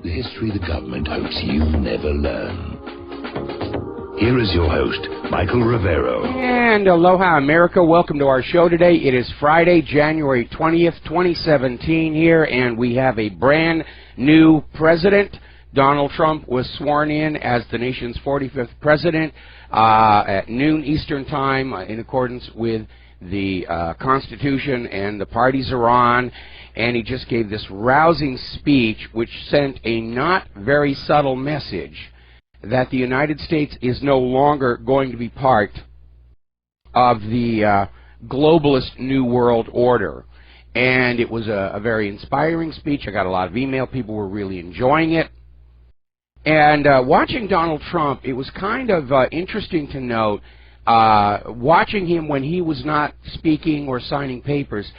the history the government hopes you never learn. Here is your host, Michael Rivero. And aloha, America. Welcome to our show today. It is Friday, January 20th, 2017 here, and we have a brand new president. Donald Trump was sworn in as the nation's 45th president at noon Eastern Time in accordance with the Constitution, and the parties are on. And he just gave this rousing speech which sent a not very subtle message that the United States is no longer going to be part of the globalist New World Order. And it was a very inspiring speech. I got a lot of email. People were really enjoying it. And watching Donald Trump, it was kind of interesting to note, watching him when he was not speaking or signing papers,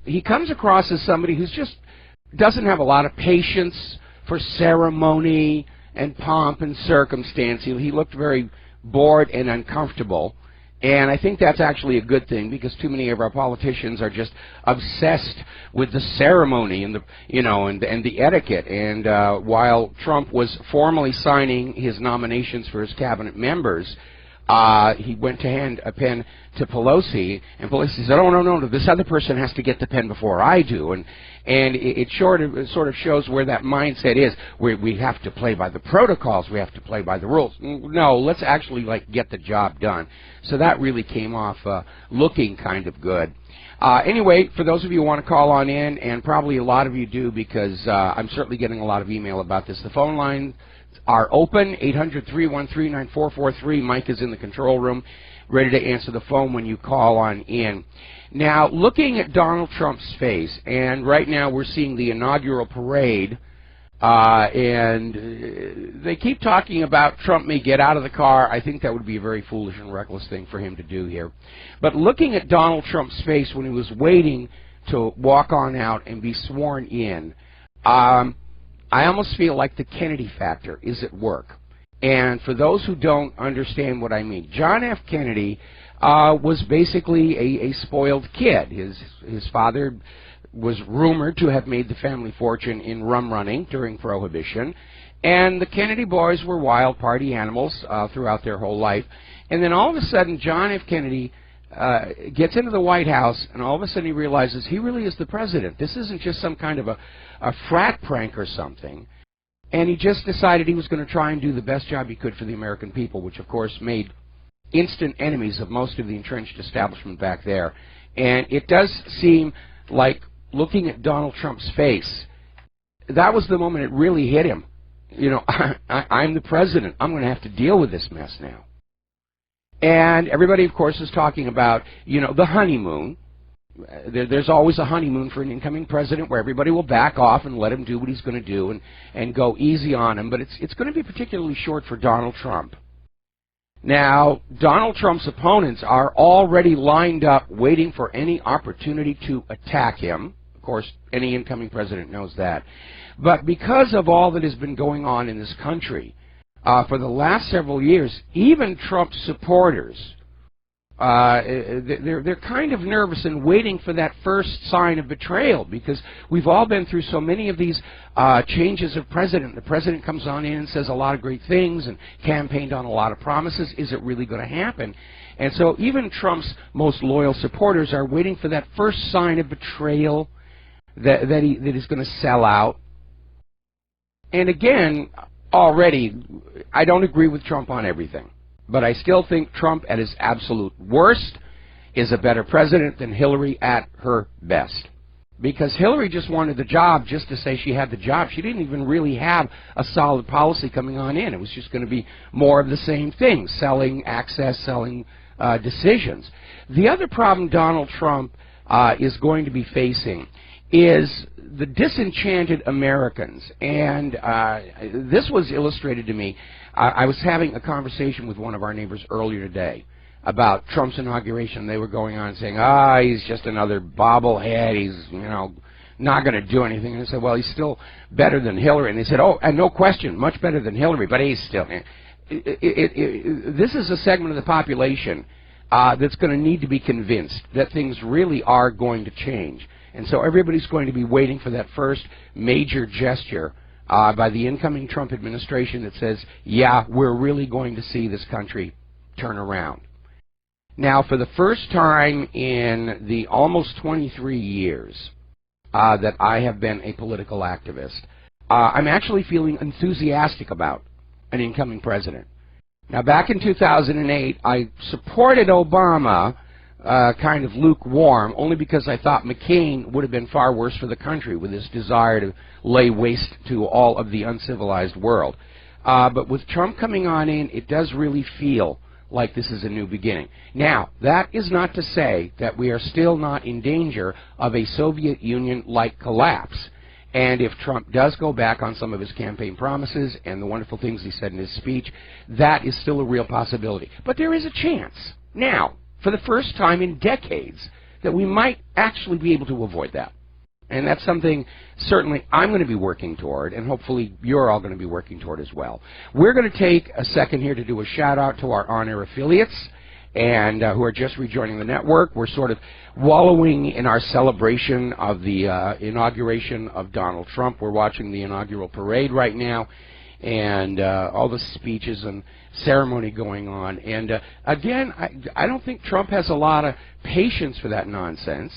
he comes across as somebody who's just doesn't have a lot of patience for ceremony and pomp and circumstance. He looked very bored and uncomfortable. And I think that's actually a good thing, because too many of our politicians are just obsessed with the ceremony and the, and the etiquette. And while Trump was formally signing his nominations for his cabinet members, he went to hand a pen to Pelosi, and Pelosi said, "Oh, no, this other person has to get the pen before I do." And it sort of shows where that mindset is, where we have to play by the protocols, we have to play by the rules. No, let's actually get the job done. So that really came off looking kind of good. Anyway, for those of you who want to call on in, and probably a lot of you do, because I'm certainly getting a lot of email about this, the phone lines are open, 800-313-9443. Mike is in the control room, ready to answer the phone when you call on in. Now, looking at Donald Trump's face, and right now we're seeing the inaugural parade, and they keep talking about Trump may get out of the car. I think that would be a very foolish and reckless thing for him to do here. But looking at Donald Trump's face when he was waiting to walk on out and be sworn in, I almost feel like the Kennedy factor is at work. And for those who don't understand what I mean, John F. Kennedy was basically a spoiled kid. His father was rumored to have made the family fortune in rum running during Prohibition. And the Kennedy boys were wild party animals throughout their whole life. And then all of a sudden, John F. Kennedy gets into the White House, and all of a sudden he realizes he really is the president. This isn't just some kind of a frat prank or something. And he just decided he was going to try and do the best job he could for the American people, which of course made instant enemies of most of the entrenched establishment back there. And it does seem like, looking at Donald Trump's face, that was the moment it really hit him. I'm the president. I'm going to have to deal with this mess now. And everybody, of course, is talking about, the honeymoon. There's always a honeymoon for an incoming president where everybody will back off and let him do what he's going to do and go easy on him. But it's going to be particularly short for Donald Trump. Now, Donald Trump's opponents are already lined up waiting for any opportunity to attack him. Of course, any incoming president knows that. But because of all that has been going on in this country for the last several years, even Trump's supporters, they're kind of nervous and waiting for that first sign of betrayal, because we've all been through so many of these changes of president. The president comes on in and says a lot of great things and campaigned on a lot of promises. Is it really going to happen? And so even Trump's most loyal supporters are waiting for that first sign of betrayal, that he's going to sell out. And again, already, I don't agree with Trump on everything. But I still think Trump at his absolute worst is a better president than Hillary at her best. Because Hillary just wanted the job just to say she had the job. She didn't even really have a solid policy coming on in. It was just going to be more of the same thing, selling access, selling decisions. The other problem Donald Trump is going to be facing is the disenchanted Americans. And this was illustrated to me. I was having a conversation with one of our neighbors earlier today about Trump's inauguration. They were going on saying, he's just another bobblehead. He's, not going to do anything. And I said, well, he's still better than Hillary. And they said, and no question, much better than Hillary, but he's still. This is a segment of the population that's going to need to be convinced that things really are going to change. And so everybody's going to be waiting for that first major gesture by the incoming Trump administration that says, yeah, we're really going to see this country turn around. Now, for the first time in the almost 23 years that I have been a political activist, I'm actually feeling enthusiastic about an incoming president. Now, back in 2008, I supported Obama, kind of lukewarm, only because I thought McCain would have been far worse for the country with his desire to lay waste to all of the uncivilized world. But with Trump coming on in, it does really feel like this is a new beginning. Now, that is not to say that we are still not in danger of a Soviet Union-like collapse. And if Trump does go back on some of his campaign promises and the wonderful things he said in his speech, that is still a real possibility. But there is a chance, now, for the first time in decades, that we might actually be able to avoid that. And that's something certainly I'm going to be working toward, and hopefully you're all going to be working toward as well. We're going to take a second here to do a shout-out to our on-air affiliates and who are just rejoining the network. We're sort of wallowing in our celebration of the inauguration of Donald Trump. We're watching the inaugural parade right now, and all the speeches and ceremony going on. And again, I don't think Trump has a lot of patience for that nonsense.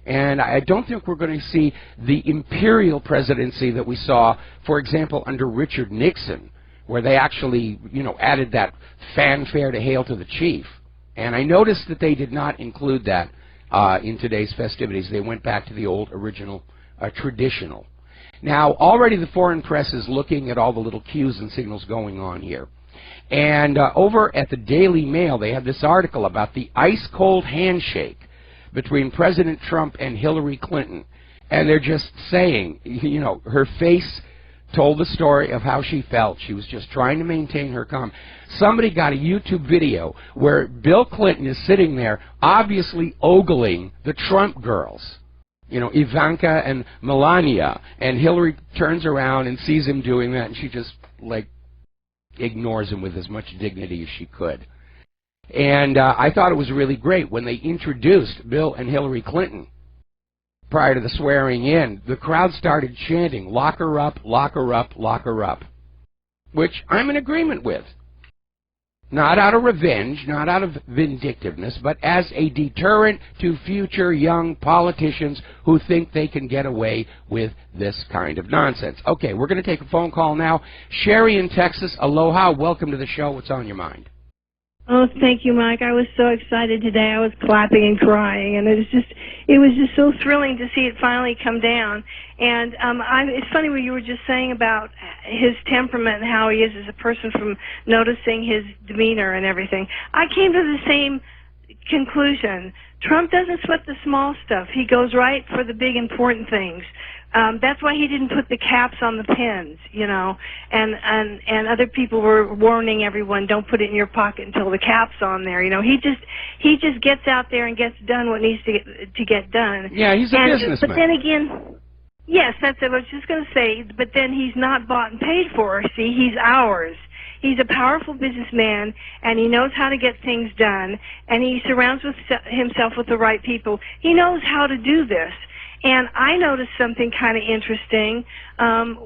And I don't think we're going to see the imperial presidency that we saw, for example, under Richard Nixon, where they actually, added that fanfare to Hail to the Chief. And I noticed that they did not include that in today's festivities. They went back to the old original traditional. Now, already the foreign press is looking at all the little cues and signals going on here. And over at the Daily Mail, they have this article about the ice-cold handshake between President Trump and Hillary Clinton. And they're just saying, her face told the story of how she felt. She was just trying to maintain her calm. Somebody got a YouTube video where Bill Clinton is sitting there obviously ogling the Trump girls, Ivanka and Melania, and Hillary turns around and sees him doing that, and she just, ignores him with as much dignity as she could. And I thought it was really great when they introduced Bill and Hillary Clinton prior to the swearing in. The crowd started chanting, "Lock her up, lock her up, lock her up," which I'm in agreement with. Not out of revenge, not out of vindictiveness, but as a deterrent to future young politicians who think they can get away with this kind of nonsense. Okay, we're going to take a phone call now. Sherry in Texas, aloha, welcome to the show. What's on your mind? Oh, thank you, Mike. I was so excited today. I was clapping and crying, and it was just so thrilling to see it finally come down. And it's funny what you were just saying about his temperament and how he is as a person from noticing his demeanor and everything. I came to the same conclusion. Trump doesn't sweat the small stuff. He goes right for the big important things. That's why he didn't put the caps on the pens, and other people were warning everyone, don't put it in your pocket until the cap's on there. He just gets out there and gets done what needs to get done. Yeah, he's a businessman. But then again, yes, that's what I was just going to say, but then he's not bought and paid for. See, he's ours. He's a powerful businessman, and he knows how to get things done, and he surrounds himself with the right people. He knows how to do this. And I noticed something kind of interesting.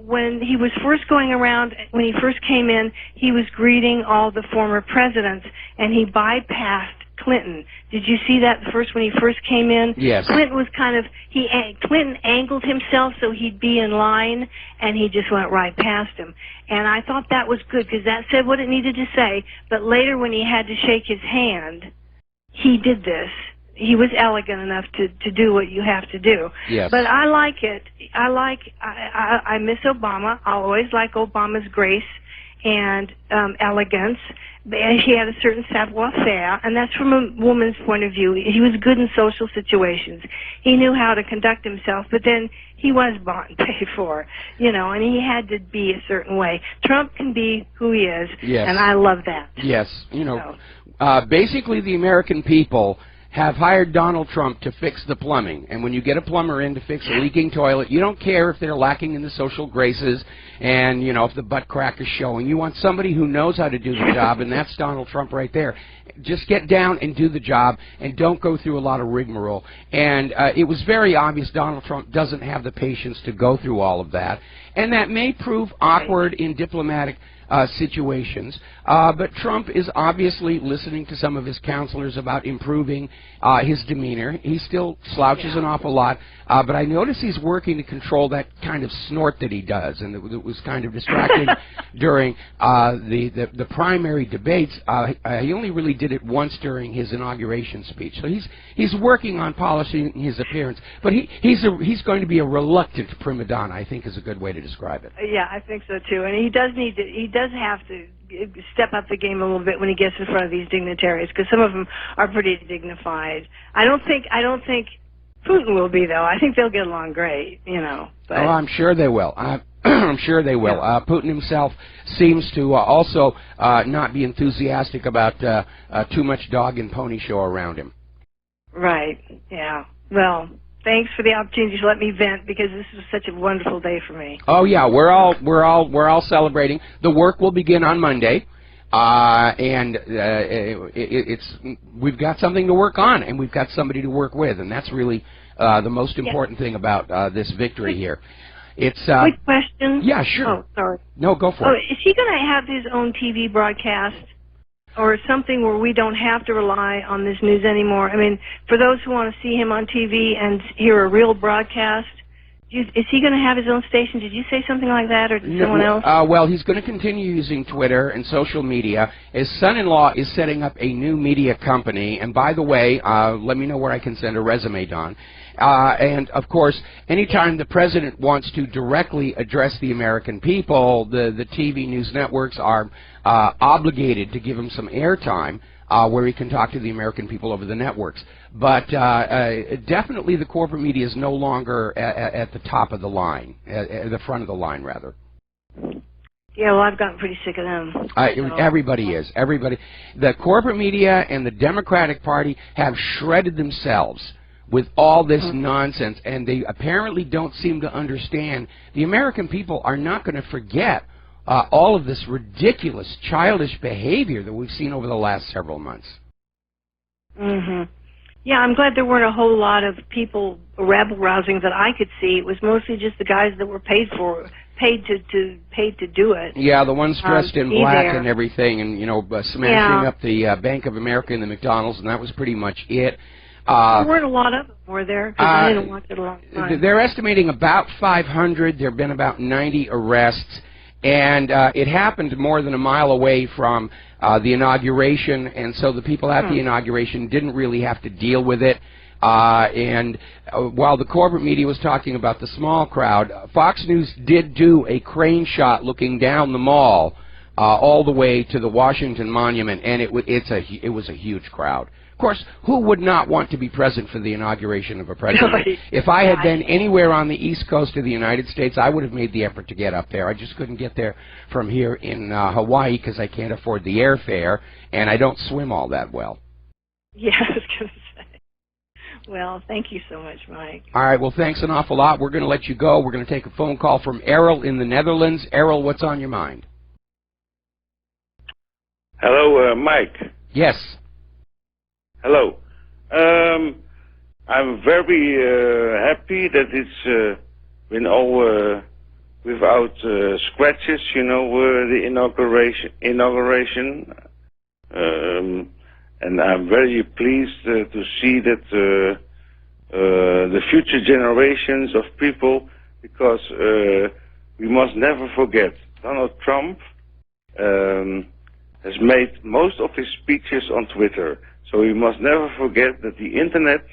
When he was first going around, when he first came in, he was greeting all the former presidents, and he bypassed Clinton. Did you see that first when he first came in? Yes. Clinton was Clinton angled himself so he'd be in line, and he just went right past him. And I thought that was good because that said what it needed to say. But later when he had to shake his hand, he did this. He was elegant enough to do what you have to do. Yes. But I like it. I miss Obama. I always like Obama's grace and elegance. He had a certain savoir-faire, and that's from a woman's point of view. He was good in social situations. He knew how to conduct himself, but then he was bought and paid for, and he had to be a certain way. Trump can be who he is, yes. And I love that. Yes, basically the American people have hired Donald Trump to fix the plumbing. And when you get a plumber in to fix a leaking toilet, you don't care if they're lacking in the social graces and, if the butt crack is showing. You want somebody who knows how to do the job, and that's Donald Trump right there. Just get down and do the job, and don't go through a lot of rigmarole. And it was very obvious Donald Trump doesn't have the patience to go through all of that. and that may prove awkward in diplomatic situations. But Trump is obviously listening to some of his counselors about improving his demeanor. He still slouches an awful lot, but I notice he's working to control that kind of snort that he does, and it was kind of distracting during the primary debates. He only really did it once during his inauguration speech. So he's working on polishing his appearance, but he's going to be a reluctant prima donna, I think, is a good way to describe it. Yeah, I think so too. And he does have to step up the game a little bit when he gets in front of these dignitaries, because some of them are pretty dignified. I don't think Putin will be, though. I think they'll get along great, you know. But. Oh, I'm sure they will. I'm sure they will. Putin himself seems to also not be enthusiastic about too much dog and pony show around him. Right. Yeah. Well, thanks for the opportunity to let me vent, because this was such a wonderful day for me. Oh yeah, we're all celebrating. The work will begin on Monday, and we've got something to work on, and we've got somebody to work with, and that's really the most important thing about this victory here. It's quick question. Yeah, sure. Oh, sorry. No, go for it. Is he going to have his own TV broadcast, or something where we don't have to rely on this news anymore? I mean, for those who want to see him on TV and hear a real broadcast, is he going to have his own station? Did you say something like that, or did someone else? Well, he's going to continue using Twitter and social media. His son-in-law is setting up a new media company, and by the way, let me know where I can send a resume, Don. And, of course, anytime the president wants to directly address the American people, the TV news networks are obligated to give him some airtime where he can talk to the American people over the networks. But definitely the corporate media is no longer at the top of the line, at the front of the line, rather. Yeah, well, I've gotten pretty sick of them. So. Everybody is. Everybody. The corporate media and the Democratic Party have shredded themselves with all this nonsense, and they apparently don't seem to understand the American people are not going to forget all of this ridiculous, childish behavior that we've seen over the last several months. Yeah, I'm glad there weren't a whole lot of people rabble-rousing that I could see. It was mostly just the guys that were paid to do it. Yeah, the ones dressed in black and everything, and smashing up the Bank of America and the McDonald's, and that was pretty much it. There weren't a lot of them, were there? Because I didn't watch it a long time. They're estimating about 500. There have been about 90 arrests. And it happened more than a mile away from the inauguration, and so the people at the inauguration didn't really have to deal with it. And while the corporate media was talking about the small crowd, Fox News did do a crane shot looking down the mall all the way to the Washington Monument, and it was a huge crowd. Of course, who would not want to be present for the inauguration of a president? If I had been anywhere on the East Coast of the United States, I would have made the effort to get up there. I just couldn't get there from here in Hawaii because I can't afford the airfare, and I don't swim all that well. Yeah, I was going to say. Well, thank you so much, Mike. All right, well, thanks an awful lot. We're going to let you go. We're going to take a phone call from Errol in the Netherlands. Errol, what's on your mind? Hello, Mike. Yes. Hello. I'm very happy that it's been all without scratches, the inauguration. And I'm very pleased to see that the future generations of people, because we must never forget, Donald Trump has made most of his speeches on Twitter. So we must never forget that the Internet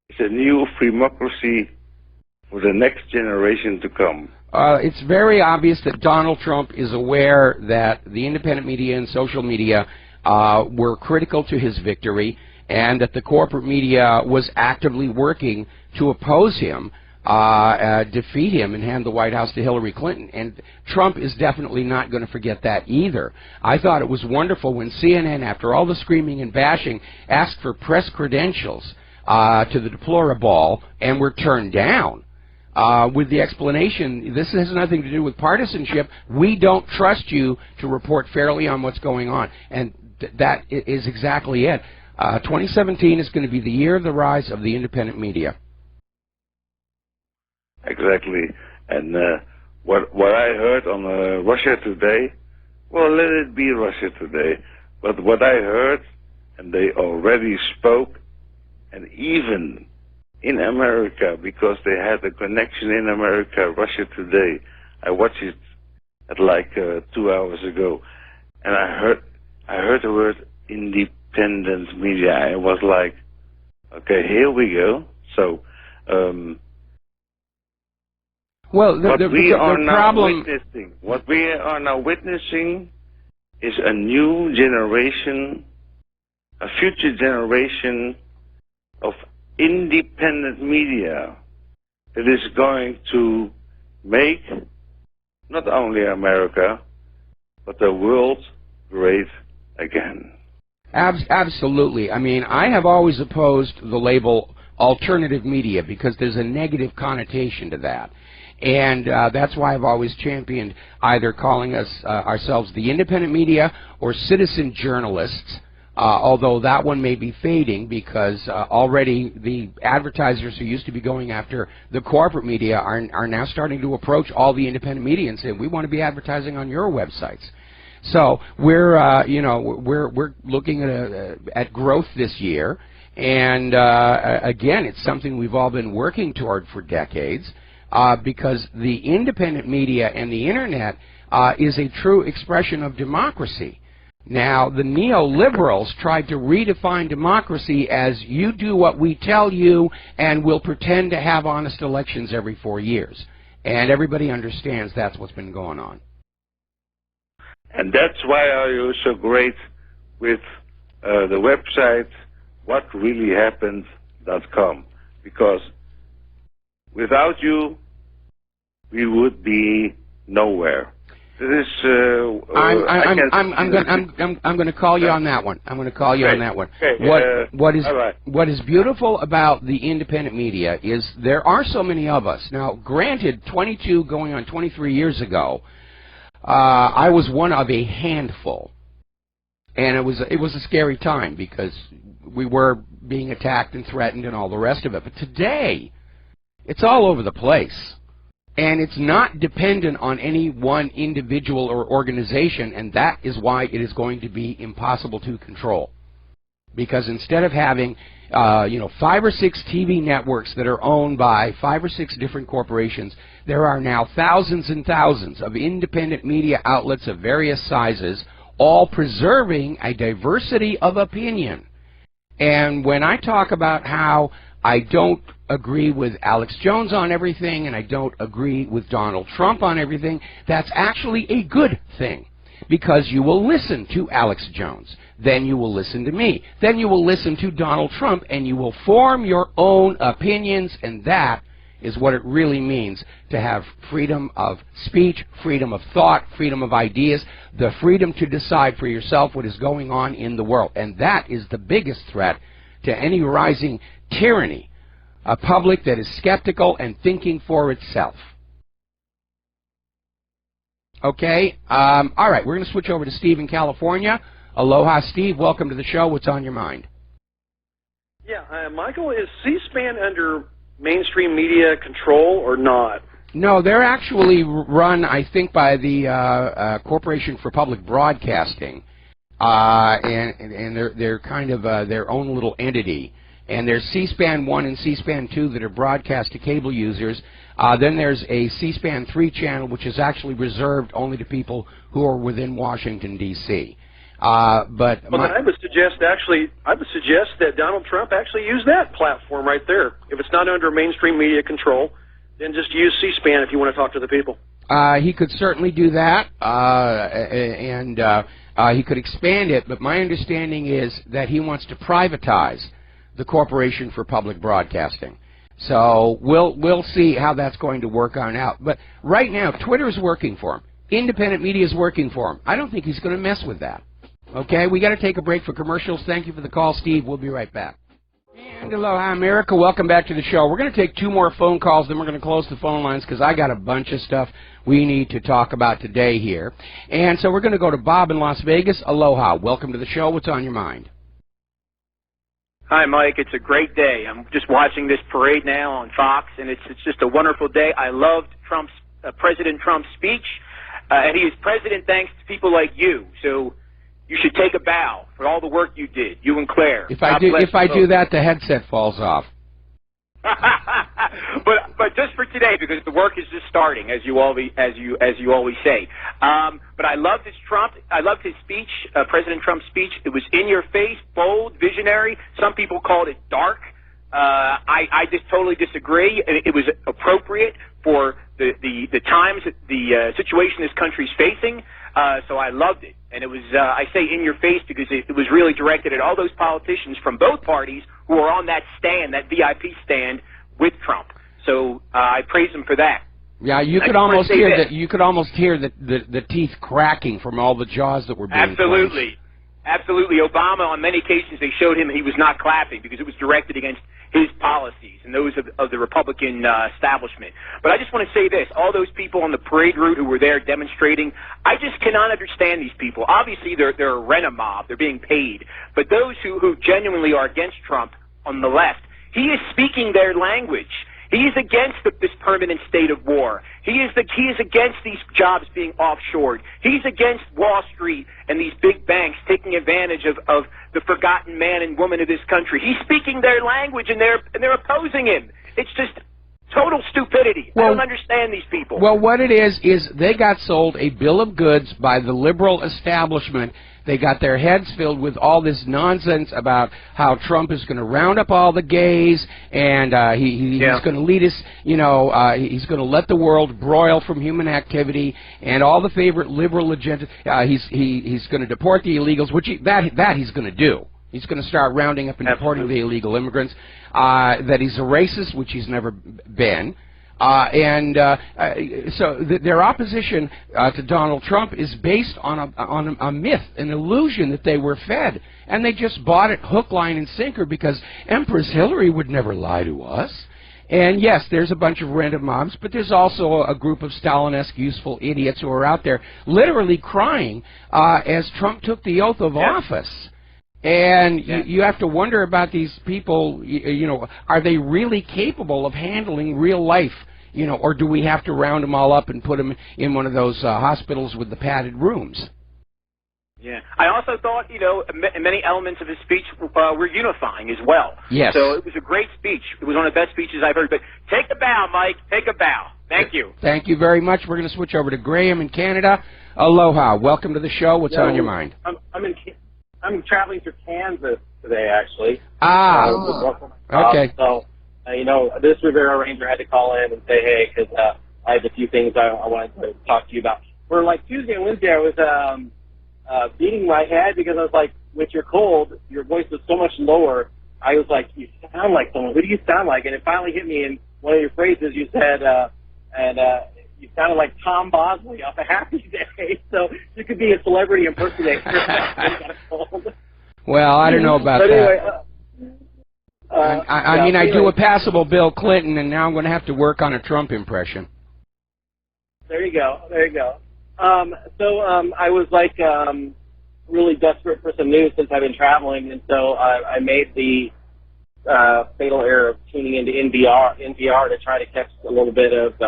is a new democracy for the next generation to come. It's very obvious that Donald Trump is aware that the independent media and social media were critical to his victory, and that the corporate media was actively working to oppose him, defeat him, and hand the White House to Hillary Clinton. And Trump is definitely not going to forget that either. I thought it was wonderful when CNN, after all the screaming and bashing, asked for press credentials to the deplorable and were turned down with the explanation, this has nothing to do with partisanship. We don't trust you to report fairly on what's going on. And that is exactly it. 2017 is going to be the year of the rise of the independent media. Exactly. And what I heard on Russia Today, well, let it be Russia Today. But what I heard, and they already spoke, and even in America, because they had a connection in America, Russia Today. I watched it at like 2 hours ago, and I heard the word independent media. I was like, okay, here we go. So, well, what we are now witnessing is a new generation, a future generation of independent media that is going to make not only America, but the world great again. Absolutely. I mean, I have always opposed the label alternative media because there's a negative connotation to that. And that's why I've always championed either calling us ourselves the independent media or citizen journalists, although that one may be fading because already the advertisers who used to be going after the corporate media are now starting to approach all the independent media and say, we want to be advertising on your websites. So we're we're looking at growth this year, and again, it's something we've all been working toward for decades, because the independent media and the internet is a true expression of democracy. Now, the neoliberals tried to redefine democracy as you do what we tell you and we'll pretend to have honest elections every 4 years. And everybody understands that's what's been going on. And that's why I was so great with the website WhatReallyHappened.com, because without you, we would be nowhere. This I'm going to call you on that one. I'm going to call you on that one. Okay, what is beautiful about the independent media is there are so many of us. Now, granted, 22 going on 23 years ago, I was one of a handful, and it was a scary time because we were being attacked and threatened and all the rest of it. But today, it's all over the place. And it's not dependent on any one individual or organization, and that is why it is going to be impossible to control. Because instead of having 5 or 6 TV networks that are owned by 5 or 6 different corporations, there are now thousands and thousands of independent media outlets of various sizes, all preserving a diversity of opinion. And when I talk about how I don't agree with Alex Jones on everything, and I don't agree with Donald Trump on everything, that's actually a good thing. Because you will listen to Alex Jones, then you will listen to me, then you will listen to Donald Trump, and you will form your own opinions, and that is what it really means to have freedom of speech, freedom of thought, freedom of ideas, the freedom to decide for yourself what is going on in the world. And that is the biggest threat to any rising tyranny, a public that is skeptical and thinking for itself. Okay, all right, we're going to switch over to Steve in California. Aloha, Steve. Welcome to the show. What's on your mind? Yeah, Michael, is C-SPAN under mainstream media control or not? No, they're actually run, I think, by the Corporation for Public Broadcasting, and they're kind of their own little entity. And there's C-SPAN 1 and C-SPAN 2 that are broadcast to cable users. Then there's a C-SPAN 3 channel, which is actually reserved only to people who are within Washington, D.C. But then I would suggest that Donald Trump actually use that platform right there. If it's not under mainstream media control, then just use C-SPAN if you want to talk to the people. He could certainly do that, and he could expand it. But my understanding is that he wants to privatize the Corporation for Public Broadcasting. So we'll see how that's going to work on out. But right now, Twitter is working for him. Independent media is working for him. I don't think he's going to mess with that. Okay, we got to take a break for commercials. Thank you for the call, Steve. We'll be right back. And aloha, America. Welcome back to the show. We're going to take 2 more phone calls, then we're going to close the phone lines because I got a bunch of stuff we need to talk about today here. And so we're going to go to Bob in Las Vegas. Aloha. Welcome to the show. What's on your mind? Hi, Mike. It's a great day. I'm just watching this parade now on Fox, and it's just a wonderful day. I loved Trump's President Trump's speech, and he is president thanks to people like you. So you should take a bow for all the work you did, you and Claire. If I do that, the headset falls off. but just for today, because the work is just starting, as you always say. But I loved his speech, President Trump's speech. It was in your face, bold, visionary. Some people called it dark. I just totally disagree. It was appropriate for the times, the situation this country's facing. So I loved it, and it was I say in your face because it was really directed at all those politicians from both parties who are on that stand, that VIP stand with Trump. So I praise him for that. Yeah, you could almost hear that. You could almost hear the teeth cracking from all the jaws that were being Absolutely. clenched. Absolutely. Obama, on many occasions, they showed him he was not clapping because it was directed against his policies and those of the Republican establishment. But I just want to say this. All those people on the parade route who were there demonstrating, I just cannot understand these people. Obviously, they're a rent-a-mob. They're being paid. But those who genuinely are against Trump on the left, he is speaking their language. He is against this permanent state of war. He is against these jobs being offshored. He's against Wall Street and these big banks taking advantage of the forgotten man and woman of this country. He's speaking their language, and they're opposing him. It's just total stupidity. I don't understand these people. Well, what it is they got sold a bill of goods by the liberal establishment. They got their heads filled with all this nonsense about how Trump is going to round up all the gays, and he's going to lead us, he's going to let the world broil from human activity, and all the favorite liberal agenda. He's going to deport the illegals, which he's going to do. He's going to start rounding up and deporting the illegal immigrants. That he's a racist, which he's never been. So their opposition to Donald Trump is based on a myth, an illusion that they were fed, and they just bought it hook, line, and sinker because Empress Hillary would never lie to us. And yes, there's a bunch of random mobs, but there's also a group of Stalin-esque useful idiots who are out there literally crying as Trump took the oath of office. And you have to wonder about these people, are they really capable of handling real life, or do we have to round them all up and put them in one of those hospitals with the padded rooms? Yeah. I also thought, many elements of his speech were unifying as well. Yes. So it was a great speech. It was one of the best speeches I've heard. But take a bow, Mike. Take a bow. Thank you. Thank you very much. We're going to switch over to Graham in Canada. Aloha. Welcome to the show. What's on your mind? I'm traveling through Kansas today, actually. Okay. This Rivero Ranger had to call in and say, hey, because I have a few things I wanted to talk to you about. For like Tuesday and Wednesday, I was beating my head because I was like, with your cold, your voice was so much lower. I was like, you sound like someone. Who do you sound like? And it finally hit me in one of your phrases. You said, you sounded like Tom Bosley off a Happy Day. So you could be a celebrity impersonator. Well, I don't know about but anyway, that. I do a passable Bill Clinton, and now I'm going to have to work on a Trump impression. There you go. I was like really desperate for some news since I've been traveling, and so I made the fatal error of tuning into NPR to try to catch a little bit of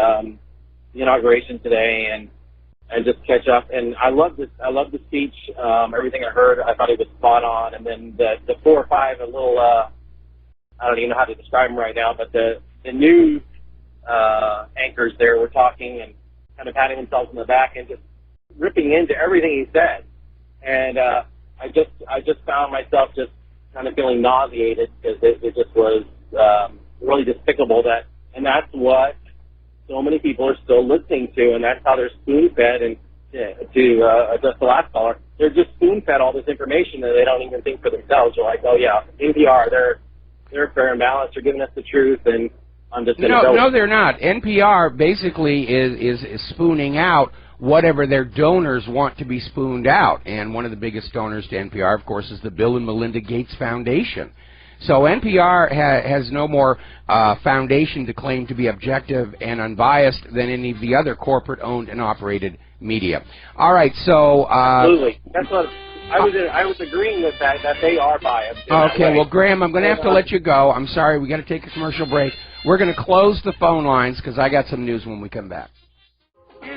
the inauguration today and just catch up. And I loved it. I loved the speech. Everything I heard, I thought it was spot on. And then the 4 or 5, a little I don't even know how to describe them right now, but the news anchors there were talking and kind of patting themselves on the back and just ripping into everything he said. And I just found myself just kind of feeling nauseated because it just was really despicable and that's what so many people are still listening to, and that's how they're spoon-fed. And to address the last caller, they're just spoon-fed all this information that they don't even think for themselves. They're like, oh yeah, NPR, they're fair and balanced, they're giving us the truth, and I'm just going to go. No, they're not. NPR basically is spooning out whatever their donors want to be spooned out, and one of the biggest donors to NPR, of course, is the Bill and Melinda Gates Foundation. So NPR has no more foundation to claim to be objective and unbiased than any of the other corporate-owned and operated media. All right, so absolutely, that's what I was agreeing with that they are biased. Okay, well, Graham, I'm going to have to let you go. I'm sorry, we got to take a commercial break. We're going to close the phone lines because I got some news when we come back.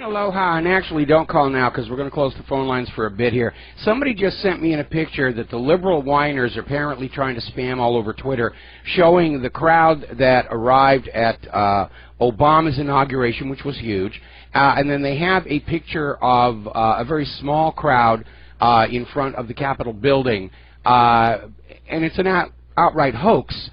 and aloha, and actually don't call now because we're going to close the phone lines for a bit here. Somebody just sent me in a picture that the liberal whiners are apparently trying to spam all over Twitter, showing the crowd that arrived at Obama's inauguration, which was huge, and then they have a picture of a very small crowd in front of the Capitol building, and it's an outright hoax.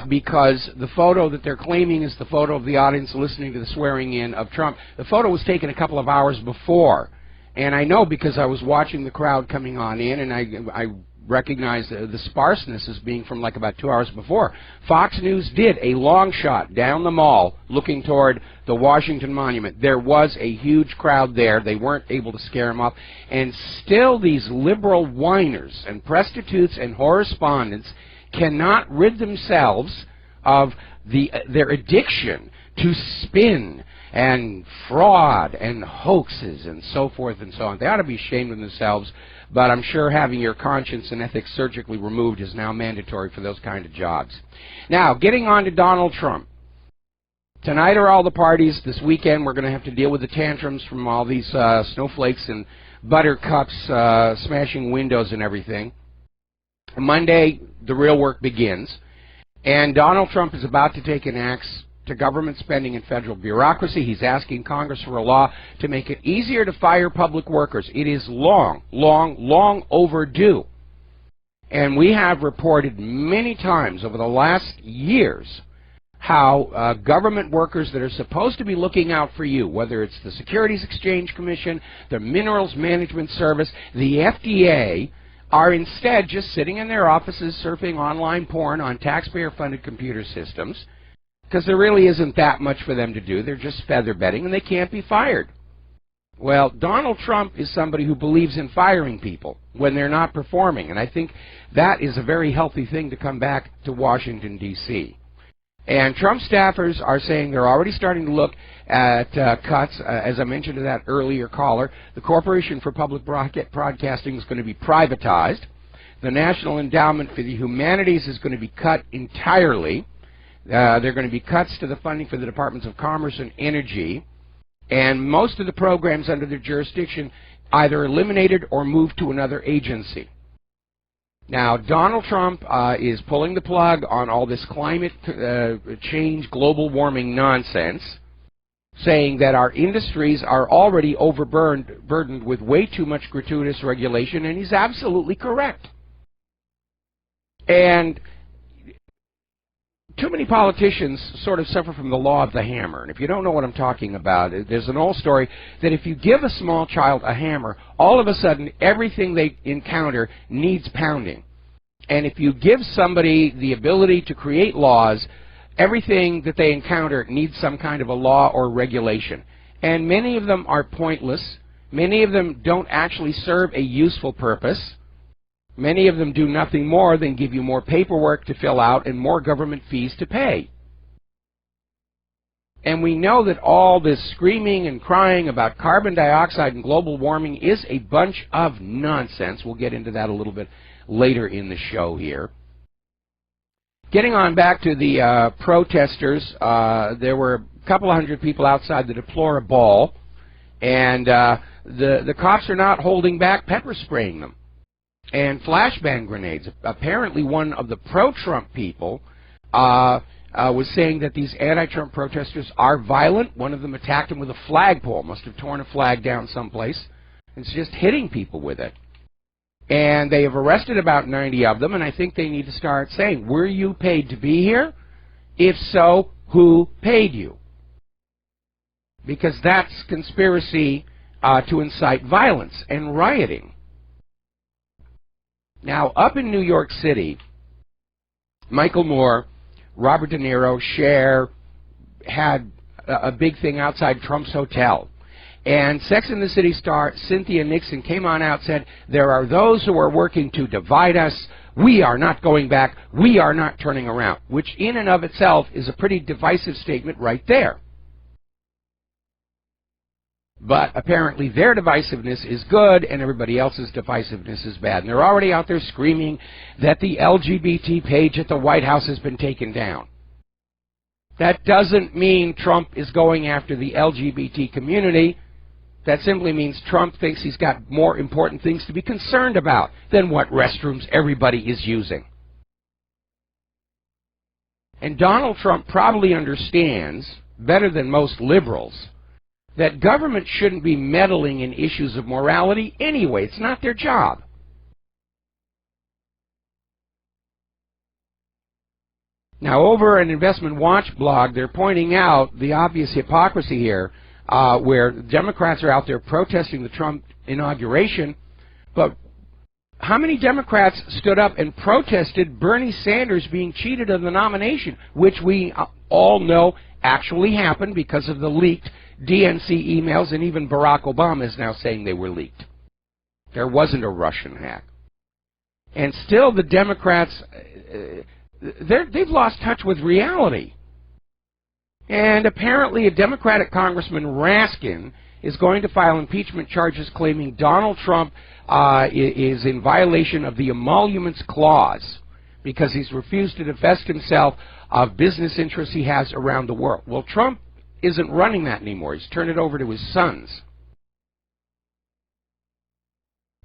Because the photo that they're claiming is the photo of the audience listening to the swearing in of Trump. The photo was taken a couple of hours before. And I know because I was watching the crowd coming on in, and I recognized the sparseness as being from like about 2 hours before. Fox News did a long shot down the mall looking toward the Washington Monument. There was a huge crowd there. They weren't able to scare them off. And still these liberal whiners and prostitutes and correspondents cannot rid themselves of their addiction to spin and fraud and hoaxes and so forth and so on. They ought to be ashamed of themselves, but I'm sure having your conscience and ethics surgically removed is now mandatory for those kind of jobs. Now, getting on to Donald Trump. Tonight are all the parties. This weekend we're going to have to deal with the tantrums from all these snowflakes and buttercups smashing windows and everything. Monday, the real work begins, and Donald Trump is about to take an axe to government spending and federal bureaucracy. He's asking Congress for a law to make it easier to fire public workers. It is long, long, long overdue. And we have reported many times over the last years how government workers that are supposed to be looking out for you, whether it's the Securities Exchange Commission, the Minerals Management Service, the FDA, are instead just sitting in their offices surfing online porn on taxpayer-funded computer systems because there really isn't that much for them to do. They're just feather bedding, and they can't be fired. Well, Donald Trump is somebody who believes in firing people when they're not performing, and I think that is a very healthy thing to come back to Washington, D.C. And Trump staffers are saying they're already starting to look at cuts. As I mentioned to that earlier caller, the Corporation for Public Broadcasting is going to be privatized. The National Endowment for the Humanities is going to be cut entirely. There are going to be cuts to the funding for the Departments of Commerce and Energy. And most of the programs under their jurisdiction either eliminated or moved to another agency. Now, Donald Trump is pulling the plug on all this climate change, global warming nonsense, saying that our industries are already overburdened with way too much gratuitous regulation, and he's absolutely correct. And too many politicians sort of suffer from the law of the hammer. And if you don't know what I'm talking about, there's an old story that if you give a small child a hammer, all of a sudden everything they encounter needs pounding. And if you give somebody the ability to create laws, everything that they encounter needs some kind of a law or regulation. And many of them are pointless. Many of them don't actually serve a useful purpose. Many of them do nothing more than give you more paperwork to fill out and more government fees to pay. And we know that all this screaming and crying about carbon dioxide and global warming is a bunch of nonsense. We'll get into that a little bit later in the show here. Getting on back to the protesters, there were a couple of hundred people outside the Deplora Ball, and the cops are not holding back pepper spraying them. And flashbang grenades. Apparently one of the pro-Trump people was saying that these anti-Trump protesters are violent. One of them attacked him with a flagpole, must have torn a flag down someplace. It's just hitting people with it. And they have arrested about 90 of them, and I think they need to start saying, were you paid to be here? If so, who paid you? Because that's conspiracy to incite violence and rioting. Now, up in New York City, Michael Moore, Robert De Niro, Cher had a big thing outside Trump's hotel. And Sex and the City star Cynthia Nixon came on out and said, there are those who are working to divide us. We are not going back. We are not turning around, which in and of itself is a pretty divisive statement right there. But apparently their divisiveness is good and everybody else's divisiveness is bad. And they're already out there screaming that the LGBT page at the White House has been taken down. That doesn't mean Trump is going after the LGBT community. That simply means Trump thinks he's got more important things to be concerned about than what restrooms everybody is using. And Donald Trump probably understands, better than most liberals, that government shouldn't be meddling in issues of morality anyway. It's not their job. Now, over an Investment Watch blog, they're pointing out the obvious hypocrisy here, where Democrats are out there protesting the Trump inauguration, but how many Democrats stood up and protested Bernie Sanders being cheated of the nomination, which we all know actually happened because of the leaked DNC emails, and even Barack Obama is now saying they were leaked. There wasn't a Russian hack. And still the Democrats, they've lost touch with reality. And apparently a Democratic Congressman, Raskin, is going to file impeachment charges claiming Donald Trump is in violation of the Emoluments Clause because he's refused to divest himself of business interests he has around the world. Well, Trump isn't running that anymore. He's turned it over to his sons.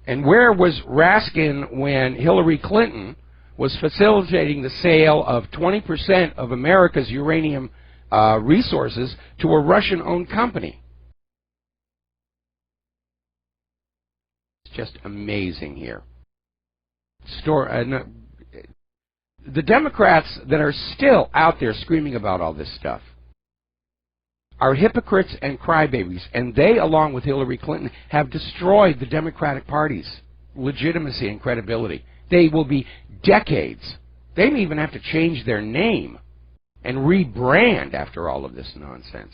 And where was Raskin when Hillary Clinton was facilitating the sale of 20% of America's uranium resources to a Russian-owned company? It's just amazing here. The Democrats that are still out there screaming about all this stuff are hypocrites and crybabies, and they, along with Hillary Clinton, have destroyed the Democratic Party's legitimacy and credibility. They will be decades. They may even have to change their name and rebrand after all of this nonsense.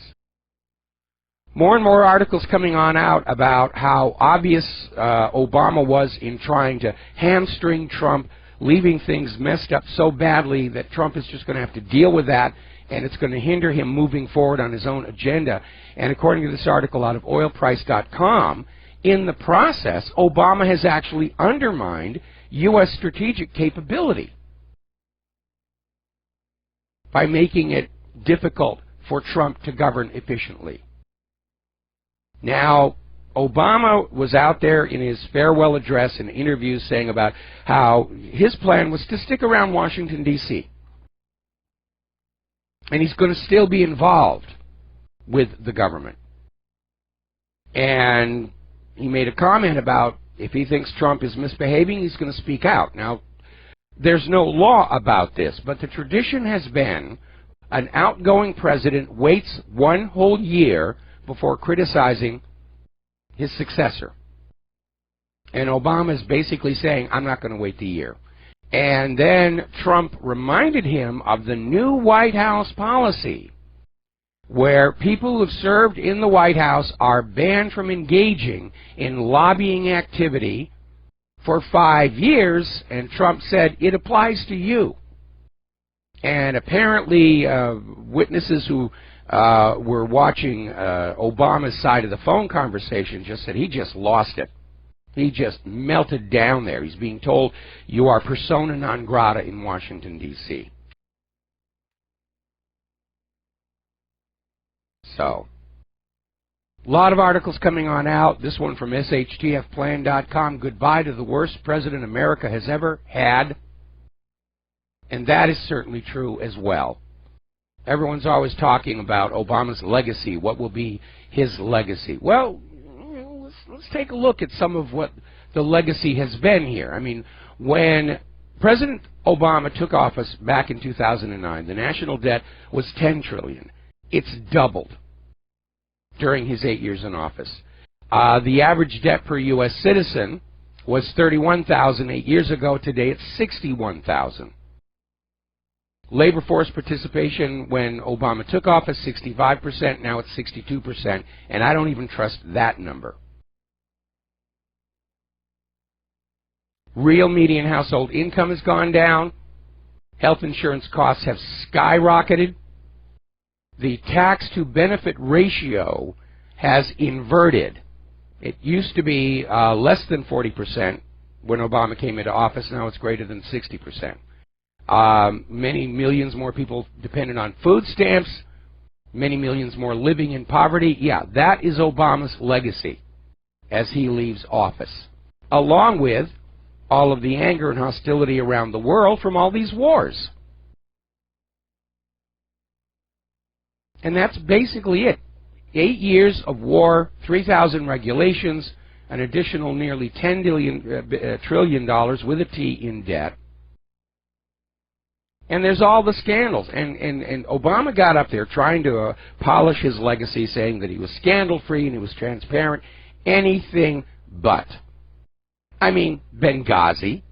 More and more articles coming on out about how obvious Obama was in trying to hamstring Trump, leaving things messed up so badly that Trump is just going to have to deal with that, and it's going to hinder him moving forward on his own agenda. And according to this article out of oilprice.com, in the process, Obama has actually undermined U.S. strategic capability by making it difficult for Trump to govern efficiently. Now, Obama was out there in his farewell address and interviews saying about how his plan was to stick around Washington, D.C. And he's going to still be involved with the government. And he made a comment about if he thinks Trump is misbehaving, he's going to speak out. Now, there's no law about this, but the tradition has been an outgoing president waits one whole year before criticizing his successor. And Obama is basically saying, I'm not going to wait the year. And then Trump reminded him of the new White House policy, where people who have served in the White House are banned from engaging in lobbying activity for 5 years, and Trump said, it applies to you. And apparently witnesses who were watching Obama's side of the phone conversation just said he just lost it. He just melted down there. He's being told, you are persona non grata in Washington, D.C. So, a lot of articles coming on out. This one from SHTFplan.com. Goodbye to the worst president America has ever had. And that is certainly true as well. Everyone's always talking about Obama's legacy. What will be his legacy? Well, let's take a look at some of what the legacy has been here. I mean, when President Obama took office back in 2009, the national debt was $10 trillion. It's doubled during his 8 years in office. The average debt per U.S. citizen was $31,000 8 years ago. Today it's $61,000. Labor force participation when Obama took office, 65%. Now it's 62%, and I don't even trust that number. Real median household income has gone down. Health insurance costs have skyrocketed. The tax-to-benefit ratio has inverted. It used to be less than 40% when Obama came into office. Now it's greater than 60%. Many millions more people dependent on food stamps. Many millions more living in poverty. Yeah, that is Obama's legacy as he leaves office, along with all of the anger and hostility around the world from all these wars. And that's basically it. 8 years of war, 3,000 regulations, an additional nearly $10 trillion with a T in debt. And there's all the scandals. And Obama got up there trying to polish his legacy, saying that he was scandal-free and he was transparent. Anything but. I mean, Benghazi.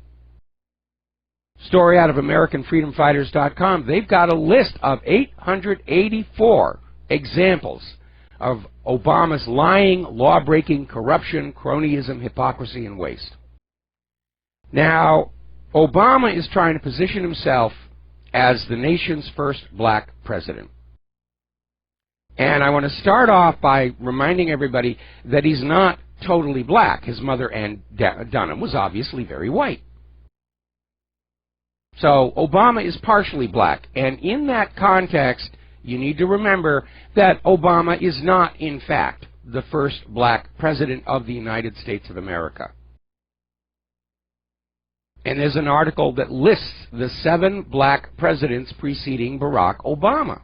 Story out of AmericanFreedomFighters.com. They've got a list of 884 examples of Obama's lying, law-breaking, corruption, cronyism, hypocrisy, and waste. Now, Obama is trying to position himself as the nation's first black president. And I want to start off by reminding everybody that he's not totally black. His mother, Ann Dunham, was obviously very white. So Obama is partially black. And in that context, you need to remember that Obama is not, in fact, the first black president of the United States of America. And there's an article that lists the 7 black presidents preceding Barack Obama.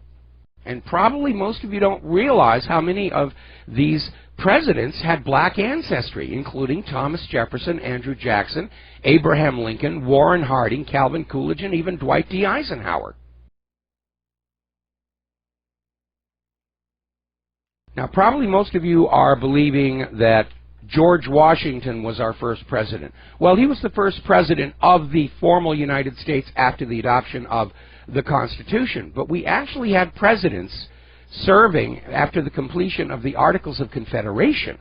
And probably most of you don't realize how many of these presidents had black ancestry, including Thomas Jefferson, Andrew Jackson, Abraham Lincoln, Warren Harding, Calvin Coolidge, and even Dwight D. Eisenhower. Now, probably most of you are believing that George Washington was our first president. Well, he was the first president of the formal United States after the adoption of the Constitution. But we actually had presidents serving after the completion of the Articles of Confederation.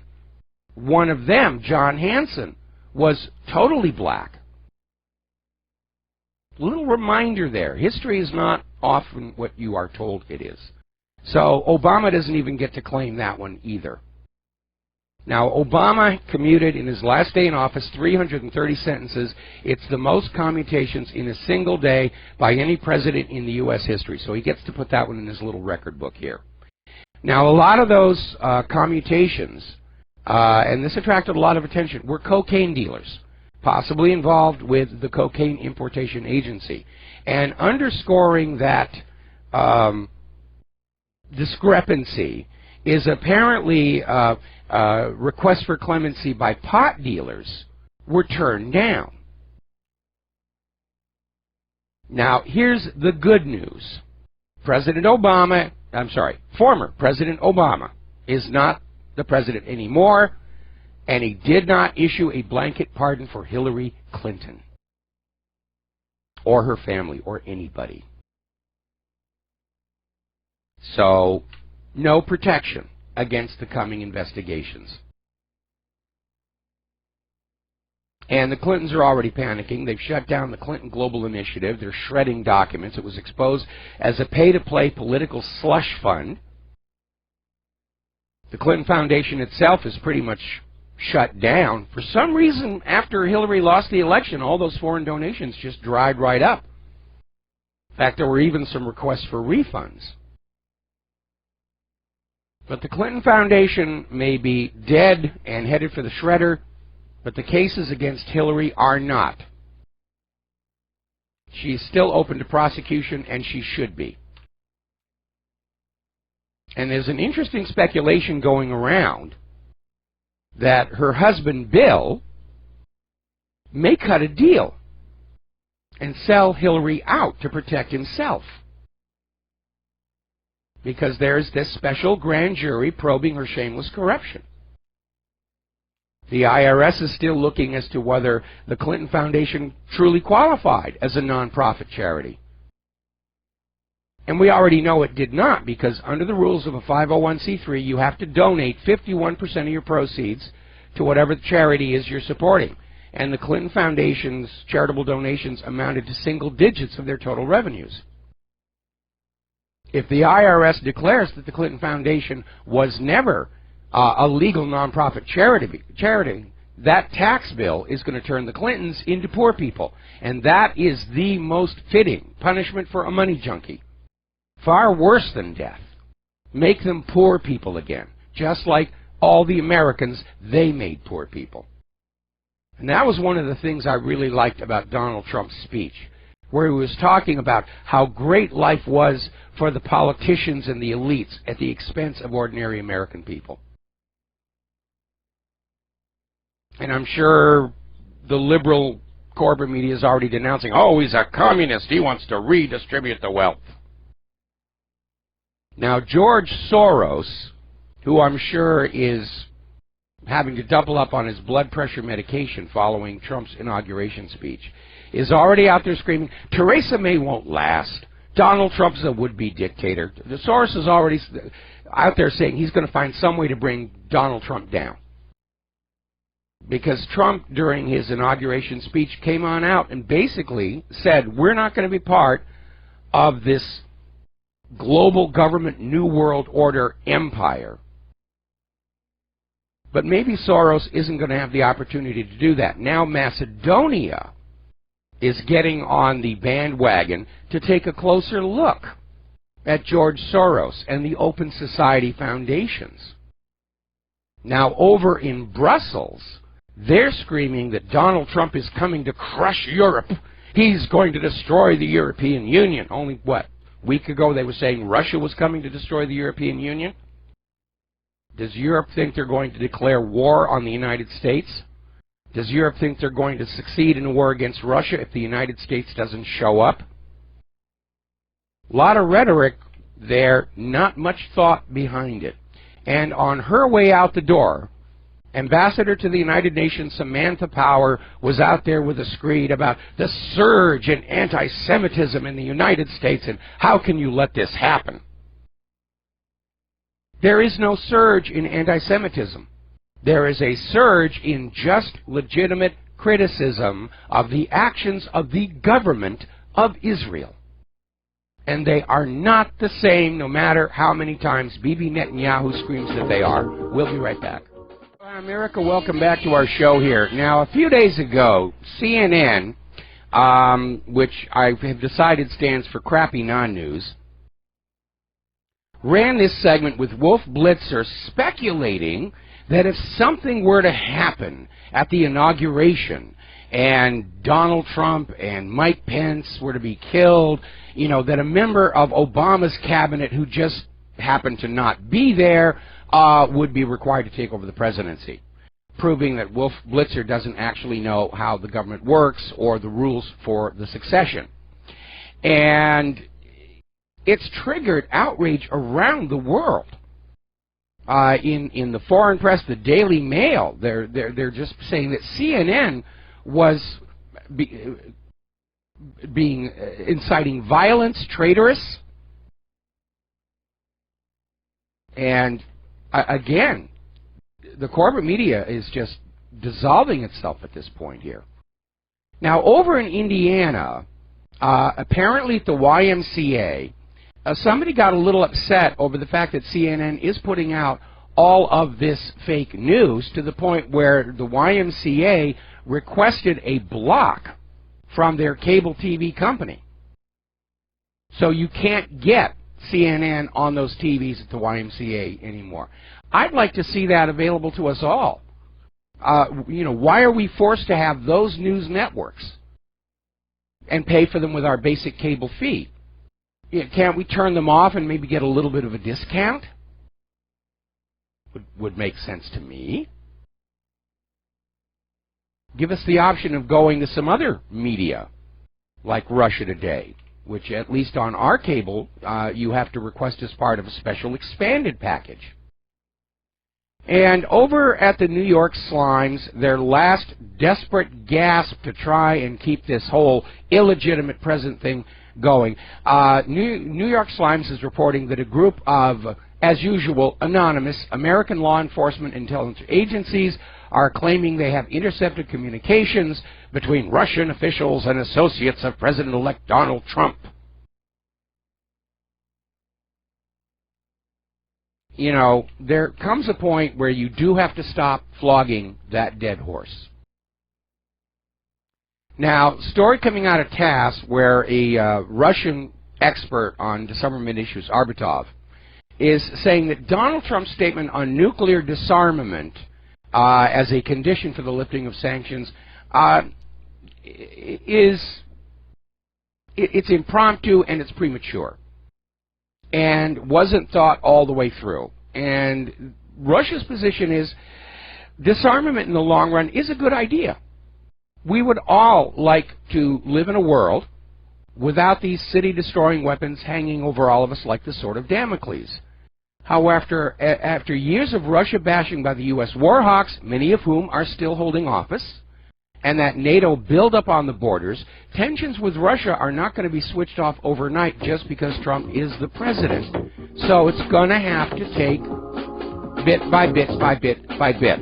One of them, John Hanson, was totally black. A little reminder there. History is not often what you are told it is. So Obama doesn't even get to claim that one either. Now, Obama commuted in his last day in office 330 sentences. It's the most commutations in a single day by any president in the U.S. history. So he gets to put that one in his little record book here. Now, a lot of those commutations, and this attracted a lot of attention, were cocaine dealers, possibly involved with the Cocaine Importation Agency. And underscoring that discrepancy is apparently requests for clemency by pot dealers were turned down. Now, here's the good news. Former President Obama is not the president anymore, and he did not issue a blanket pardon for Hillary Clinton or her family or anybody. So, no protection against the coming investigations. And the Clintons are already panicking. They've shut down the Clinton Global Initiative. They're shredding documents. It was exposed as a pay-to-play political slush fund. The Clinton Foundation itself is pretty much shut down. For some reason, after Hillary lost the election, all those foreign donations just dried right up. In fact, there were even some requests for refunds. But the Clinton Foundation may be dead and headed for the shredder, but the cases against Hillary are not. She's still open to prosecution, and she should be. And there's an interesting speculation going around that her husband, Bill, may cut a deal and sell Hillary out to protect himself. Because there's this special grand jury probing her shameless corruption. The IRS is still looking as to whether the Clinton Foundation truly qualified as a nonprofit charity. And we already know it did not, because under the rules of a 501c3, you have to donate 51% of your proceeds to whatever the charity is you're supporting. And the Clinton Foundation's charitable donations amounted to single digits of their total revenues. If the IRS declares that the Clinton Foundation was never a legal nonprofit charity, that tax bill is going to turn the Clintons into poor people. And that is the most fitting punishment for a money junkie. Far worse than death. Make them poor people again, just like all the Americans they made poor people. And that was one of the things I really liked about Donald Trump's speech, where he was talking about how great life was for the politicians and the elites at the expense of ordinary American people. And I'm sure the liberal corporate media is already denouncing, oh, he's a communist, he wants to redistribute the wealth. Now, George Soros, who I'm sure is having to double up on his blood pressure medication following Trump's inauguration speech, is already out there screaming, Theresa May won't last. Donald Trump's a would-be dictator. The Soros is already out there saying he's going to find some way to bring Donald Trump down. Because Trump, during his inauguration speech, came on out and basically said, we're not going to be part of this global government New World Order empire. But maybe Soros isn't going to have the opportunity to do that. Now Macedonia is getting on the bandwagon to take a closer look at George Soros and the Open Society foundations. Now over in Brussels, they're screaming that Donald Trump is coming to crush Europe. He's going to destroy the European Union. Only, what, a week ago they were saying Russia was coming to destroy the European Union? Does Europe think they're going to declare war on the United States? Does Europe think they're going to succeed in a war against Russia if the United States doesn't show up? A lot of rhetoric there, not much thought behind it. And on her way out the door, Ambassador to the United Nations Samantha Power was out there with a screed about the surge in anti-Semitism in the United States and how can you let this happen? There is no surge in anti-Semitism. There is a surge in just legitimate criticism of the actions of the government of Israel. And they are not the same no matter how many times Bibi Netanyahu screams that they are. We'll be right back. America, welcome back to our show here. Now, a few days ago, CNN, which I have decided stands for crappy non-news, ran this segment with Wolf Blitzer speculating that if something were to happen at the inauguration and Donald Trump and Mike Pence were to be killed, you know, that a member of Obama's cabinet who just happened to not be there would be required to take over the presidency, proving that Wolf Blitzer doesn't actually know how the government works or the rules for the succession. And it's triggered outrage around the world. In the foreign press, the Daily Mail, they're just saying that CNN was inciting violence, traitorous, and again, the corporate media is just dissolving itself at this point here. Now, over in Indiana, apparently at the YMCA, somebody got a little upset over the fact that CNN is putting out all of this fake news to the point where the YMCA requested a block from their cable TV company. So you can't get CNN on those TVs at the YMCA anymore. I'd like to see that available to us all. You know, why are we forced to have those news networks and pay for them with our basic cable fee? Can't we turn them off and maybe get a little bit of a discount? Would make sense to me. Give us the option of going to some other media, like Russia Today, which at least on our cable, you have to request as part of a special expanded package. And over at the New York Slimes, their last desperate gasp to try and keep this whole illegitimate president thing going, New York Slimes is reporting that a group of, as usual, anonymous American law enforcement intelligence agencies are claiming they have intercepted communications between Russian officials and associates of President-elect Donald Trump. You know, there comes a point where you do have to stop flogging that dead horse. Now, story coming out of TASS where a Russian expert on disarmament issues, Arbatov, is saying that Donald Trump's statement on nuclear disarmament as a condition for the lifting of sanctions it's impromptu and it's premature and wasn't thought all the way through. And Russia's position is disarmament in the long run is a good idea. We would all like to live in a world without these city-destroying weapons hanging over all of us like the sword of Damocles. However, after years of Russia bashing by the U.S. war hawks, many of whom are still holding office, and that NATO build-up on the borders, tensions with Russia are not going to be switched off overnight just because Trump is the president. So it's going to have to take bit by bit by bit by bit.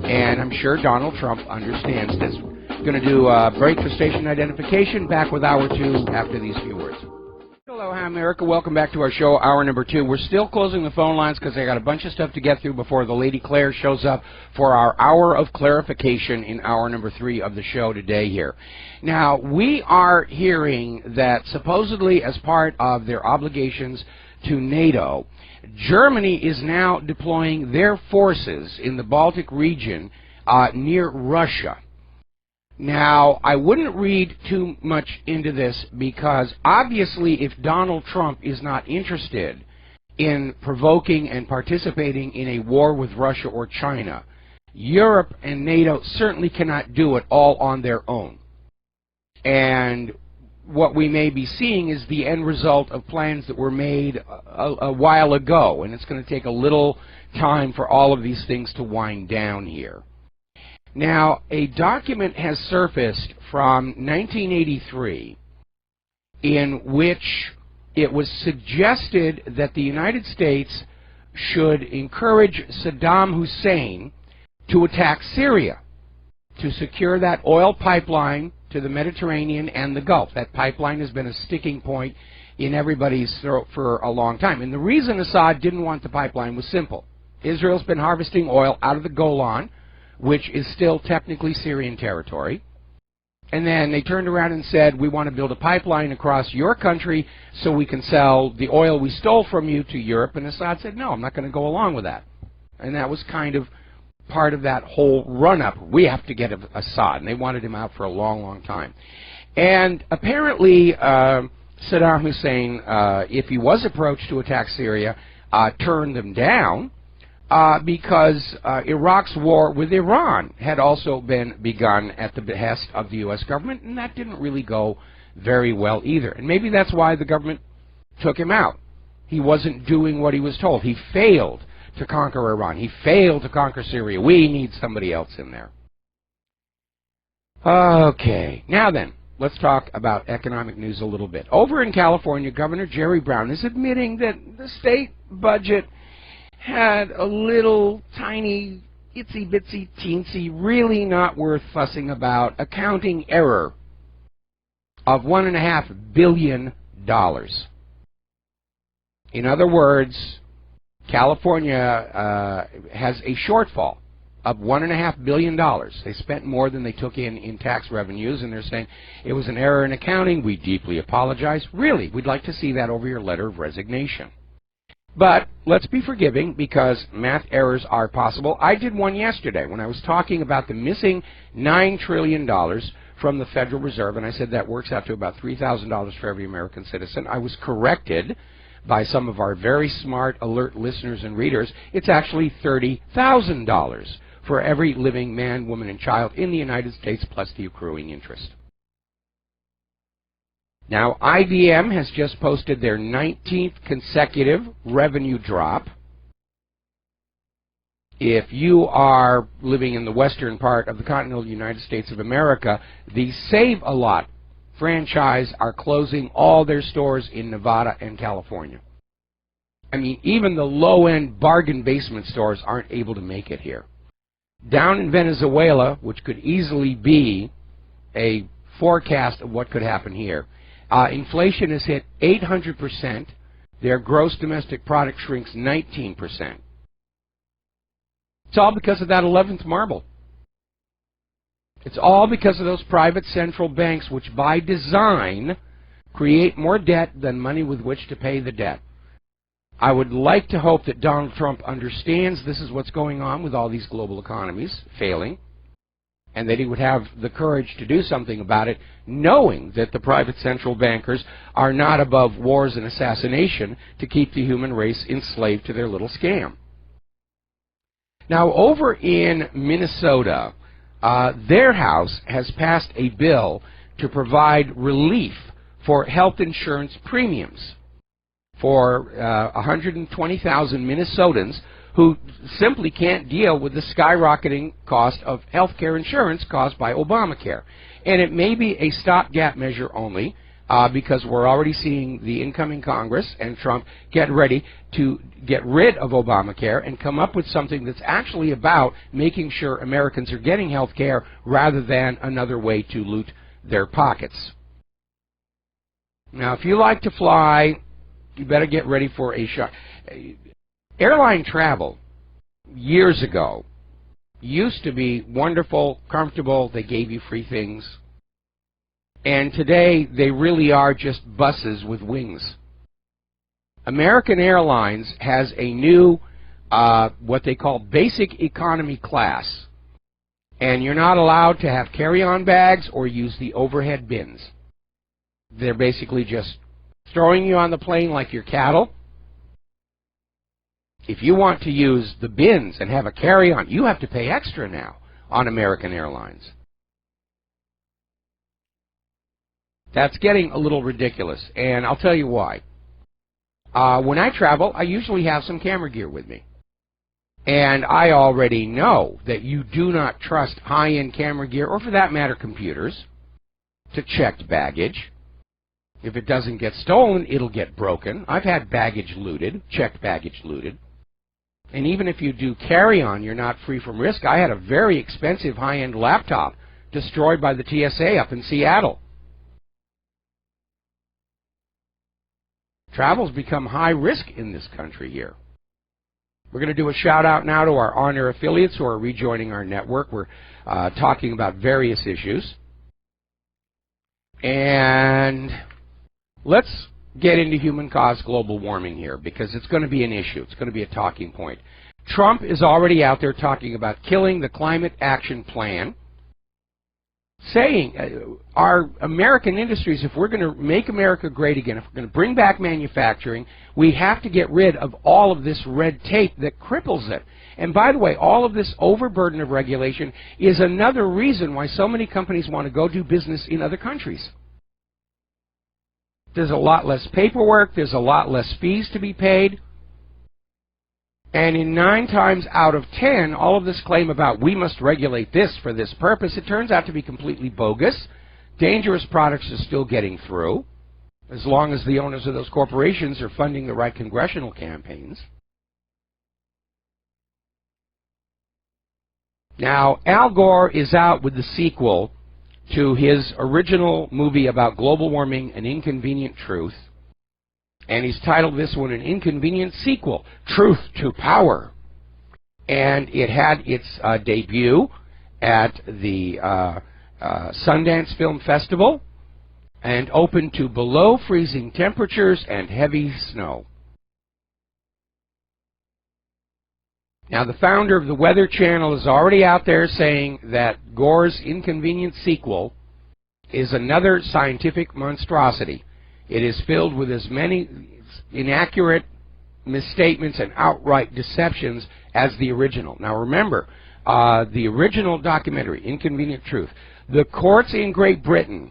And I'm sure Donald Trump understands this. Going to do a break for station identification. Back with Hour 2 after these few words. Hello, America. Welcome back to our show, Hour number 2. We're still closing the phone lines because I got a bunch of stuff to get through before the Lady Claire shows up for our hour of clarification in hour number 3 of the show today here. Now, we are hearing that supposedly as part of their obligations to NATO, Germany is now deploying their forces in the Baltic region near Russia. Now, I wouldn't read too much into this because obviously if Donald Trump is not interested in provoking and participating in a war with Russia or China, Europe and NATO certainly cannot do it all on their own. And what we may be seeing is the end result of plans that were made a while ago, and it's going to take a little time for all of these things to wind down here. Now, a document has surfaced from 1983 in which it was suggested that the United States should encourage Saddam Hussein to attack Syria to secure that oil pipeline to the Mediterranean and the Gulf. That pipeline has been a sticking point in everybody's throat for a long time. And the reason Assad didn't want the pipeline was simple. Israel's been harvesting oil out of the Golan, which is still technically Syrian territory. And then they turned around and said, we want to build a pipeline across your country so we can sell the oil we stole from you to Europe. And Assad said, no, I'm not going to go along with that. And that was kind of part of that whole run-up. We have to get Assad. And they wanted him out for a long, long time. And apparently, Saddam Hussein, if he was approached to attack Syria, turned them down. Because Iraq's war with Iran had also been begun at the behest of the U.S. government, and that didn't really go very well either. And maybe that's why the government took him out. He wasn't doing what he was told. He failed to conquer Iran. He failed to conquer Syria. We need somebody else in there. Okay, now then, let's talk about economic news a little bit. Over in California, Governor Jerry Brown is admitting that the state budget had a little tiny, itsy-bitsy, teensy, really not worth fussing about accounting error of $1.5 billion. In other words, California has a shortfall of $1.5 billion. They spent more than they took in tax revenues, and they're saying it was an error in accounting. We deeply apologize. Really, we'd like to see that over your letter of resignation. But let's be forgiving because math errors are possible. I did one yesterday when I was talking about the missing $9 trillion from the Federal Reserve, and I said that works out to about $3,000 for every American citizen. I was corrected by some of our very smart, alert listeners and readers. It's actually $30,000 for every living man, woman, and child in the United States plus the accruing interest. Now, IBM has just posted their 19th consecutive revenue drop. If you are living in the western part of the continental United States of America, the Save-A-Lot franchise are closing all their stores in Nevada and California. I mean, even the low-end bargain basement stores aren't able to make it here. Down in Venezuela, which could easily be a forecast of what could happen here, inflation has hit 800%. Their gross domestic product shrinks 19%. It's all because of that 11th marble. It's all because of those private central banks which, by design, create more debt than money with which to pay the debt. I would like to hope that Donald Trump understands this is what's going on with all these global economies failing, and that he would have the courage to do something about it, knowing that the private central bankers are not above wars and assassination to keep the human race enslaved to their little scam. Now, over in Minnesota, their House has passed a bill to provide relief for health insurance premiums for 120,000 Minnesotans who simply can't deal with the skyrocketing cost of health care insurance caused by Obamacare. And it may be a stopgap measure only, because we're already seeing the incoming Congress and Trump get ready to get rid of Obamacare and come up with something that's actually about making sure Americans are getting health care rather than another way to loot their pockets. Now, if you like to fly, you better get ready for a shock. Airline travel, years ago, used to be wonderful, comfortable, they gave you free things. And today, they really are just buses with wings. American Airlines has a new, what they call basic economy class. And you're not allowed to have carry-on bags or use the overhead bins. They're basically just throwing you on the plane like you're cattle. If you want to use the bins and have a carry-on, you have to pay extra now on American Airlines. That's getting a little ridiculous, and I'll tell you why. When I travel, I usually have some camera gear with me. And I already know that you do not trust high-end camera gear, or for that matter, computers, to checked baggage. If it doesn't get stolen, it'll get broken. I've had baggage looted, checked baggage looted. And even if you do carry-on, you're not free from risk. I had a very expensive high-end laptop destroyed by the TSA up in Seattle. Travel's become high risk in this country here. We're going to do a shout-out now to our on-air affiliates who are rejoining our network. We're talking about various issues. And let's get into human-caused global warming here, because it's going to be an issue. It's going to be a talking point. Trump is already out there talking about killing the Climate Action Plan, saying our American industries, if we're going to make America great again, if we're going to bring back manufacturing, we have to get rid of all of this red tape that cripples it. And by the way, all of this overburden of regulation is another reason why so many companies want to go do business in other countries. There's a lot less paperwork, there's a lot less fees to be paid. And in 9 times out of 10, all of this claim about we must regulate this for this purpose, it turns out to be completely bogus. Dangerous products are still getting through, as long as the owners of those corporations are funding the right congressional campaigns. Now, Al Gore is out with the sequel to his original movie about global warming, An Inconvenient Truth. And he's titled this one An Inconvenient Sequel, Truth to Power. And it had its debut at the Sundance Film Festival and opened to below freezing temperatures and heavy snow. Now, the founder of the Weather Channel is already out there saying that Gore's Inconvenient Sequel is another scientific monstrosity. It is filled with as many inaccurate misstatements and outright deceptions as the original. Now remember, the original documentary, Inconvenient Truth, the courts in Great Britain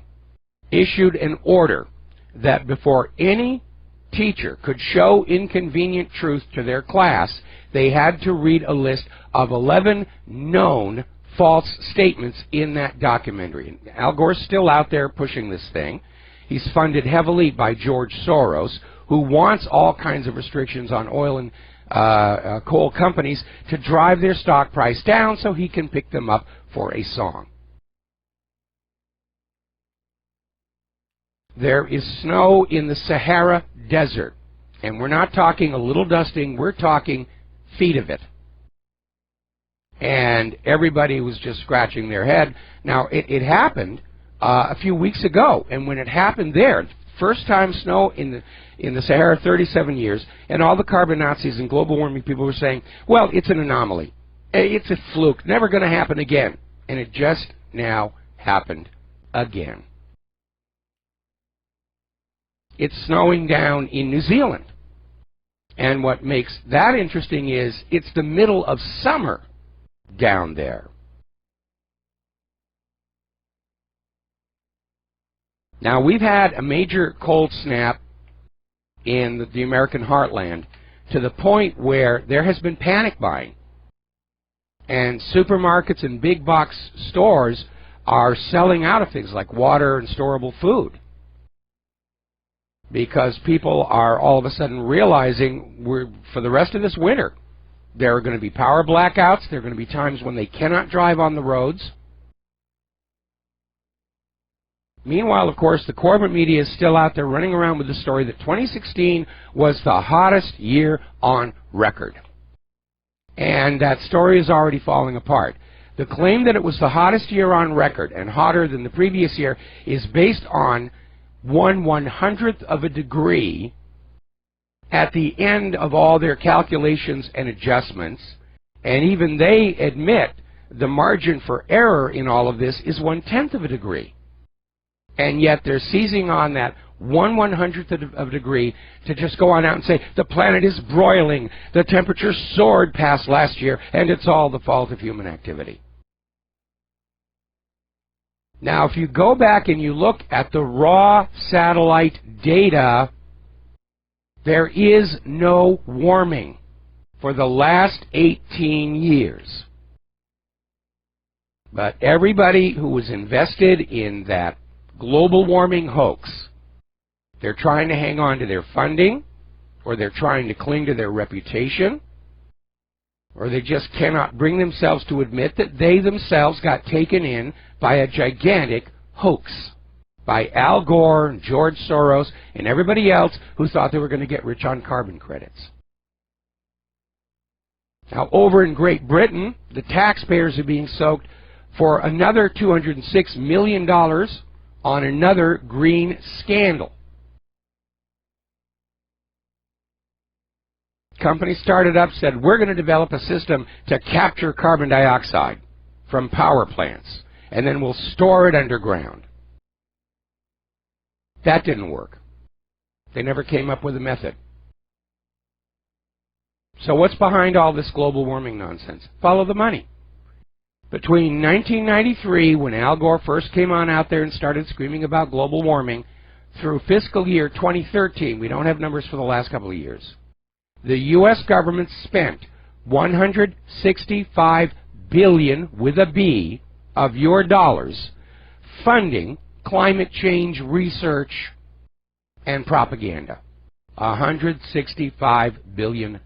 issued an order that before any teacher could show Inconvenient Truth to their class, they had to read a list of 11 known false statements in that documentary. And Al Gore's still out there pushing this thing. He's funded heavily by George Soros, who wants all kinds of restrictions on oil and coal companies to drive their stock price down so he can pick them up for a song. There is snow in the Sahara Desert, and we're not talking a little dusting, we're talking feet of it. And everybody was just scratching their head. Now, it happened a few weeks ago, and when it happened there, first time snow in the Sahara, 37 years, and all the carbon Nazis and global warming people were saying, well, it's an anomaly. It's a fluke, never going to happen again. And it just now happened again. It's snowing down in New Zealand. And what makes that interesting is it's the middle of summer down there. Now, we've had a major cold snap in the American heartland to the point where there has been panic buying. And supermarkets and big box stores are selling out of things like water and storable food, because people are all of a sudden realizing for the rest of this winter, there are going to be power blackouts. There are going to be times when they cannot drive on the roads. Meanwhile, of course, the corporate media is still out there running around with the story that 2016 was the hottest year on record. And that story is already falling apart. The claim that it was the hottest year on record and hotter than the previous year is based on 1/100th of a degree at the end of all their calculations and adjustments. And even they admit the margin for error in all of this is 1/10 of a degree. And yet they're seizing on that 1/100th of a degree to just go on out and say the planet is broiling, the temperature soared past last year, and it's all the fault of human activity. Now, if you go back and you look at the raw satellite data, there is no warming for the last 18 years. But everybody who was invested in that global warming hoax, they're trying to hang on to their funding, or they're trying to cling to their reputation, or they just cannot bring themselves to admit that they themselves got taken in by a gigantic hoax by Al Gore and George Soros and everybody else who thought they were going to get rich on carbon credits. Now, over in Great Britain, the taxpayers are being soaked for another $206 million on another green scandal. Company started up, said, we're going to develop a system to capture carbon dioxide from power plants, and then we'll store it underground. That didn't work. They never came up with a method. So what's behind all this global warming nonsense? Follow the money. Between 1993, when Al Gore first came on out there and started screaming about global warming, through fiscal year 2013, we don't have numbers for the last couple of years, the U.S. government spent $165 billion, with a B, of your dollars funding climate change research and propaganda. $165 billion.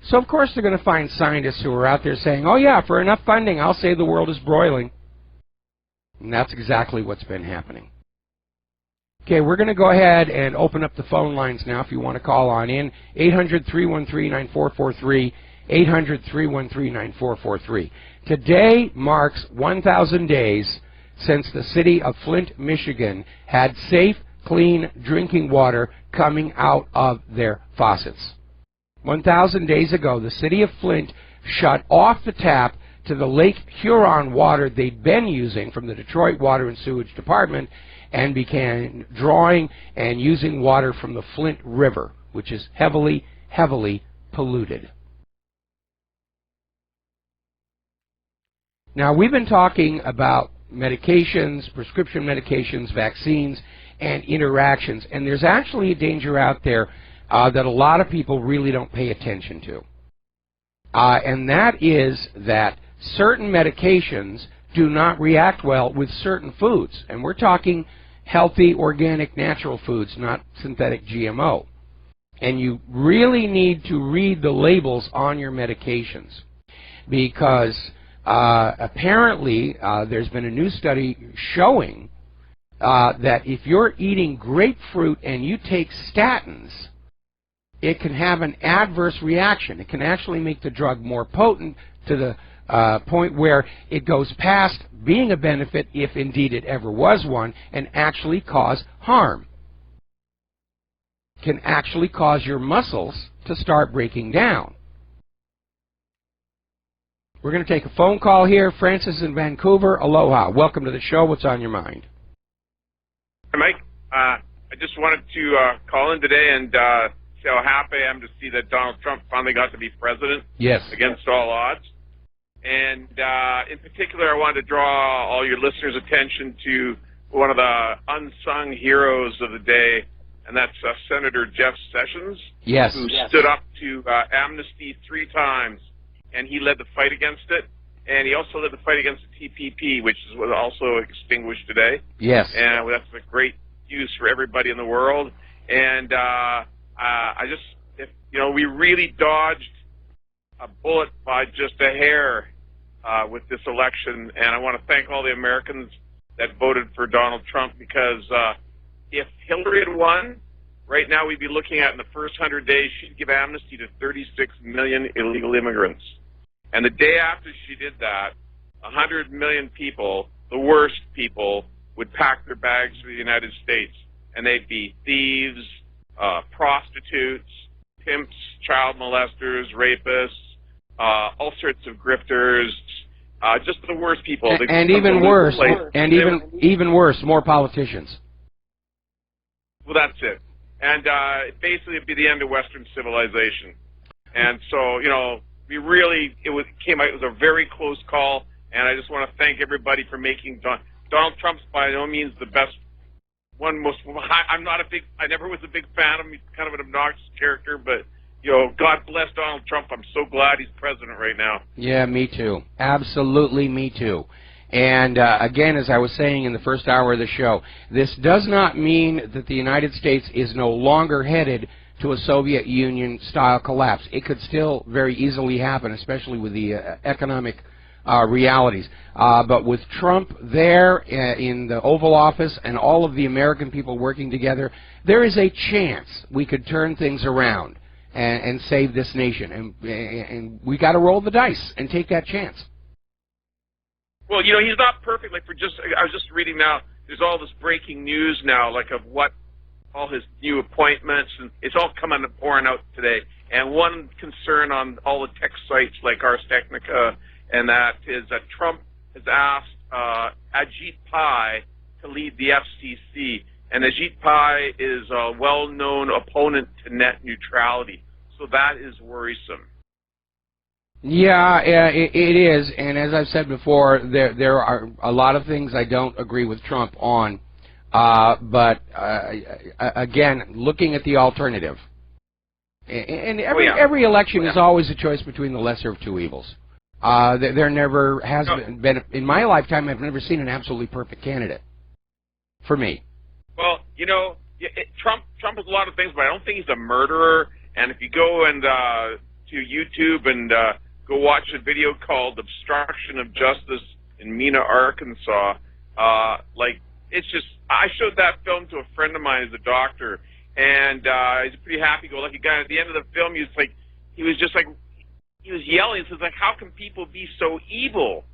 So of course they're going to find scientists who are out there saying, oh yeah, for enough funding, I'll say the world is broiling. And that's exactly what's been happening. Okay, we're going to go ahead and open up the phone lines now if you want to call on in. 800-313-9443, 800-313-9443. Today marks 1,000 days since the city of Flint, Michigan had safe, clean drinking water coming out of their faucets. 1,000 days ago, the city of Flint shut off the tap to the Lake Huron water they'd been using from the Detroit Water and Sewage Department and began drawing and using water from the Flint River, which is heavily, heavily polluted. Now, we've been talking about medications, prescription medications, vaccines, and interactions, and there's actually a danger out there that a lot of people really don't pay attention to. And that is that certain medications do not react well with certain foods. And we're talking healthy, organic, natural foods, not synthetic GMO. And you really need to read the labels on your medications, because apparently there's been a new study showing that if you're eating grapefruit and you take statins, it can have an adverse reaction. It can actually make the drug more potent to the point where it goes past being a benefit, if indeed it ever was one, and actually cause harm. Can actually cause your muscles to start breaking down. We're going to take a phone call here. Francis in Vancouver. Aloha. Welcome to the show. What's on your mind? Hey, Mike. I just wanted to call in today and say how happy I am to see that Donald Trump finally got to be president. Yes. Against all odds. And in particular, I wanted to draw all your listeners' attention to one of the unsung heroes of the day, and that's Senator Jeff Sessions. Yes. Who stood up to amnesty 3 times, and he led the fight against it. And he also led the fight against the TPP, which was also extinguished today. Yes. And that's a great use for everybody in the world. And I just, we really dodged a bullet by just a hair with this election, and I want to thank all the Americans that voted for Donald Trump, because if Hillary had won, right now we'd be looking at, in the first 100 days, she'd give amnesty to 36 million illegal immigrants. And the day after she did that, 100 million people, the worst people, would pack their bags for the United States, and they'd be thieves, prostitutes, pimps, child molesters, rapists, all sorts of grifters, just the worst people. And even worse, even worse, more politicians. Well, that's it. And basically, it'd be the end of Western civilization. And so, we really, it was a very close call, and I just want to thank everybody for making Donald Trump's by no means the best one. I never was a big fan of him. He's kind of an obnoxious character, but God bless Donald Trump. I'm so glad he's president right now. Yeah, me too. Absolutely, me too. And again, as I was saying in the first hour of the show, this does not mean that the United States is no longer headed to a Soviet Union-style collapse. It could still very easily happen, especially with the economic realities. But with Trump there in the Oval Office and all of the American people working together, there is a chance we could turn things around and save this nation. And we got to roll the dice and take that chance. Well, he's not perfect. I was just reading now, there's all this breaking news now, of what all his new appointments, and it's all pouring out today. And one concern on all the tech sites like Ars Technica, and that is that Trump has asked Ajit Pai to lead the FCC. And Ajit Pai is a well-known opponent to net neutrality. So that is worrisome. Yeah, it is. And as I've said before, there are a lot of things I don't agree with Trump on. But again, looking at the alternative. And every election is always a choice between the lesser of two evils. There never has been, in my lifetime, I've never seen an absolutely perfect candidate. For me. Well, Trump has a lot of things, but I don't think he's a murderer. And if you go and to YouTube and go watch a video called "Obstruction of Justice" in Mena, Arkansas, it's just, I showed that film to a friend of mine who's a doctor, and he's a pretty happy-go-lucky guy. At the end of the film, he was yelling. He says, how can people be so evil?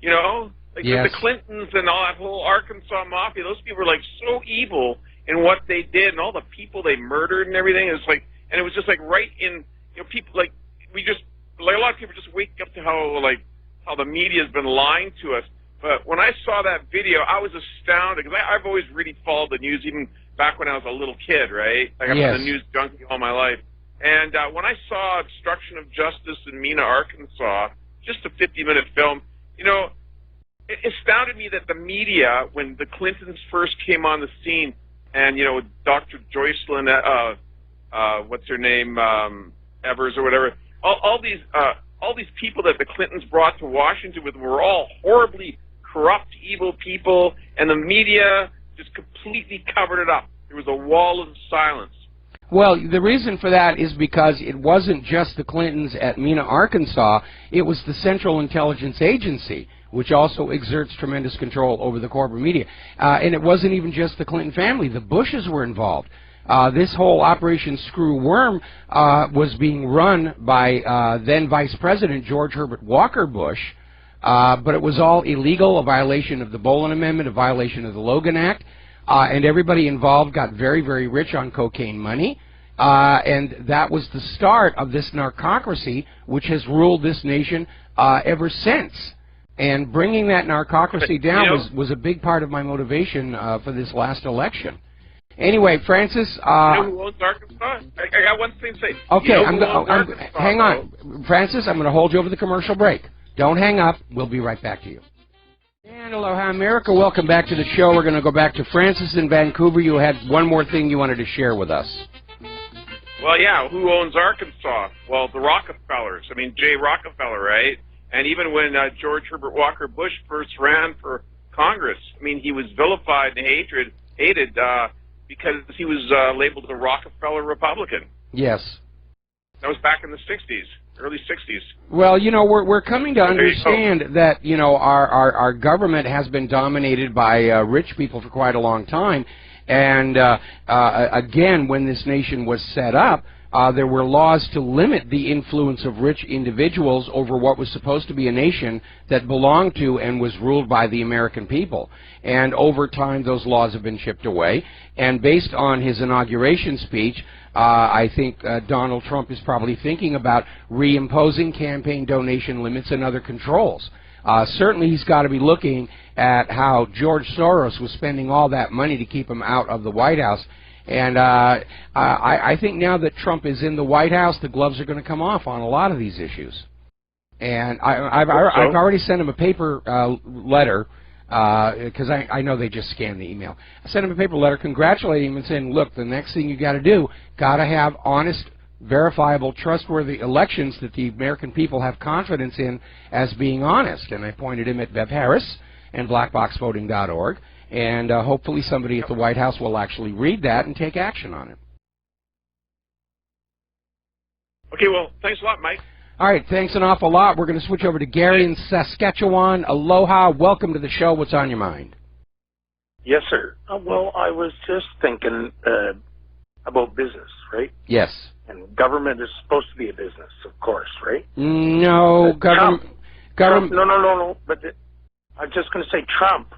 Yes. The Clintons and all that whole Arkansas mafia, those people were so evil in what they did, and all the people they murdered and everything. And it was just right in, people a lot of people just wake up to how the media has been lying to us. But when I saw that video, I was astounded, because I've always really followed the news, even back when I was a little kid, right? I've been a news junkie all my life. And when I saw Obstruction of Justice in Mena, Arkansas, just a 50-minute film, it astounded me that the media, when the Clintons first came on the scene, and Dr. Joycelyn, what's her name, Evers or whatever, all these people that the Clintons brought to Washington with were all horribly corrupt, evil people, and the media just completely covered it up. There was a wall of silence. Well, the reason for that is because it wasn't just the Clintons at Mena, Arkansas. It was the Central Intelligence Agency, which also exerts tremendous control over the corporate media. And it wasn't even just the Clinton family. The Bushes were involved. This whole Operation Screw Worm was being run by then Vice President George Herbert Walker Bush, but it was all illegal, a violation of the Boland Amendment, a violation of the Logan Act, and everybody involved got very, very rich on cocaine money. And that was the start of this narcocracy, which has ruled this nation ever since. And bringing that narcocracy down was a big part of my motivation for this last election. Anyway, Francis. You know who owns Arkansas? I got one thing to say. Okay, hang on. Francis, I'm going to hold you over the commercial break. Don't hang up. We'll be right back to you. And aloha, America. Welcome back to the show. We're going to go back to Francis in Vancouver. You had one more thing you wanted to share with us. Well, yeah, who owns Arkansas? Well, the Rockefellers. I mean, Jay Rockefeller, right? And even when George Herbert Walker Bush first ran for Congress, I mean, he was vilified and hated because he was labeled a Rockefeller Republican. Yes. That was back in the 60s, early 60s. Well, you know, we're coming to understand that, you know, our government has been dominated by rich people for quite a long time. And again, when this nation was set up, there were laws to limit the influence of rich individuals over what was supposed to be a nation that belonged to and was ruled by the American people. And over time, those laws have been chipped away. And based on his inauguration speech, I think Donald Trump is probably thinking about reimposing campaign donation limits and other controls. Certainly he's got to be looking at how George Soros was spending all that money to keep him out of the White House. And I think now that Trump is in the White House, the gloves are going to come off on a lot of these issues. And I've already sent him a paper letter, because I know they just scan the email. I sent him a paper letter congratulating him and saying, look, the next thing you got to do, got to have honest, verifiable, trustworthy elections that the American people have confidence in as being honest. And I pointed him at Bev Harris and blackboxvoting.org, and hopefully somebody at the White House will actually read that and take action on it. Okay, well, thanks a lot, Mike. All right, thanks an awful lot. We're going to switch over to Gary in Saskatchewan. Aloha, welcome to the show. What's on your mind? Yes, sir. Well, I was just thinking about business, right? Yes. And government is supposed to be a business, of course, right? No, government. No. But I'm just going to say Trump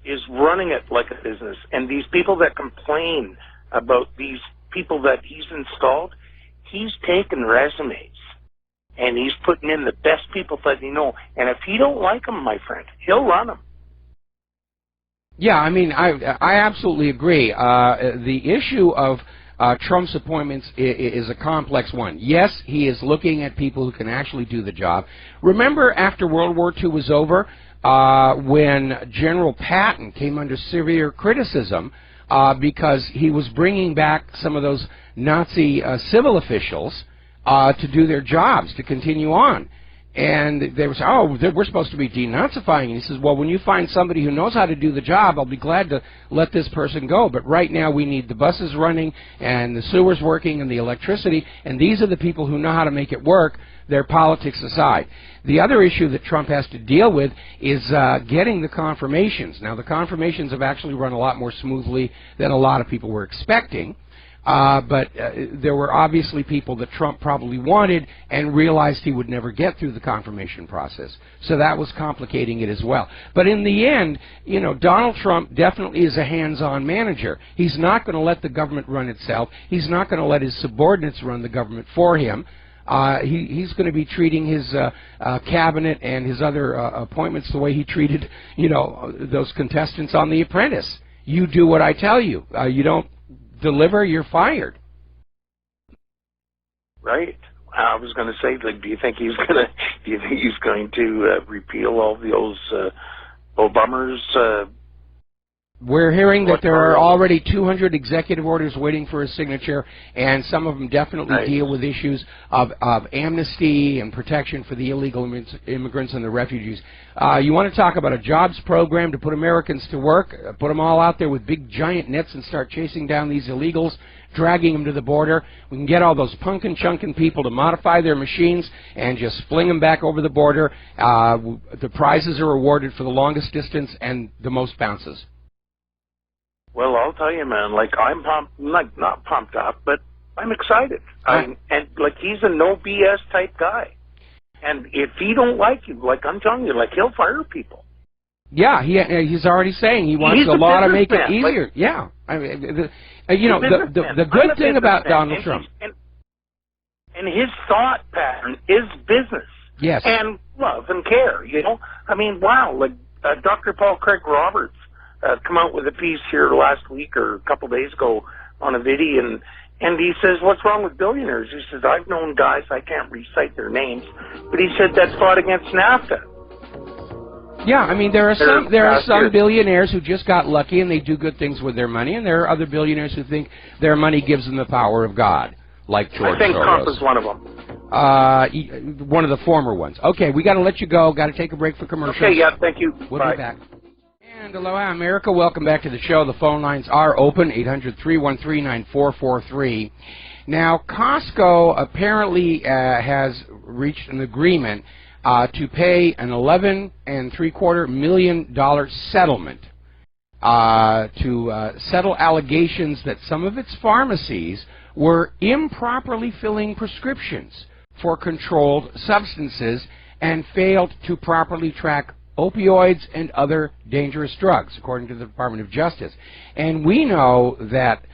is running it like a business, and these people that complain about these people that he's installed, he's taken resumes and he's putting in the best people that he know. And if he don't like them, my friend, he'll run them. Yeah, I mean, I absolutely agree. The issue of Trump's appointments is a complex one. Yes, he is looking at people who can actually do the job. Remember after World War II was over, when General Patton came under severe criticism because he was bringing back some of those Nazi civil officials to do their jobs, to continue on. And they were saying, oh, we're supposed to be denazifying. And he says, well, when you find somebody who knows how to do the job, I'll be glad to let this person go. But right now we need the buses running and the sewers working and the electricity. And these are the people who know how to make it work, their politics aside. The other issue that Trump has to deal with is getting the confirmations. Now, the confirmations have actually run a lot more smoothly than a lot of people were expecting. But there were obviously people that Trump probably wanted and realized he would never get through the confirmation process. So that was complicating it as well. But in the end, you know, Donald Trump definitely is a hands-on manager. He's not going to let the government run itself. He's not going to let his subordinates run the government for him. He's going to be treating his cabinet and his other appointments the way he treated, you know, those contestants on The Apprentice. You do what I tell you. You don't deliver, you're fired. Right. I was going to say, like, do you think he's going to repeal all those Obama's? We're hearing that there are already 200 executive orders waiting for his signature, and some of them definitely deal with issues of amnesty and protection for the illegal immigrants and the refugees. You want to talk about a jobs program to put Americans to work, put them all out there with big giant nets and start chasing down these illegals, dragging them to the border. We can get all those punkin' chunkin' people to modify their machines and just fling them back over the border. The prizes are awarded for the longest distance and the most bounces. Well, I'll tell you, man, like, I'm pumped, like, not pumped up, but I'm excited. And, like, he's a no BS type guy. And if he don't like you, like, I'm telling you, like, he'll fire people. Yeah, he's already saying he wants the law to make it easier. Like, yeah. I mean, the good thing about Donald Trump. And his thought pattern is business. Yes. And love and care, you know? I mean, wow, like, Dr. Paul Craig Roberts come out with a piece here last week or a couple days ago on a video, and he says, what's wrong with billionaires? He says, I've known guys, I can't recite their names, but he said that fought against NAFTA. Yeah, I mean, there are some billionaires who just got lucky and they do good things with their money, and there are other billionaires who think their money gives them the power of God, like George Soros. I think Trump is one of them. One of the former ones. Okay, we got to let you go. Got to take a break for commercials. Okay, yeah, thank you. We'll Bye. be back. And aloha, America. Welcome back to the show. The phone lines are open, 800-313-9443. Now, Costco apparently has reached an agreement to pay an $11.75 million settlement to settle allegations that some of its pharmacies were improperly filling prescriptions for controlled substances and failed to properly track opioids and other dangerous drugs, according to the Department of Justice. And we know that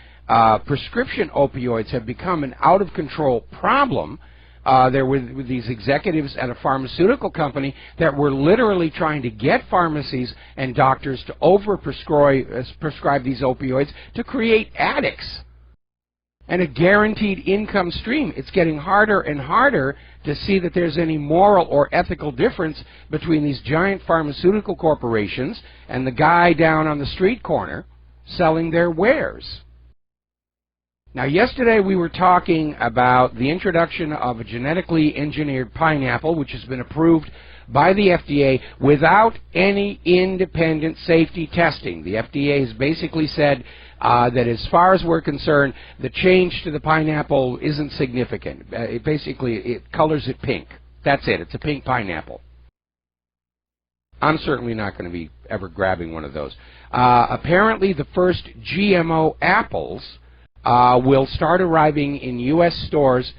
prescription opioids have become an out-of-control problem. There were these executives at a pharmaceutical company that were literally trying to get pharmacies and doctors to prescribe these opioids to create addicts and a guaranteed income stream. It's getting harder and harder to see that there's any moral or ethical difference between these giant pharmaceutical corporations and the guy down on the street corner selling their wares. Now, yesterday we were talking about the introduction of a genetically engineered pineapple, which has been approved by the FDA without any independent safety testing. The FDA has basically said that as far as we're concerned, the change to the pineapple isn't significant. It colors it pink. That's it. It's a pink pineapple. I'm certainly not going to be ever grabbing one of those. Apparently, the first GMO apples will start arriving in U.S. stores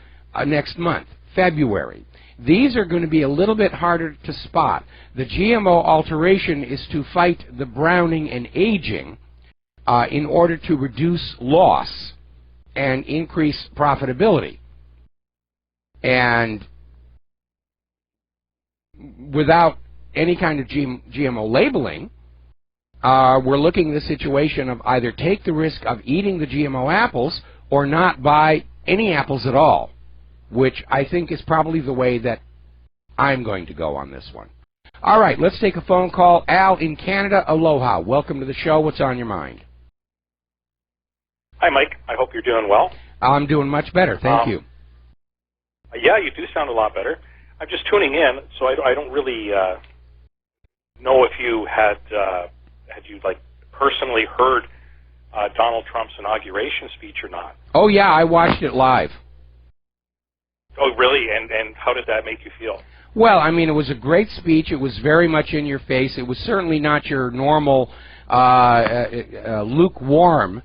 next month, February. These are going to be a little bit harder to spot. The GMO alteration is to fight the browning and aging in order to reduce loss and increase profitability. And without any kind of GMO labeling, we're looking at the situation of either take the risk of eating the GMO apples or not buy any apples at all, which I think is probably the way that I'm going to go on this one. All right, let's take a phone call. Al in Canada, aloha. Welcome to the show. What's on your mind? Hi, Mike. I hope you're doing well. I'm doing much better. Thank you. Yeah, you do sound a lot better. I'm just tuning in, so I don't really know if you had you like personally heard Donald Trump's inauguration speech or not. Oh yeah, I watched it live. Oh really? And how did that make you feel? Well, I mean, it was a great speech. It was very much in your face. It was certainly not your normal lukewarm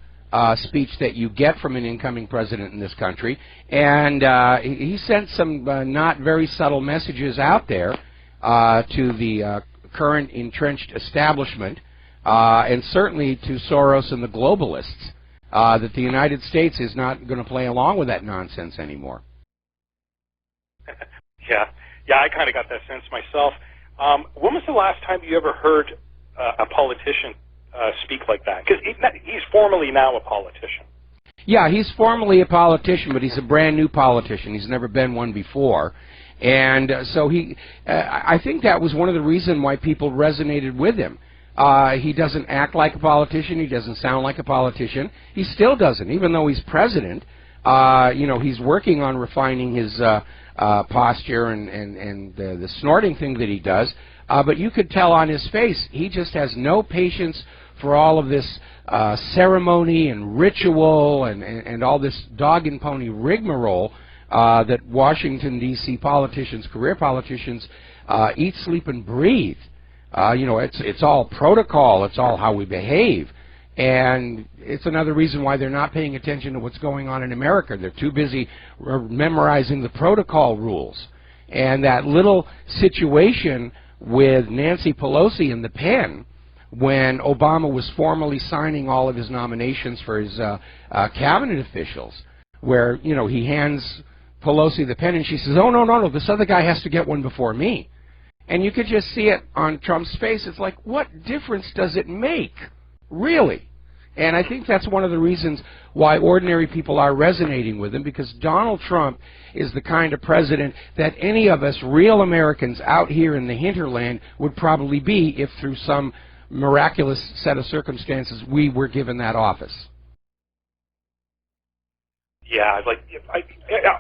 speech that you get from an incoming president in this country. And he sent some not very subtle messages out there to the current entrenched establishment, and certainly to Soros and the globalists, that the United States is not going to play along with that nonsense anymore. Yeah, I kind of got that sense myself. When was the last time you ever heard a politician speak like that? Because he's formally now a politician. Yeah, he's formally a politician, but he's a brand new politician. He's never been one before. And so I think that was one of the reasons why people resonated with him. He doesn't act like a politician. He doesn't sound like a politician. He still doesn't, even though he's president. He's working on refining his posture and the snorting thing that he does. But you could tell on his face, he just has no patience for all of this ceremony and ritual and all this dog and pony rigmarole that Washington, D.C. politicians, career politicians, eat, sleep, and breathe. It's all protocol. It's all how we behave. And it's another reason why they're not paying attention to what's going on in America. They're too busy memorizing the protocol rules. And that little situation with Nancy Pelosi in the pen when Obama was formally signing all of his nominations for his cabinet officials, where, you know, he hands Pelosi the pen and she says, oh, no, this other guy has to get one before me. And you could just see it on Trump's face. It's like, what difference does it make? Really? And I think that's one of the reasons why ordinary people are resonating with him, because Donald Trump is the kind of president that any of us real Americans out here in the hinterland would probably be if through some miraculous set of circumstances we were given that office. Yeah, like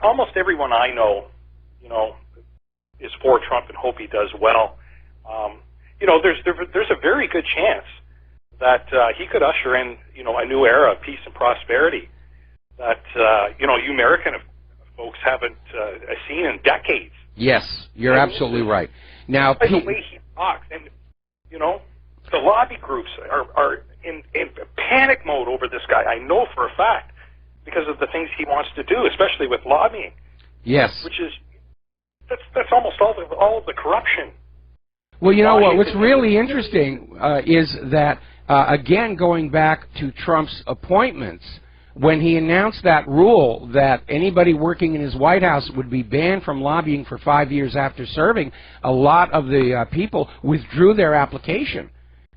almost everyone I know, you know, is for Trump and hope he does well. You know, there's a very good chance that he could usher in, you know, a new era of peace and prosperity that, you know, you American folks haven't seen in decades. Yes, you're absolutely right. Now, by the way he talks, and, you know, the lobby groups are in panic mode over this guy. I know for a fact, because of the things he wants to do, especially with lobbying. Yes. Which is, that's almost all of the corruption. Well, you know what? What's really interesting is that, again, going back to Trump's appointments, when he announced that rule that anybody working in his White House would be banned from lobbying for 5 years after serving, a lot of the people withdrew their application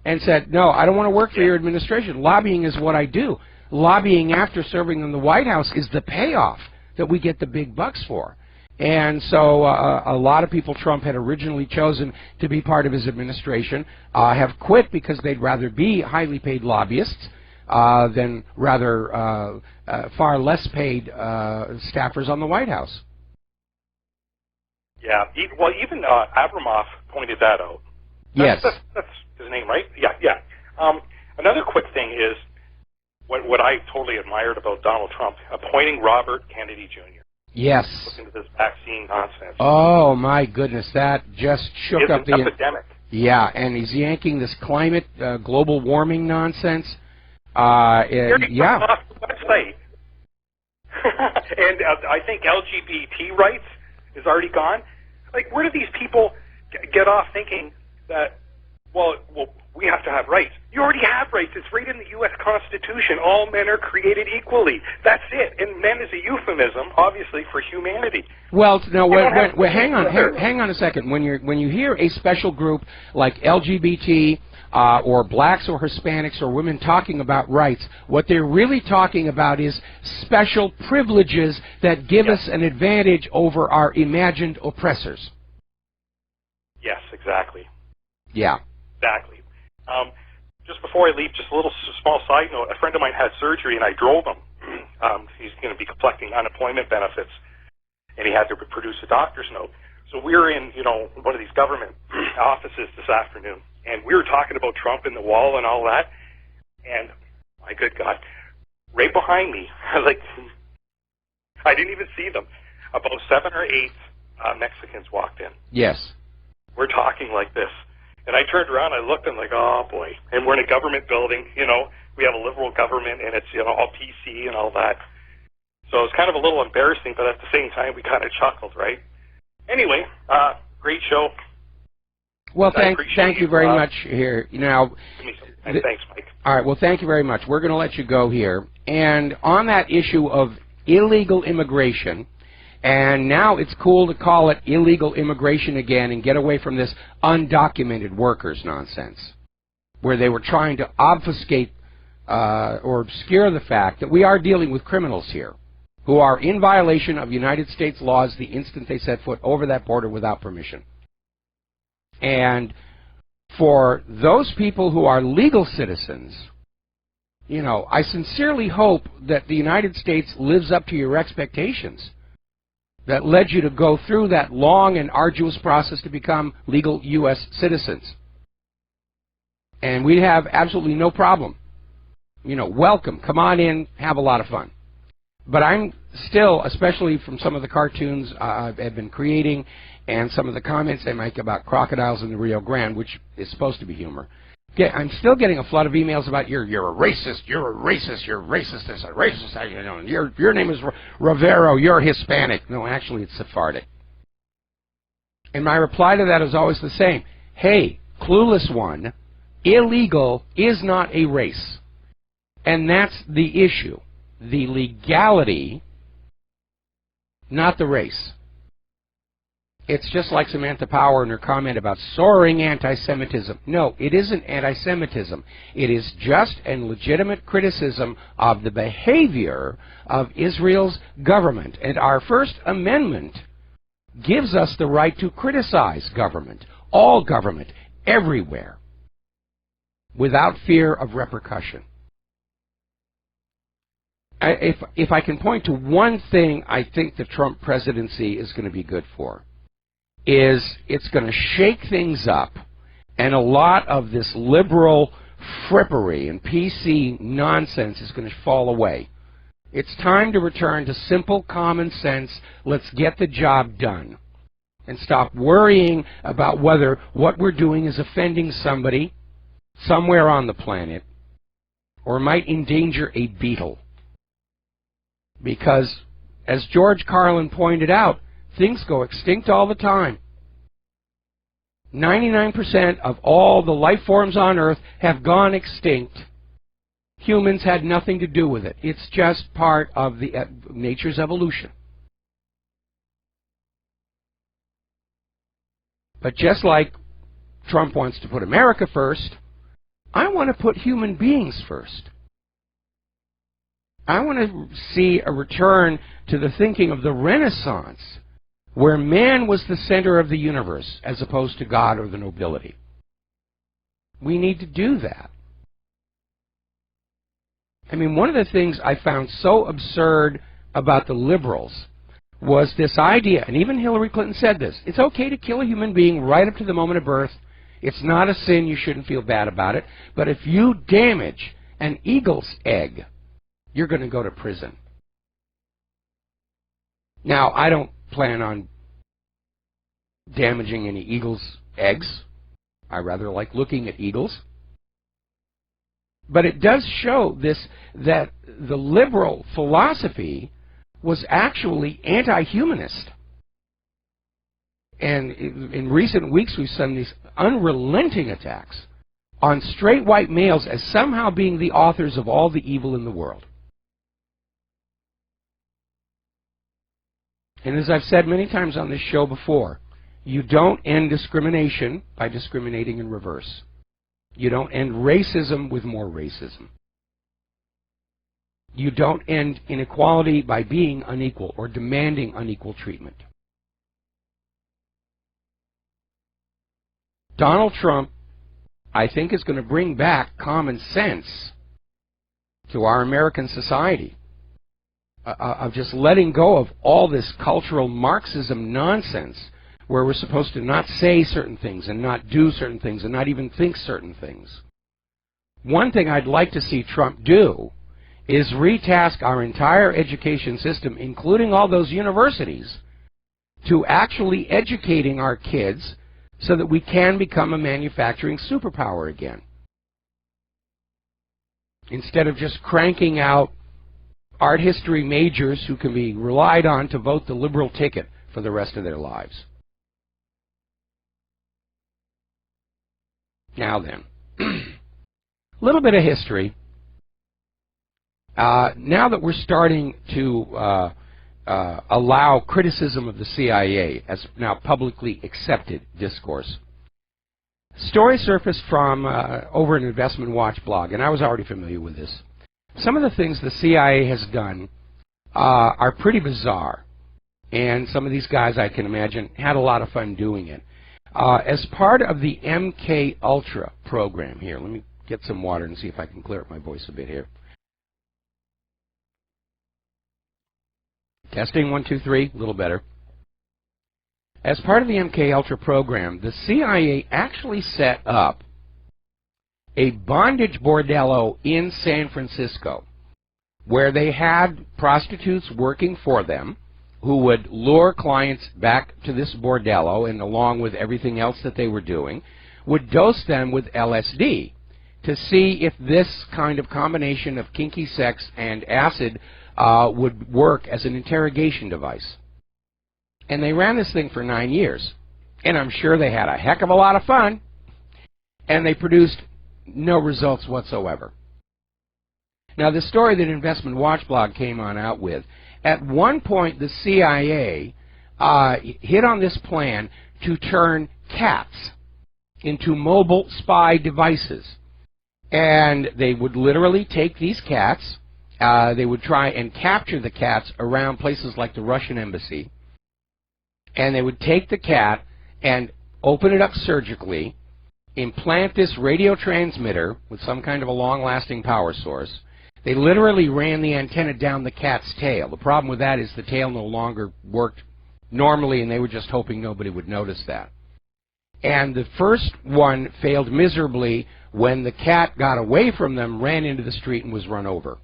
and said, no, I don't want to work for your administration. Lobbying is what I do. Lobbying after serving in the White House is the payoff that we get the big bucks for. And so a lot of people Trump had originally chosen to be part of his administration have quit because they'd rather be highly paid lobbyists than rather far less paid staffers on the White House. Yeah, well, even Abramoff pointed that out. Yes. That's his name, right? Yeah. Another quick thing is what I totally admired about Donald Trump, appointing Robert Kennedy Jr. Yes. Look into this vaccine nonsense. Oh, my goodness, that just shook up the epidemic. Yeah, and he's yanking this climate, global warming nonsense. Yeah. Off the website. And I think LGBT rights is already gone. Like, where do these people get off thinking that, well, we have to have rights? You already have rights. It's right in the U.S. Constitution. All men are created equally. That's it. And men is a euphemism, obviously, for humanity. Well, no, hang on a second. When you hear a special group like LGBT or blacks or Hispanics or women talking about rights, what they're really talking about is special privileges that give us an advantage over our imagined oppressors. Yes, exactly. Yeah. Exactly. Just before I leave, just a little small side note. A friend of mine had surgery, and I drove him. He's going to be collecting unemployment benefits, and he had to produce a doctor's note. So we were in, you know, one of these government offices this afternoon, and we were talking about Trump and the wall and all that. And my good God, right behind me, like, I didn't even see them. About 7 or 8 Mexicans walked in. Yes. We're talking like this. And I turned around, I looked, and like, oh boy. And we're in a government building, you know, we have a liberal government, and it's, you know, all PC and all that. So it's kind of a little embarrassing, but at the same time, we kind of chuckled, right? Anyway, great show. Well, thank you very much here. Now, thanks, Mike. All right, well, thank you very much. We're going to let you go here. And on that issue of illegal immigration, and now it's cool to call it illegal immigration again and get away from this undocumented workers nonsense, where they were trying to obfuscate or obscure the fact that we are dealing with criminals here who are in violation of United States laws the instant they set foot over that border without permission. And for those people who are legal citizens, you know, I sincerely hope that the United States lives up to your expectations that led you to go through that long and arduous process to become legal U.S. citizens. And we'd have absolutely no problem. You know, welcome, come on in, have a lot of fun. But I'm still, especially from some of the cartoons I've been creating and some of the comments I make about crocodiles in the Rio Grande, which is supposed to be humor, I'm still getting a flood of emails about you're a racist, you're a racist, you're racist, this, a racist, you know, your name is Rivero, you're Hispanic. No, actually it's Sephardic. And my reply to that is always the same. Hey, clueless one, illegal is not a race. And that's the issue. The legality, not the race. It's just like Samantha Power in her comment about soaring anti-Semitism. No, it isn't anti-Semitism. It is just and legitimate criticism of the behavior of Israel's government. And our First Amendment gives us the right to criticize government, all government, everywhere, without fear of repercussion. If I can point to one thing I think the Trump presidency is going to be good for, is it's going to shake things up, and a lot of this liberal frippery and PC nonsense is going to fall away. It's time to return to simple common sense. Let's get the job done. And stop worrying about whether what we're doing is offending somebody somewhere on the planet or might endanger a beetle. Because, as George Carlin pointed out, things go extinct all the time. 99% of all the life forms on Earth have gone extinct. Humans had nothing to do with it. It's just part of the nature's evolution. But just like Trump wants to put America first, I want to put human beings first. I want to see a return to the thinking of the Renaissance, where man was the center of the universe as opposed to God or the nobility. We need to do that. I mean, one of the things I found so absurd about the liberals was this idea, and even Hillary Clinton said this, it's okay to kill a human being right up to the moment of birth. It's not a sin. You shouldn't feel bad about it. But if you damage an eagle's egg, you're going to go to prison. Now, I don't plan on damaging any eagle's eggs. I rather like looking at eagles. But it does show this, that the liberal philosophy was actually anti-humanist. And in recent weeks we've seen these unrelenting attacks on straight white males as somehow being the authors of all the evil in the world. And as I've said many times on this show before, you don't end discrimination by discriminating in reverse. You don't end racism with more racism. You don't end inequality by being unequal or demanding unequal treatment. Donald Trump, I think, is going to bring back common sense to our American society, of just letting go of all this cultural Marxism nonsense where we're supposed to not say certain things and not do certain things and not even think certain things. One thing I'd like to see Trump do is retask our entire education system, including all those universities, to actually educating our kids so that we can become a manufacturing superpower again. Instead of just cranking out art history majors who can be relied on to vote the liberal ticket for the rest of their lives. Now then, a little bit of history. Now that we're starting to allow criticism of the CIA as now publicly accepted discourse, story surfaced from over an Investment Watch blog, and I was already familiar with this. Some of the things the CIA has done are pretty bizarre, and some of these guys, I can imagine, had a lot of fun doing it. As part of the MK Ultra program here, let me get some water and see if I can clear up my voice a bit here. Testing 1, 2, 3, a little better. As part of the MK Ultra program, the CIA actually set up a bondage bordello in San Francisco where they had prostitutes working for them who would lure clients back to this bordello, and along with everything else that they were doing, would dose them with LSD. to see if this kind of combination of kinky sex and acid would work as an interrogation device. And they ran this thing for 9 years. And I'm sure they had a heck of a lot of fun. And they produced no results whatsoever. Now, the story that Investment Watch Blog came on out with, at one point the CIA hit on this plan to turn cats into mobile spy devices. And they would literally take these cats, they would try and capture the cats around places like the Russian embassy, and they would take the cat and open it up surgically, implant this radio transmitter with some kind of a long-lasting power source. They literally ran the antenna down the cat's tail. The problem with that is the tail no longer worked normally, and they were just hoping nobody would notice that. And the first one failed miserably when the cat got away from them, ran into the street, and was run over.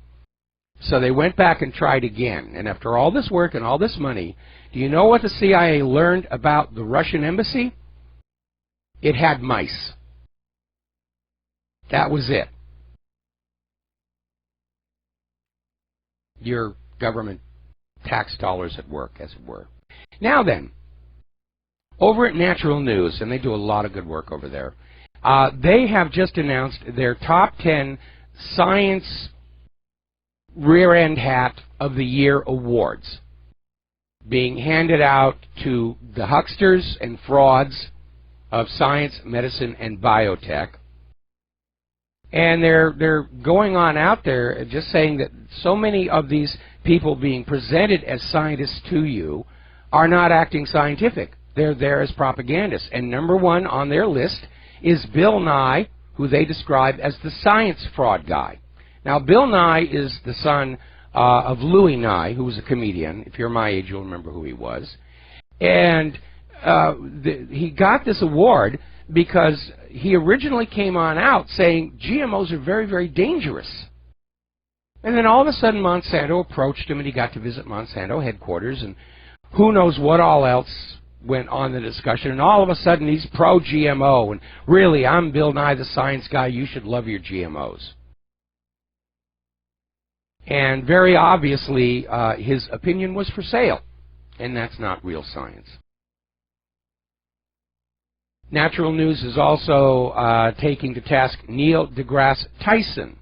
So they went back and tried again. And after all this work and all this money, do you know what the CIA learned about the Russian embassy? It had mice. That was it. Your government tax dollars at work, as it were. Now then, over at Natural News, and they do a lot of good work over there, they have just announced their top 10 science rear-end hat of the year awards, being handed out to the hucksters and frauds of science, medicine, and biotech. And they're going on out there just saying that so many of these people being presented as scientists to you are not acting scientific. They're there as propagandists. And number one on their list is Bill Nye, who they describe as the science fraud guy. Now, Bill Nye is the son of Louis Nye, who was a comedian. If you're my age, you'll remember who he was. And he got this award because he originally came on out saying GMOs are very, very dangerous. And then all of a sudden Monsanto approached him, and he got to visit Monsanto headquarters, and who knows what all else went on in the discussion. And all of a sudden he's pro-GMO, and really, I'm Bill Nye, the science guy. You should love your GMOs. And very obviously, his opinion was for sale, and that's not real science. Natural News is also taking to task Neil deGrasse Tyson,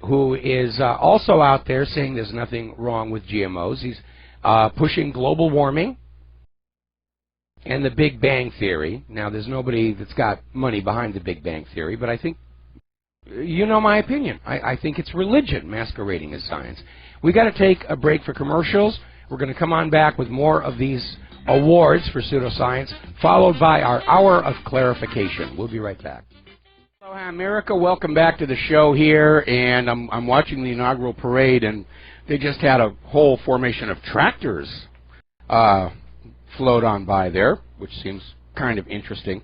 who is also out there saying there's nothing wrong with GMOs. He's pushing global warming and the Big Bang Theory. Now, there's nobody that's got money behind the Big Bang Theory, but I think, you know my opinion. I think it's religion masquerading as science. We got to take a break for commercials. We're going to come on back with more of these awards for pseudoscience, followed by our hour of clarification. We'll be right back. Hello, America. Welcome back to the show here, and I'm watching the inaugural parade, and they just had a whole formation of tractors float on by there, which seems kind of interesting.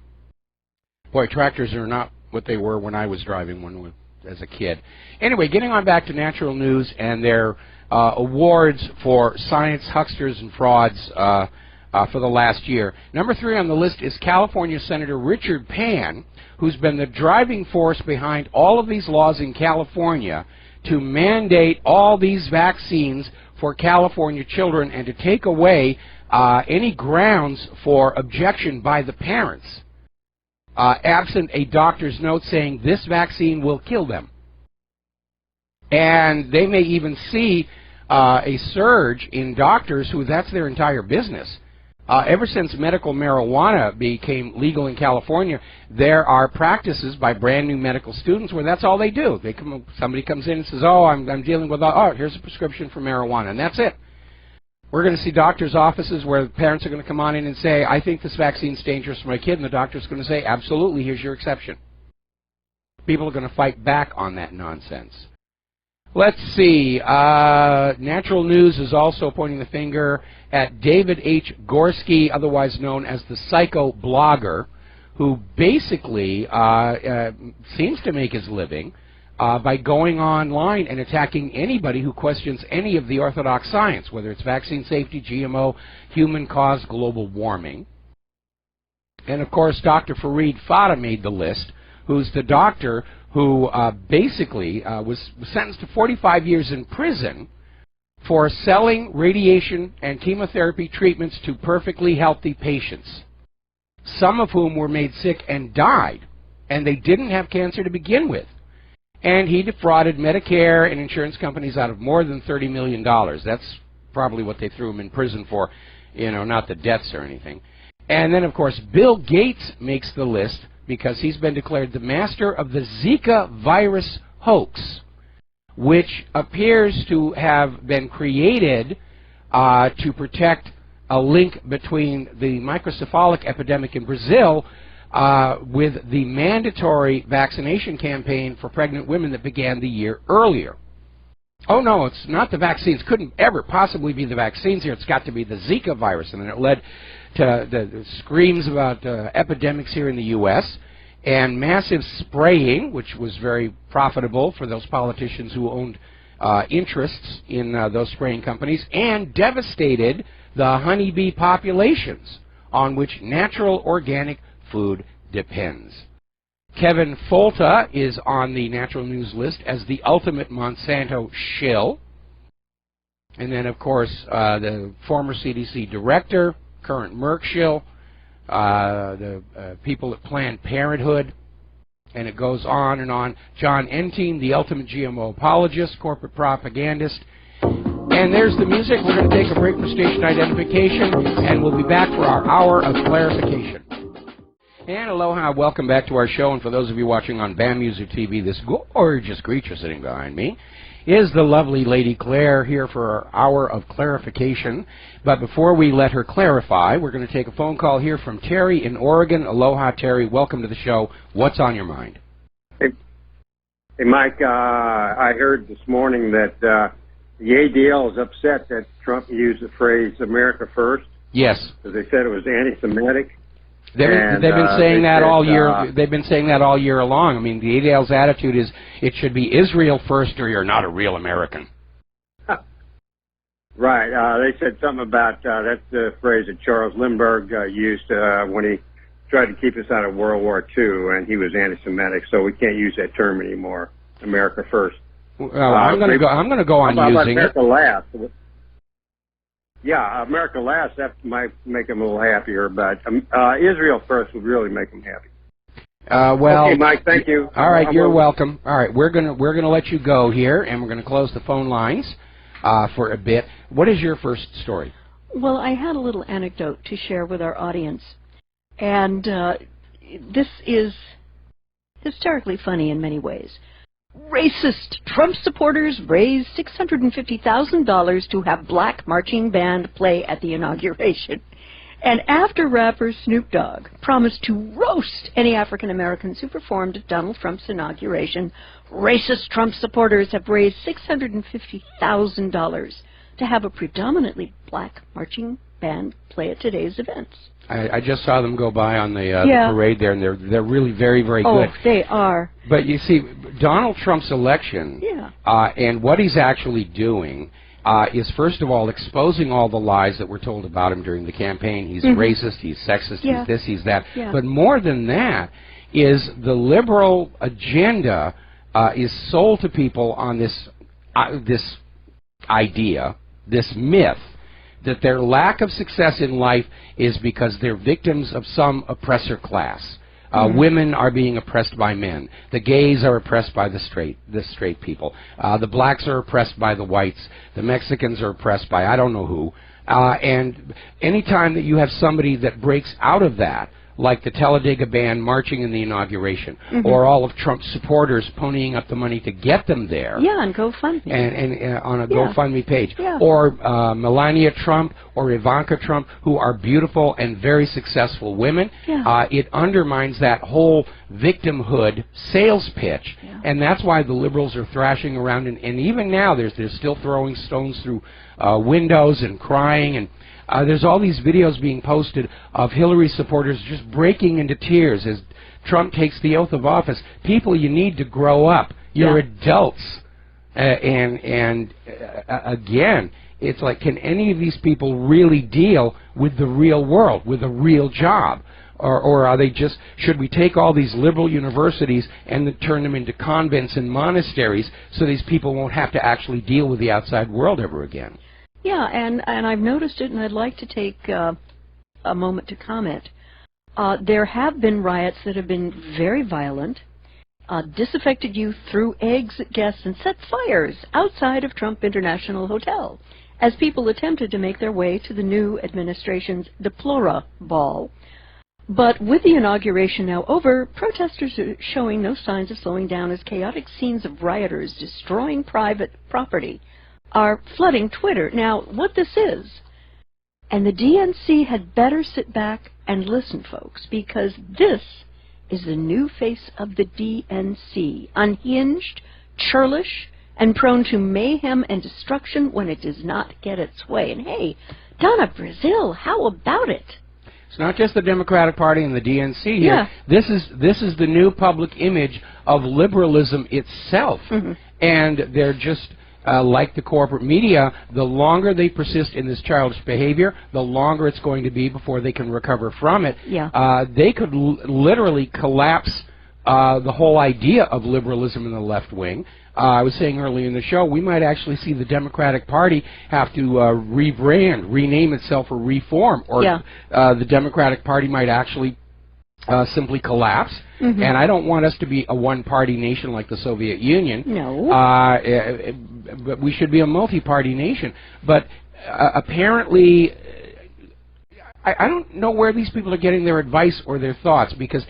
Boy, tractors are not what they were when I was driving one as a kid. Anyway, getting on back to Natural News and their awards for science hucksters and frauds for the last year. Number 3 on the list is California Senator Richard Pan, who's been the driving force behind all of these laws in California to mandate all these vaccines for California children and to take away any grounds for objection by the parents, absent a doctor's note saying this vaccine will kill them. And they may even see a surge in doctors who that's their entire business. Ever since medical marijuana became legal in California, there are practices by brand new medical students where that's all they do. Somebody comes in and says, oh, I'm dealing with, here's a prescription for marijuana, and that's it. We're going to see doctors' offices where parents are going to come on in and say, I think this vaccine's dangerous for my kid, and the doctor's going to say, absolutely, here's your exception. People are going to fight back on that nonsense. Let's see. Natural News is also pointing the finger at David H. Gorski, otherwise known as the Psycho Blogger, who basically seems to make his living by going online and attacking anybody who questions any of the orthodox science, whether it's vaccine safety, GMO, human-caused global warming. And, of course, Dr. Fareed Fata made the list, who's the doctor who basically was sentenced to 45 years in prison for selling radiation and chemotherapy treatments to perfectly healthy patients, some of whom were made sick and died, and they didn't have cancer to begin with. And he defrauded Medicare and insurance companies out of more than $30 million. That's probably what they threw him in prison for, you know, not the deaths or anything. And then, of course, Bill Gates makes the list because he's been declared the master of the Zika virus hoax, which appears to have been created to protect a link between the microcephalic epidemic in Brazil with the mandatory vaccination campaign for pregnant women that began the year earlier. Oh, no, it's not the vaccines. Couldn't ever possibly be the vaccines here. It's got to be the Zika virus. And then it led to the screams about epidemics here in the U.S., and massive spraying, which was very profitable for those politicians who owned interests in those spraying companies, and devastated the honeybee populations on which natural organic food depends. Kevin Folta is on the Natural News list as the ultimate Monsanto shill. And then, of course, the former CDC director, current Merck shill, the people at Planned Parenthood, and it goes on and on. John Entine, the ultimate GMO apologist, corporate propagandist. And there's the music. We're going to take a break for station identification, and we'll be back for our hour of clarification. And aloha, welcome back to our show. And for those of you watching on BAM Music TV, this gorgeous creature sitting behind me is the lovely Lady Claire, here for our hour of clarification. But before we let her clarify, we're going to take a phone call here from Terry in Oregon. Aloha, Terry. Welcome to the show. What's on your mind? Hey Mike, I heard this morning that the ADL is upset that Trump used the phrase "America First." Yes. Because they said it was anti-Semitic. They've been saying that all year. They've been saying that all year long. I mean, the ADL's attitude is it should be Israel first, or you're not a real American. Right. They said something about that's the phrase that Charles Lindbergh used when he tried to keep us out of World War II, and he was anti-Semitic. So we can't use that term anymore. America First. Well, I'm going to go on using America Last. Yeah, America Last, that might make them a little happier, but Israel First would really make them happy. Well, okay, Mike, thank you. All right, you're welcome. All right, we're gonna let you go here, and we're gonna close the phone lines for a bit. What is your first story? Well, I had a little anecdote to share with our audience, and this is hysterically funny in many ways. Racist Trump supporters raised $650,000 to have black marching band play at the inauguration. And after rapper Snoop Dogg promised to roast any African Americans who performed at Donald Trump's inauguration, racist Trump supporters have raised $650,000 to have a predominantly black marching band play at today's events. I just saw them go by on the parade there, and they're really very, very good. Oh, they are. But you see, Donald Trump's election and what he's actually doing is, first of all, exposing all the lies that were told about him during the campaign. He's racist, he's sexist, he's this, he's that. But more than that is the liberal agenda is sold to people on this idea, this myth, that their lack of success in life is because they're victims of some oppressor class. Women are being oppressed by men. The gays are oppressed by the straight people. The blacks are oppressed by the whites. The Mexicans are oppressed by I don't know who. And anytime that you have somebody that breaks out of that, like the Talladega Band marching in the inauguration, or all of Trump's supporters ponying up the money to get them there. Yeah, on GoFundMe. And on a GoFundMe page. Or Melania Trump or Ivanka Trump, who are beautiful and very successful women. It undermines that whole victimhood sales pitch. And that's why the liberals are thrashing around. And even now, they're still throwing stones through windows and crying. And there's all these videos being posted of Hillary supporters just breaking into tears as Trump takes the oath of office. People, you need to grow up. You're adults. And again, it's like, can any of these people really deal with the real world, with a real job? Or are they just, should we take all these liberal universities and turn them into convents and monasteries so these people won't have to actually deal with the outside world ever again? Yeah, and I've noticed it, and I'd like to take a moment to comment. There have been riots that have been very violent, disaffected youth threw eggs at guests and set fires outside of Trump International Hotel as people attempted to make their way to the new administration's Deplora Ball. But with the inauguration now over, protesters are showing no signs of slowing down as chaotic scenes of rioters destroying private property are flooding Twitter. Now, what this is, and the DNC had better sit back and listen, folks, because this is the new face of the DNC, unhinged, churlish, and prone to mayhem and destruction when it does not get its way. And hey, Donna Brazil, how about it? It's not just the Democratic Party and the DNC here. Yeah. This is the new public image of liberalism itself. And they're just like the corporate media, the longer they persist in this childish behavior, the longer it's going to be before they can recover from it. Yeah. They could literally collapse the whole idea of liberalism in the left wing. I was saying earlier in the show, we might actually see the Democratic Party have to rebrand, rename itself, or reform, or the Democratic Party might actually simply collapse. And I don't want us to be a one-party nation like the Soviet Union. No. But we should be a multi-party nation. But apparently, I don't know where these people are getting their advice or their thoughts, because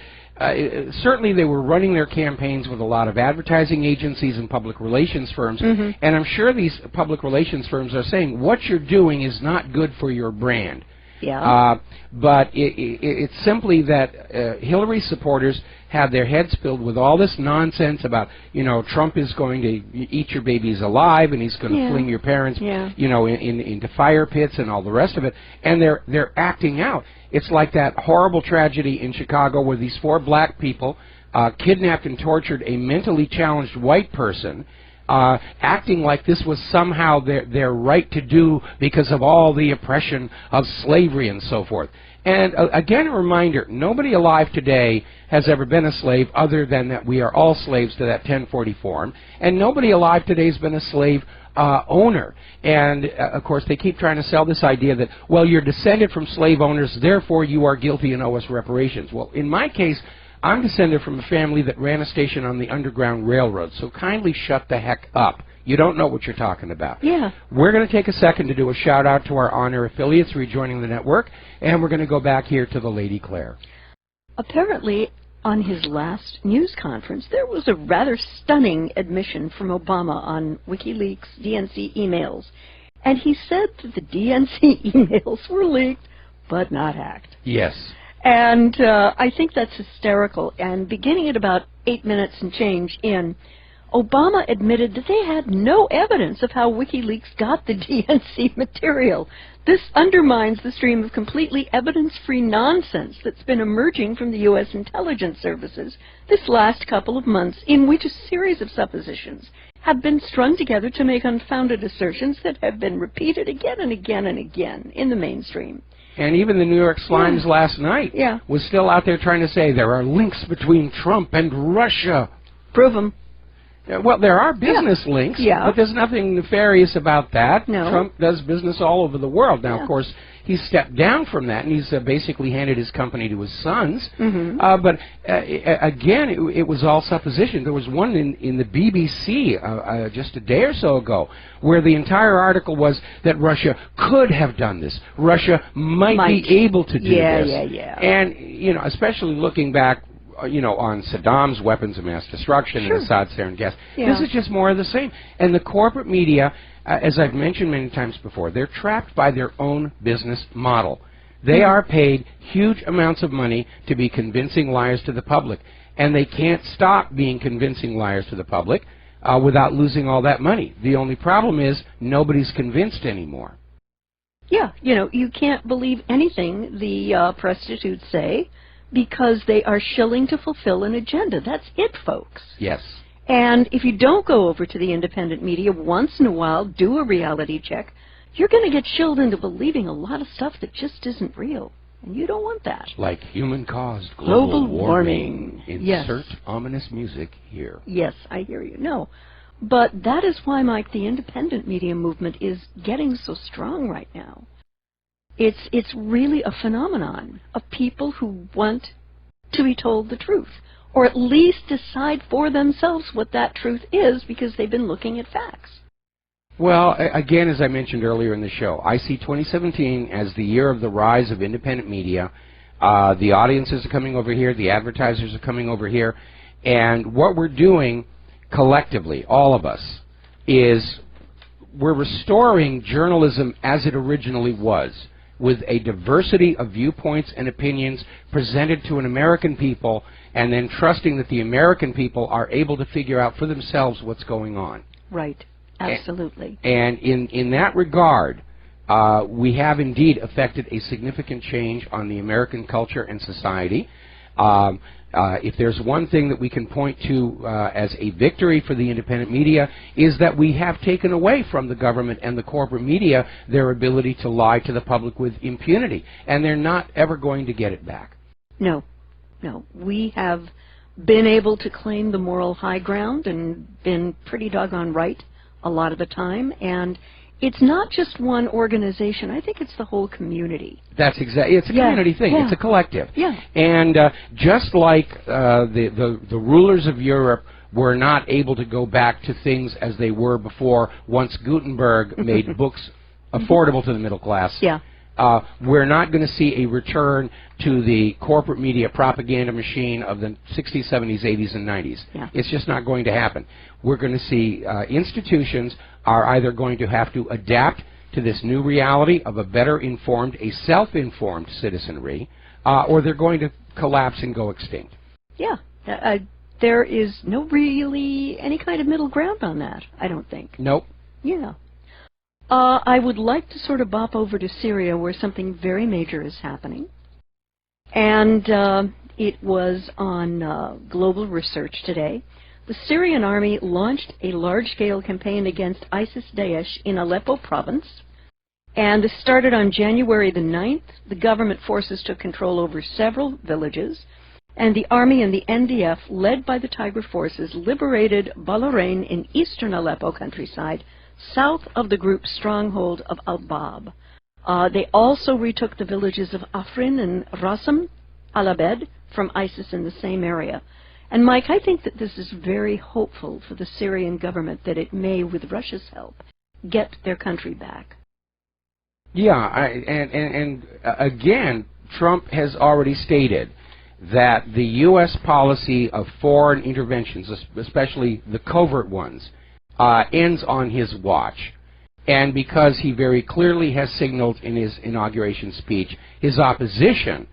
certainly they were running their campaigns with a lot of advertising agencies and public relations firms, and I'm sure these public relations firms are saying, what you're doing is not good for your brand. Yeah. But it's simply that Hillary supporters have their heads filled with all this nonsense about, you know, Trump is going to eat your babies alive, and he's going to fling your parents, you know, into fire pits and all the rest of it, and they're acting out. It's like that horrible tragedy in Chicago where these 4 black people kidnapped and tortured a mentally challenged white person, acting like this was somehow their right to do because of all the oppression of slavery and so forth. And again, a reminder, nobody alive today has ever been a slave other than that we are all slaves to that 1040 form, and nobody alive today has been a slave owner. And of course they keep trying to sell this idea that, well, you're descended from slave owners, therefore you are guilty and owe us reparations. Well, in my case, I'm descended from a family that ran a station on the Underground Railroad, so kindly shut the heck up. You don't know what you're talking about. Yeah. We're going to take a second to do a shout-out to our on-air affiliates rejoining the network, and we're going to go back here to the Lady Claire. Apparently, on his last news conference, there was a rather stunning admission from Obama on WikiLeaks DNC emails, and he said that the DNC emails were leaked, but not hacked. Yes. And I think that's hysterical. And beginning at about 8 minutes and change in, Obama admitted that they had no evidence of how WikiLeaks got the DNC material. This undermines the stream of completely evidence-free nonsense that's been emerging from the U.S. intelligence services this last couple of months, in which a series of suppositions have been strung together to make unfounded assertions that have been repeated again and again and again in the mainstream. And even the New York Slimes last night was still out there trying to say there are links between Trump and Russia. Prove them. Well, there are business links, but there's nothing nefarious about that. No. Trump does business all over the world. Now, of course, he's stepped down from that, and he's basically handed his company to his sons. But again, it was all supposition. There was one in the BBC just a day or so ago where the entire article was that Russia could have done this. Russia might be able to do this. And, you know, especially looking back, you know, on Saddam's weapons of mass destruction and Assad's sarin gas. This is just more of the same. And the corporate media, as I've mentioned many times before, they're trapped by their own business model. They are paid huge amounts of money to be convincing liars to the public, and they can't stop being convincing liars to the public without losing all that money. The only problem is nobody's convinced anymore. Yeah, you know, you can't believe anything the prostitutes say, because they are shilling to fulfill an agenda. That's it, folks. Yes. And if you don't go over to the independent media once in a while, do a reality check, you're going to get shilled into believing a lot of stuff that just isn't real. And you don't want that. Like human-caused Global global warming. Insert Yes. ominous music here. Yes, I hear you. No. But that is why, Mike, the independent media movement is getting so strong right now. It's really a phenomenon of people who want to be told the truth, or at least decide for themselves what that truth is because they've been looking at facts. Well, again, as I mentioned earlier in the show, I see 2017 as the year of the rise of independent media. The audiences are coming over here, the advertisers are coming over here, and what we're doing collectively, all of us, is we're restoring journalism as it originally was, with a diversity of viewpoints and opinions presented to an American people, and then trusting that the American people are able to figure out for themselves what's going on. Right. Absolutely. And in that regard, we have indeed effected a significant change on the American culture and society. If there's one thing that we can point to as a victory for the independent media, is that we have taken away from the government and the corporate media their ability to lie to the public with impunity, and they're not ever going to get it back. No, no. We have been able to claim the moral high ground and been pretty doggone right a lot of the time, and it's not just one organization. I think it's the whole community. That's exactly. It's a community thing. Yeah. It's a collective. Yeah. And just like the rulers of Europe were not able to go back to things as they were before once Gutenberg made books affordable to the middle class. Yeah. We're not going to see a return to the corporate media propaganda machine of the 60s, 70s, 80s, and 90s. Yeah. It's just not going to happen. We're going to see institutions are either going to have to adapt to this new reality of a better informed, a self-informed citizenry, or they're going to collapse and go extinct. Yeah. There is no really any kind of middle ground on that, I don't think. Nope. Yeah. I would like to sort of bop over to Syria, where something very major is happening. And it was on Global Research today. The Syrian army launched a large-scale campaign against ISIS-Daesh in Aleppo province. And this started on January the 9th. The government forces took control over several villages. And the army and the NDF, led by the Tiger forces, liberated Balorain in eastern Aleppo countryside, south of the group's stronghold of Al-Bab. They also retook the villages of Afrin and Rasam al-Abed from ISIS in the same area. And Mike, I think that this is very hopeful for the Syrian government that it may, with Russia's help, get their country back. Yeah, and again, Trump has already stated that the U.S. policy of foreign interventions, especially the covert ones, ends on his watch. And because he very clearly has signaled in his inauguration speech his opposition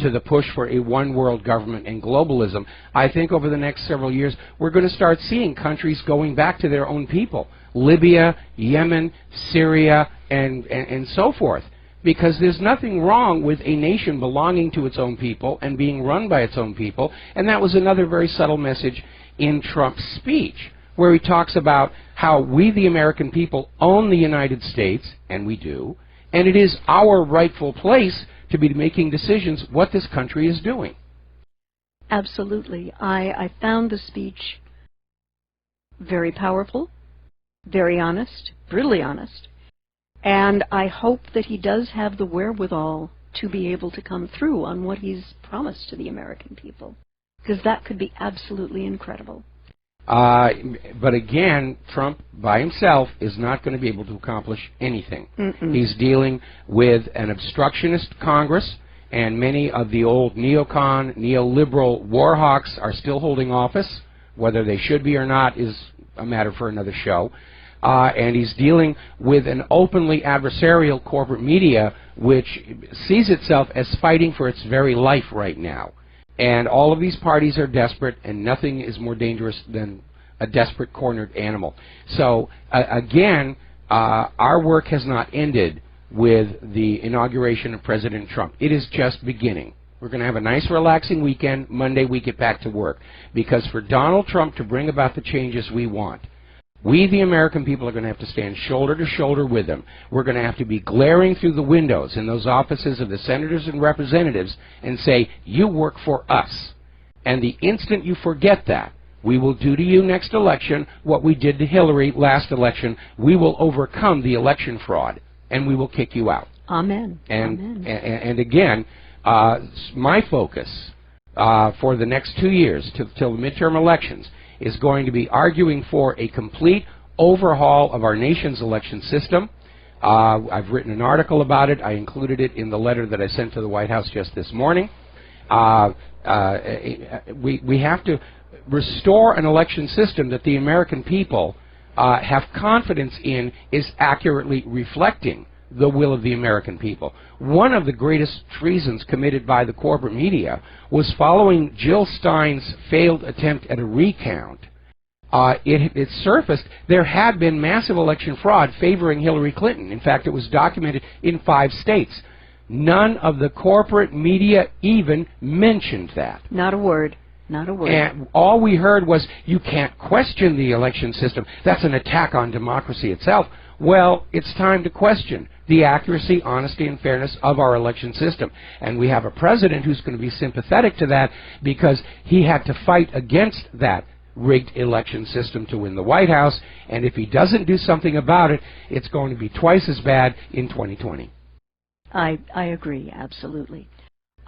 to the push for a one-world government and globalism, I think over the next several years we're going to start seeing countries going back to their own people. Libya, Yemen, Syria, and so forth. Because there's nothing wrong with a nation belonging to its own people and being run by its own people. And that was another very subtle message in Trump's speech, where he talks about how we, the American people, own the United States, and we do, and it is our rightful place to be making decisions what this country is doing. Absolutely. I found the speech very powerful, very honest, brutally honest, and I hope that he does have the wherewithal to be able to come through on what he's promised to the American people, because that could be absolutely incredible. But again, Trump by himself is not going to be able to accomplish anything. He's dealing with an obstructionist Congress, and many of the old neocon, neoliberal war hawks are still holding office. Whether they should be or not is a matter for another show. And he's dealing with an openly adversarial corporate media which sees itself as fighting for its very life right now. And all of these parties are desperate, and nothing is more dangerous than a desperate, cornered animal. So, again, our work has not ended with the inauguration of President Trump. It is just beginning. We're going to have a nice, relaxing weekend. Monday, we get back to work. Because for Donald Trump to bring about the changes we want, We, the American people, are going to have to stand shoulder to shoulder with them. We're going to have to be glaring through the windows in those offices of the senators and representatives and say, you work for us. And the instant you forget that, we will do to you next election what we did to Hillary last election. We will overcome the election fraud, and we will kick you out. Amen. And, and again, my focus for the next 2 years, till the midterm elections, is going to be arguing for a complete overhaul of our nation's election system. I've written an article about it. I included it in the letter that I sent to the White House just this morning. We have to restore an election system that the American people have confidence in is accurately reflecting the will of the American people. One of the greatest treasons committed by the corporate media was following Jill Stein's failed attempt at a recount. It surfaced there had been massive election fraud favoring Hillary Clinton. In fact, it was documented in 5 states. None of the corporate media even mentioned that. Not a word. Not a word. And all we heard was, you can't question the election system. That's an attack on democracy itself. Well, it's time to question the accuracy, honesty, and fairness of our election system. And we have a president who's going to be sympathetic to that because he had to fight against that rigged election system to win the White House. And if he doesn't do something about it, it's going to be twice as bad in 2020. I agree, absolutely.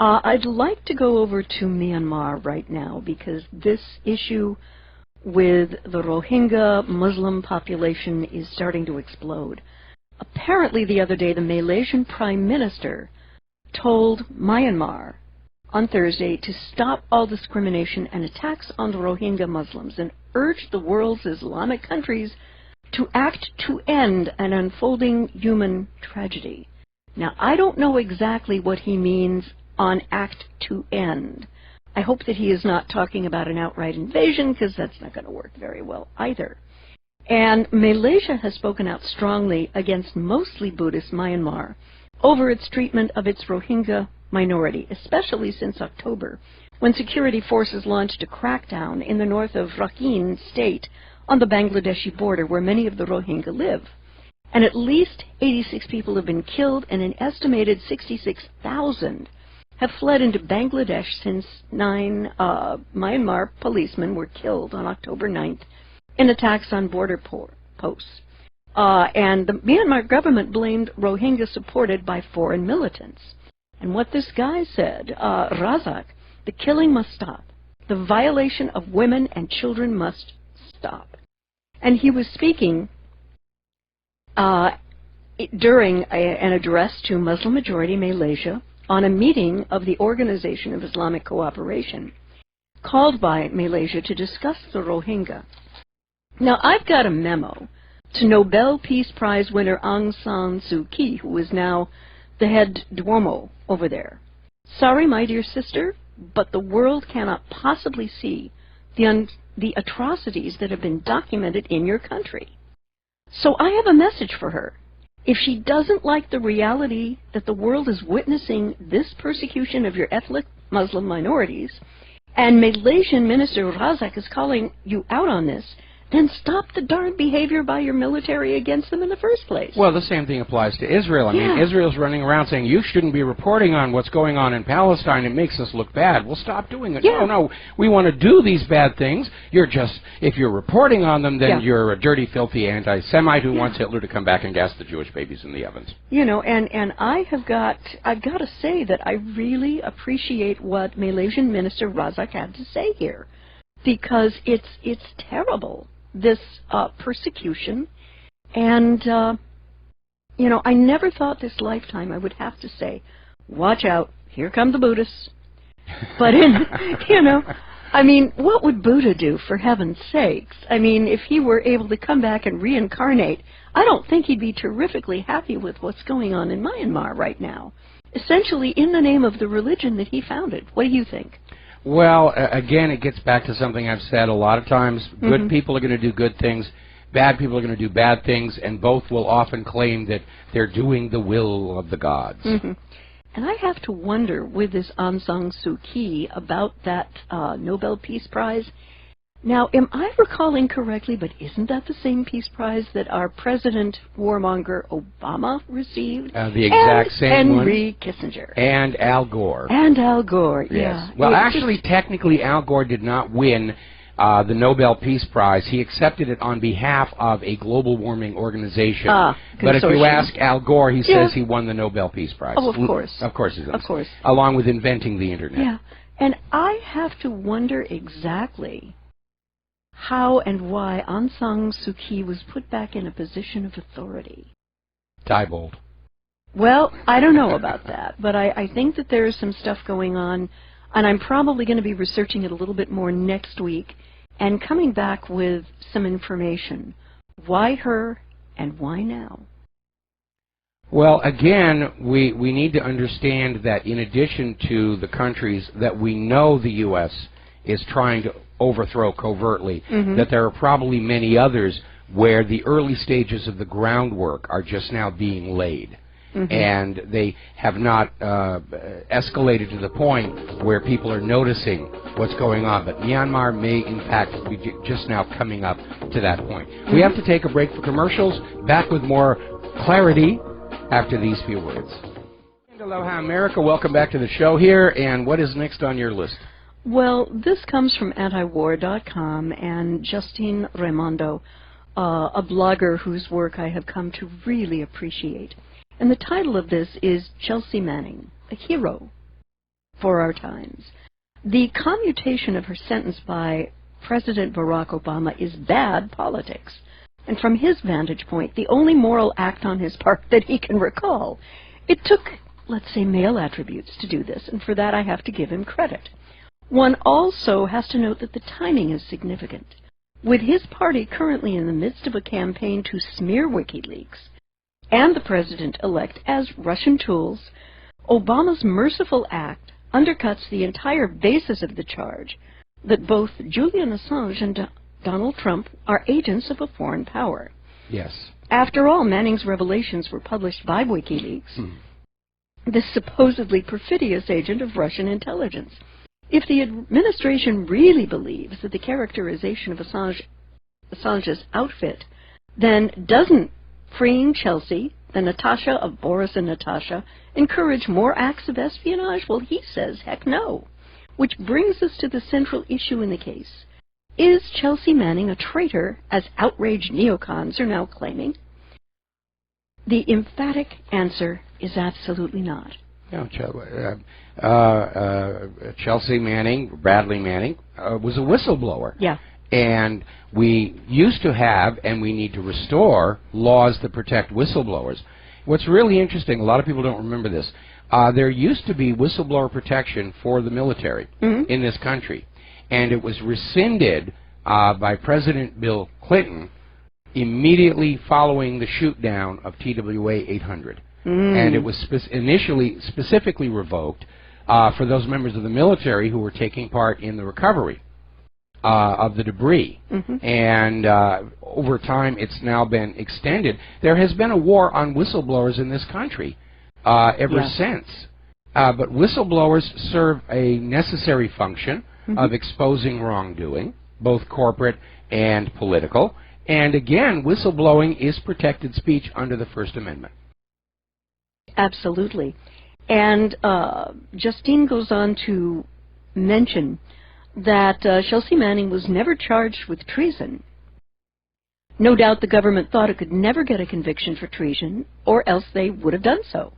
I'd like to go over to Myanmar right now because this issue with the Rohingya Muslim population is starting to explode. Apparently the other day the Malaysian Prime Minister told Myanmar on Thursday to stop all discrimination and attacks on the Rohingya Muslims and urged the world's Islamic countries to act to end an unfolding human tragedy. Now, I don't know exactly what he means on act to end. I hope that he is not talking about an outright invasion, because that's not going to work very well either. And Malaysia has spoken out strongly against mostly Buddhist Myanmar over its treatment of its Rohingya minority, especially since October, when security forces launched a crackdown in the north of Rakhine state on the Bangladeshi border where many of the Rohingya live. And at least 86 people have been killed, and an estimated 66,000 have fled into Bangladesh since 9 Myanmar policemen were killed on October 9th in attacks on border posts. And the Myanmar government blamed Rohingya supported by foreign militants. And what this guy said, Razak, the killing must stop. The violation of women and children must stop. And he was speaking during an address to Muslim-majority Malaysia on a meeting of the Organization of Islamic Cooperation called by Malaysia to discuss the Rohingya. Now, I've got a memo to Nobel Peace Prize winner Aung San Suu Kyi, who is now the head Duomo over there. Sorry, my dear sister, but the world cannot possibly see the atrocities that have been documented in your country. So I have a message for her. If she doesn't like the reality that the world is witnessing this persecution of your ethnic Muslim minorities, and Malaysian Minister Razak is calling you out on this, then stop the darn behavior by your military against them in the first place. Well, the same thing applies to Israel. I mean, Israel's running around saying, you shouldn't be reporting on what's going on in Palestine. It makes us look bad. Well, stop doing it. Yeah. No, we want to do these bad things. If you're reporting on them, then you're a dirty, filthy anti-Semite who wants Hitler to come back and gas the Jewish babies in the ovens. You know, and I've got to say that I really appreciate what Malaysian Minister Razak had to say here, because it's terrible, this persecution. And, you know, I never thought this lifetime I would have to say, watch out, here come the Buddhists. But, you know, I mean, what would Buddha do, for heaven's sakes? I mean, if he were able to come back and reincarnate, I don't think he'd be terrifically happy with what's going on in Myanmar right now, essentially in the name of the religion that he founded. What do you think? Well, again, it gets back to something I've said a lot of times. Good people are going to do good things. Bad people are going to do bad things, and both will often claim that they're doing the will of the gods. And I have to wonder with this Aung San Suu Kyi about that Nobel Peace Prize, Now, am I recalling correctly, but isn't that the same Peace Prize that our President warmonger Obama received? The exact same one. Henry Kissinger. And Al Gore. And Al Gore, yes. yeah. Well, actually, technically, Al Gore did not win the Nobel Peace Prize. He accepted it on behalf of a global warming organization. But if you ask Al Gore, he says he won the Nobel Peace Prize. Oh, of course. Of course he does. Of course. Along with inventing the Internet. Yeah. And I have to wonder exactly how and why Aung San Suu Kyi was put back in a position of authority. Diebold. Well, I don't know about that, but I think that there is some stuff going on, and I'm probably going to be researching it a little bit more next week and coming back with some information. Why her and why now? Well, again, we need to understand that in addition to the countries that we know the U.S. is trying to overthrow covertly, that there are probably many others where the early stages of the groundwork are just now being laid. And they have not escalated to the point where people are noticing what's going on. But Myanmar may, in fact, be just now coming up to that point. We have to take a break for commercials. Back with more clarity after these few words. And aloha, America. Welcome back to the show here. And what is next on your list? Well, this comes from antiwar.com and Justine Raimondo, a blogger whose work I have come to really appreciate. And the title of this is Chelsea Manning, a hero for our times. The commutation of her sentence by President Barack Obama is bad politics. And from his vantage point, the only moral act on his part that he can recall. It took, let's say, male attributes to do this, and for that I have to give him credit. One also has to note that the timing is significant. With his party currently in the midst of a campaign to smear WikiLeaks, and the president-elect as Russian tools, Obama's merciful act undercuts the entire basis of the charge that both Julian Assange and Donald Trump are agents of a foreign power. Yes. After all, Manning's revelations were published by WikiLeaks, this supposedly perfidious agent of Russian intelligence. If the administration really believes that the characterization of Assange's outfit then doesn't freeing Chelsea, the Natasha of Boris and Natasha, encourage more acts of espionage? Well, he says, heck no. Which brings us to the central issue in the case. Is Chelsea Manning a traitor, as outraged neocons are now claiming? The emphatic answer is absolutely not. No, Chelsea Manning, Bradley Manning, was a whistleblower. Yeah. And we used to have, and we need to restore, laws that protect whistleblowers. What's really interesting, a lot of people don't remember this, there used to be whistleblower protection for the military in this country. And it was rescinded by President Bill Clinton immediately following the shoot-down of TWA 800. And it was initially specifically revoked for those members of the military who were taking part in the recovery of the debris. And over time, it's now been extended. There has been a war on whistleblowers in this country ever since. But whistleblowers serve a necessary function of exposing wrongdoing, both corporate and political. And again, whistleblowing is protected speech under the First Amendment. Absolutely. And Justine goes on to mention that Chelsea Manning was never charged with treason. No doubt the government thought it could never get a conviction for treason, or else they would have done so.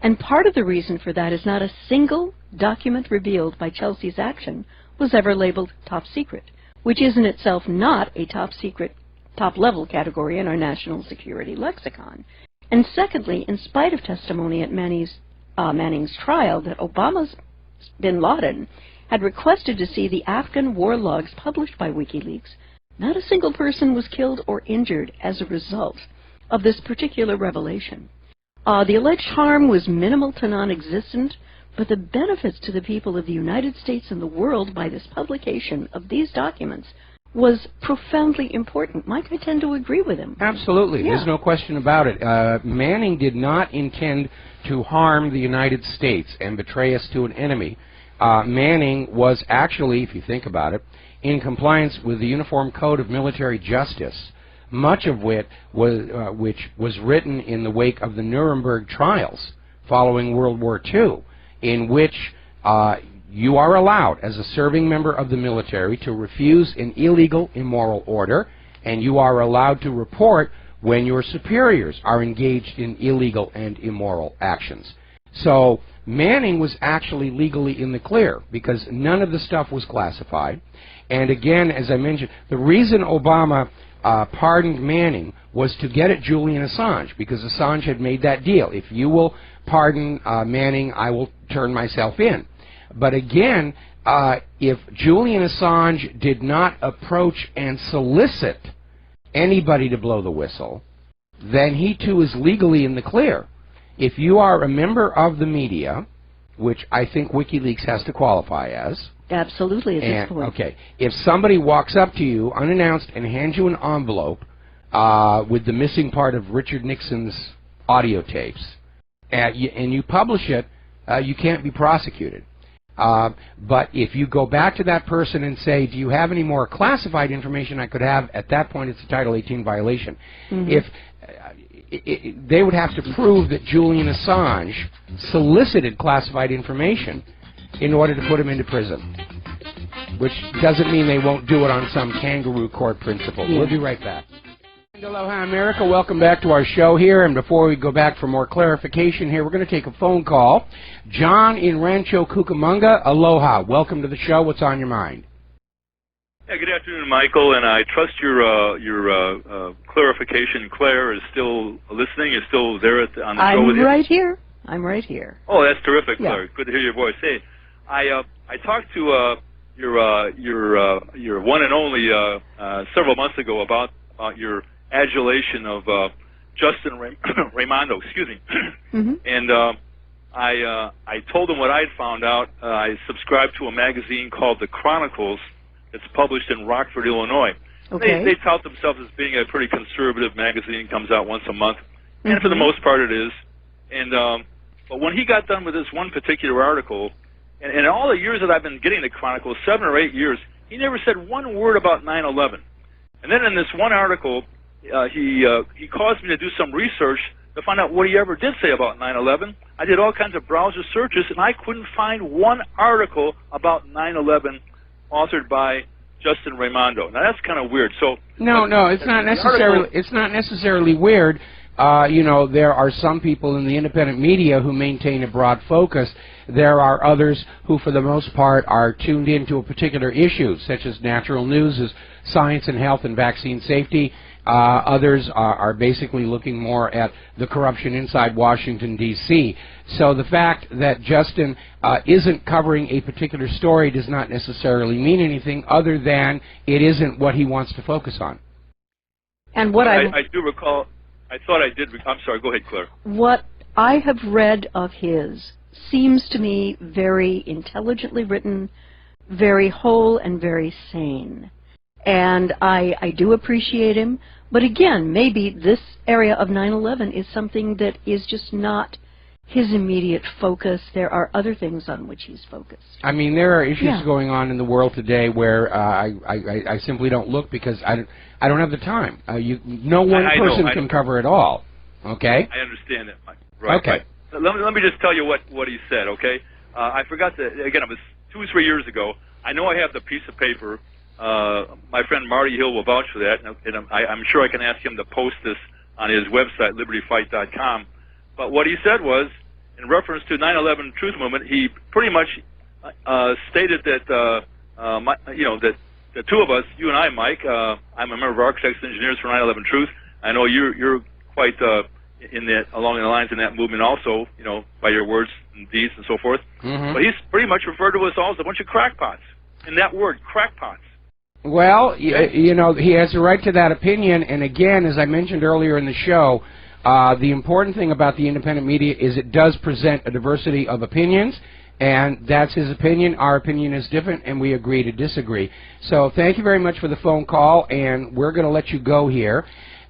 And part of the reason for that is not a single document revealed by Chelsea's action was ever labeled top secret, which is in itself not a top secret, top-level category in our national security lexicon. And secondly, in spite of testimony at Manning's trial that Obama's bin Laden had requested to see the Afghan war logs published by WikiLeaks, not a single person was killed or injured as a result of this particular revelation. The alleged harm was minimal to non-existent, but the benefits to the people of the United States and the world by this publication of these documents was profoundly important. Mike, I tend to agree with him. Absolutely. Yeah. There's no question about it. Manning did not intend to harm the United States and betray us to an enemy. Manning was actually, if you think about it, in compliance with the Uniform Code of Military Justice, much of which was written in the wake of the Nuremberg trials following World War II, in which you are allowed, as a serving member of the military, to refuse an illegal, immoral order, and you are allowed to report when your superiors are engaged in illegal and immoral actions. So Manning was actually legally in the clear because none of the stuff was classified. And again, as I mentioned, the reason Obama pardoned Manning was to get at Julian Assange, because Assange had made that deal. If you will pardon Manning, I will turn myself in. But again, if Julian Assange did not approach and solicit anybody to blow the whistle, then he too is legally in the clear. If you are a member of the media, which I think WikiLeaks has to qualify as. Absolutely, at this point. Okay. If somebody walks up to you unannounced and hands you an envelope with the missing part of Richard Nixon's audio tapes, and you publish it, you can't be prosecuted. But if you go back to that person and say, do you have any more classified information I could have, at that point it's a Title 18 violation. If they would have to prove that Julian Assange solicited classified information in order to put him into prison, which doesn't mean they won't do it on some kangaroo court principle. We'll be right back. Aloha, America. Welcome back to our show here. And before we go back for more clarification here, we're going to take a phone call. John in Rancho Cucamonga, aloha. Welcome to the show. What's on your mind? Yeah, good afternoon, Michael, and I trust your clarification. Claire is still listening, is still there on the show with you. I'm right here. I'm right here. Oh, that's terrific, Yeah. Claire. Good to hear your voice. Hey, I talked to your one and only several months ago about your adulation of Justin Raimondo, excuse me, and I told him what I'd found out. I subscribed to a magazine called The Chronicles. It's published in Rockford, Illinois. Okay. They tout themselves as being a pretty conservative magazine, comes out once a month, and for the most part it is. And but when he got done with this one particular article, and in all the years that I've been getting the Chronicles, 7 or 8 years, he never said one word about 9/11. And then in this one article, he caused me to do some research to find out what he ever did say about 9/11. I did all kinds of browser searches, and I couldn't find one article about 9/11 authored by Justin Raimondo. Now that's kind of weird. So no, it's not necessarily. It's not necessarily weird. You know, there are some people in the independent media who maintain a broad focus. There are others who, for the most part, are tuned into a particular issue, such as natural news, as science and health and vaccine safety. Others are basically looking more at the corruption inside Washington, D.C. So the fact that Justin isn't covering a particular story does not necessarily mean anything other than it isn't what he wants to focus on. And what I do recall, I thought I did, I'm sorry, go ahead, Claire. What I have read of his seems to me very intelligently written, very whole, and very sane. And I do appreciate him. But again, maybe this area of 9/11 is something that is just not his immediate focus. There are other things on which he's focused. I mean, there are issues going on in the world today where I simply don't look because I don't have the time. No one person can cover it all. Okay? I understand that, Mike. Right. Okay. Right. Let me just tell you what he said, okay? I forgot to, again, it was 2 or 3 years ago. I know I have the piece of paper. My friend Marty Hill will vouch for that, and I'm sure I can ask him to post this on his website, libertyfight.com. But what he said was, in reference to 9/11 Truth Movement, he pretty much stated that, that the two of us, you and I, Mike, I'm a member of Architects and Engineers for 9/11 Truth. I know you're quite in that, along the lines in that movement also, by your words and deeds and so forth. But he's pretty much referred to us all as a bunch of crackpots. In that word, crackpots. Well, he has a right to that opinion, and again, as I mentioned earlier in the show, the important thing about the independent media is it does present a diversity of opinions, and that's his opinion. Our opinion is different, and we agree to disagree. So thank you very much for the phone call, and we're going to let you go here.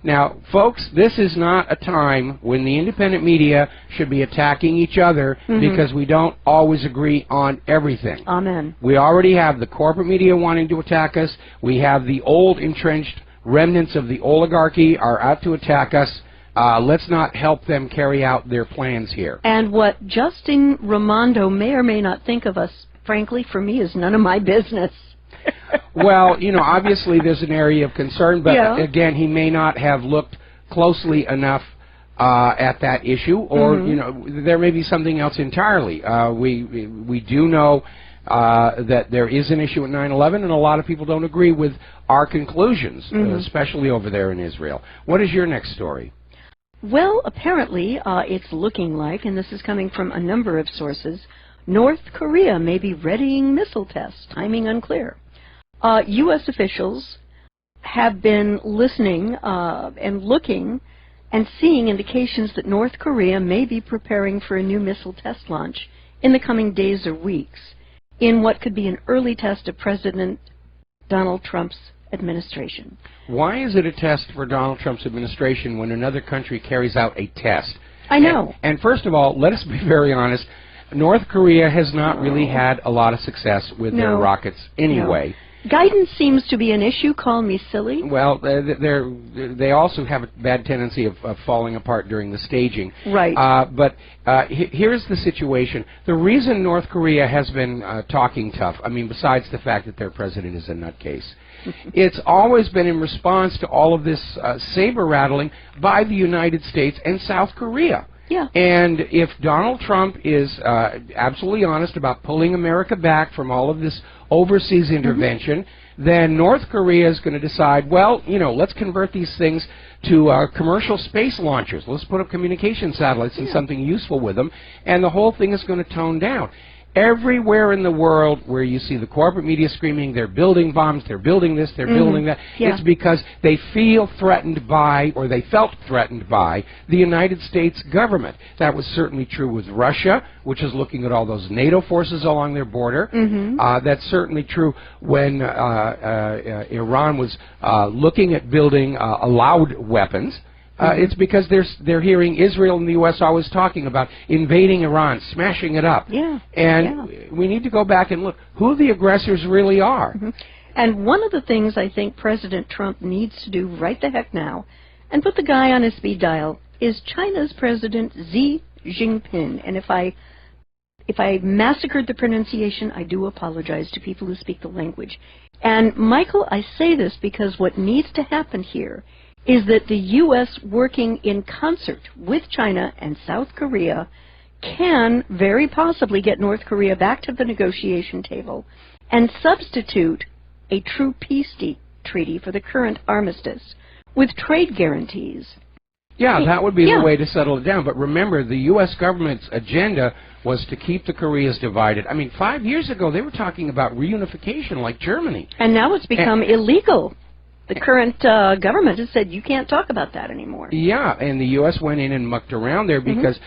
Now, folks, this is not a time when the independent media should be attacking each other because we don't always agree on everything. Amen. We already have the corporate media wanting to attack us. We have the old entrenched remnants of the oligarchy are out to attack us. Let's not help them carry out their plans here. And what Justin Raimondo may or may not think of us, frankly, for me, is none of my business. Well, you know, obviously there's an area of concern, but again, he may not have looked closely enough at that issue, or you know, there may be something else entirely. We do know that there is an issue at 9/11, and a lot of people don't agree with our conclusions, especially over there in Israel. What is your next story? Well, apparently, it's looking like, and this is coming from a number of sources, North Korea may be readying missile tests, timing unclear. U.S. officials have been listening and looking and seeing indications that North Korea may be preparing for a new missile test launch in the coming days or weeks in what could be an early test of President Donald Trump's administration. Why is it a test for Donald Trump's administration when another country carries out a test? I know. And first of all, let us be very honest, North Korea has not really had a lot of success with their rockets anyway. Guidance seems to be an issue. Call me silly. Well, they also have a bad tendency of falling apart during the staging. Right. But here's the situation. The reason North Korea has been talking tough, I mean, besides the fact that their president is a nutcase, it's always been in response to all of this saber-rattling by the United States and South Korea. Yeah. And if Donald Trump is absolutely honest about pulling America back from all of this overseas intervention, then North Korea is going to decide, well, you know, let's convert these things to commercial space launchers. Let's put up communication satellites and something useful with them, and the whole thing is going to tone down. Everywhere in the world where you see the corporate media screaming, they're building bombs, they're building this, they're building that, it's because they feel threatened by, or they felt threatened by, the United States government. That was certainly true with Russia, which is looking at all those NATO forces along their border. That's certainly true when Iran was looking at building allowed weapons. It's because they're hearing Israel and the U.S. always talking about invading Iran, smashing it up. And we need to go back and look who the aggressors really are. And one of the things I think President Trump needs to do right the heck now, and put the guy on his speed dial, is China's President Xi Jinping. And if I massacred the pronunciation, I do apologize to people who speak the language. And Michael, I say this because what needs to happen here is that the U.S. working in concert with China and South Korea can very possibly get North Korea back to the negotiation table and substitute a true peace treaty for the current armistice with trade guarantees. Yeah, that would be the way to settle it down. But remember, the U.S. government's agenda was to keep the Koreas divided. I mean, 5 years ago, they were talking about reunification like Germany. And now it's become illegal. The current government has said you can't talk about that anymore. Yeah, and the U.S. went in and mucked around there because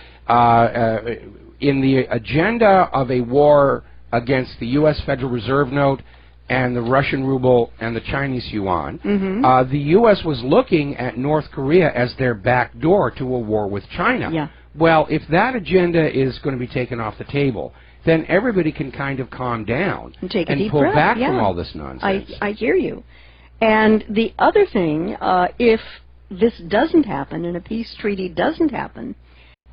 in the agenda of a war against the U.S. Federal Reserve note and the Russian ruble and the Chinese yuan, the U.S. was looking at North Korea as their back door to a war with China. Well, if that agenda is going to be taken off the table, then everybody can kind of calm down and pull back from all this nonsense. I hear you. And the other thing, if this doesn't happen and a peace treaty doesn't happen,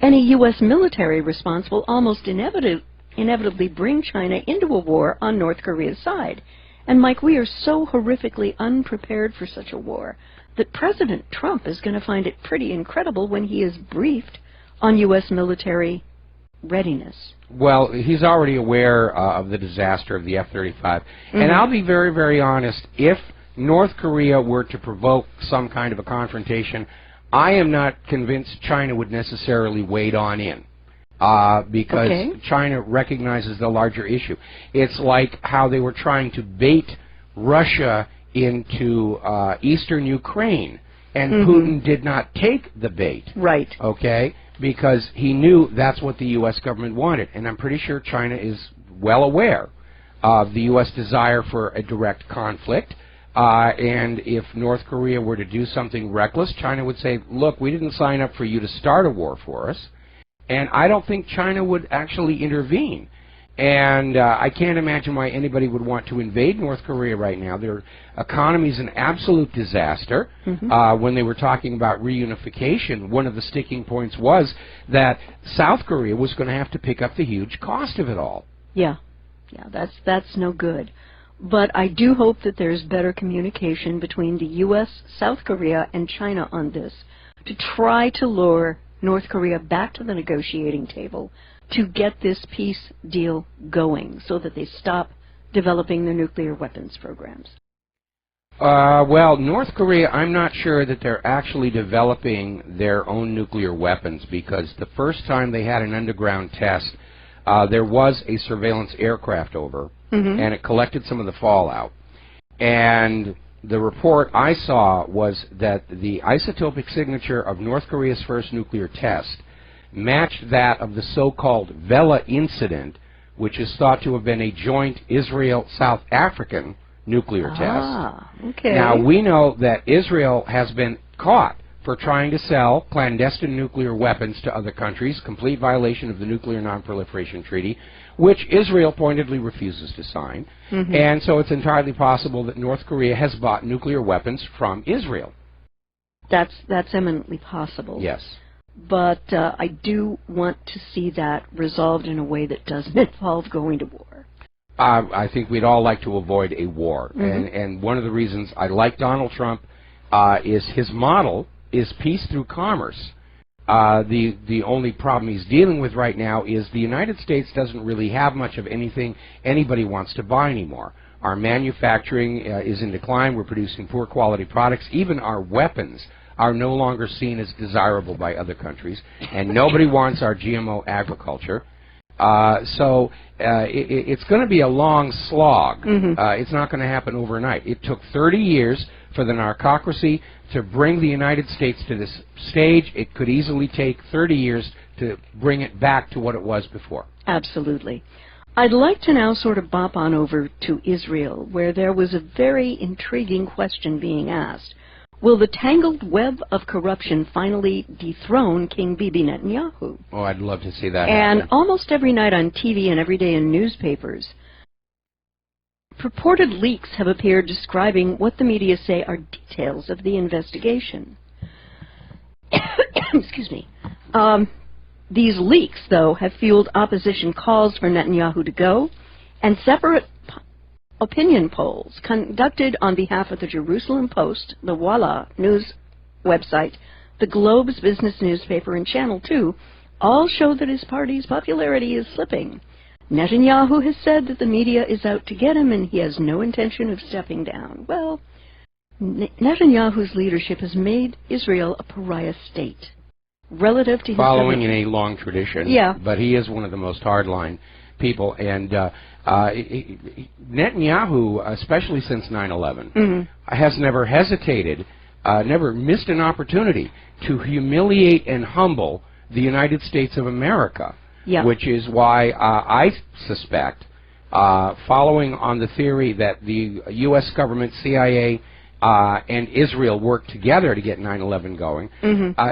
any U.S. military response will almost inevitably bring China into a war on North Korea's side. And, Mike, we are so horrifically unprepared for such a war that President Trump is going to find it pretty incredible when he is briefed on U.S. military readiness. Well, he's already aware of the disaster of the F-35. And I'll be very, very honest, if North Korea were to provoke some kind of a confrontation, I am not convinced China would necessarily wade on in because China recognizes the larger issue. It's like how they were trying to bait Russia into eastern Ukraine, and Putin did not take the bait. Right. Okay? Because he knew that's what the U.S. government wanted, and I'm pretty sure China is well aware of the U.S. desire for a direct conflict. And if North Korea were to do something reckless, China would say, look, we didn't sign up for you to start a war for us. And I don't think China would actually intervene. And I can't imagine why anybody would want to invade North Korea right now. Their economy is an absolute disaster. When they were talking about reunification, one of the sticking points was that South Korea was going to have to pick up the huge cost of it all. Yeah, that's no good. But I do hope that there's better communication between the U.S., South Korea, and China on this to try to lure North Korea back to the negotiating table to get this peace deal going so that they stop developing their nuclear weapons programs. Well, North Korea, I'm not sure that they're actually developing their own nuclear weapons, because the first time they had an underground test, there was a surveillance aircraft over, and it collected some of the fallout. And the report I saw was that the isotopic signature of North Korea's first nuclear test matched that of the so-called Vela incident, which is thought to have been a joint Israel-South African nuclear test. Okay. Now, we know that Israel has been caught for trying to sell clandestine nuclear weapons to other countries, complete violation of the Nuclear Non-Proliferation Treaty, which Israel pointedly refuses to sign. And so it's entirely possible that North Korea has bought nuclear weapons from Israel. That's eminently possible. Yes. But I do want to see that resolved in a way that doesn't involve going to war. I think we'd all like to avoid a war. And one of the reasons I like Donald Trump is his model is peace through commerce. The only problem he's dealing with right now is the United States doesn't really have much of anything anybody wants to buy anymore. Our manufacturing is in decline. We're producing poor quality products. Even our weapons are no longer seen as desirable by other countries, and nobody wants our GMO agriculture. So it's going to be a long slog. It's not going to happen overnight. It took 30 years for the narcocracy to bring the United States to this stage. It could easily take 30 years to bring it back to what it was before. Absolutely. I'd like to now sort of bop on over to Israel, where there was a very intriguing question being asked. Will the tangled web of corruption finally dethrone King Bibi Netanyahu? Oh, I'd love to see that And happen. almost every night on TV and every day in newspapers, purported leaks have appeared describing what the media say are details of the investigation. Excuse me. These leaks, though, have fueled opposition calls for Netanyahu to go, and separate opinion polls conducted on behalf of the Jerusalem Post, the Walla news website, the Globe's business newspaper, and Channel 2 all show that his party's popularity is slipping. Netanyahu has said that the media is out to get him and he has no intention of stepping down. Well, Netanyahu's leadership has made Israel a pariah state relative to his following in a long tradition. Yeah. But he is one of the most hardline people, and Netanyahu, especially since 9/11, has never hesitated, never missed an opportunity to humiliate and humble the United States of America, which is why I suspect, following on the theory that the U.S. government, CIA, and Israel worked together to get 9/11 going,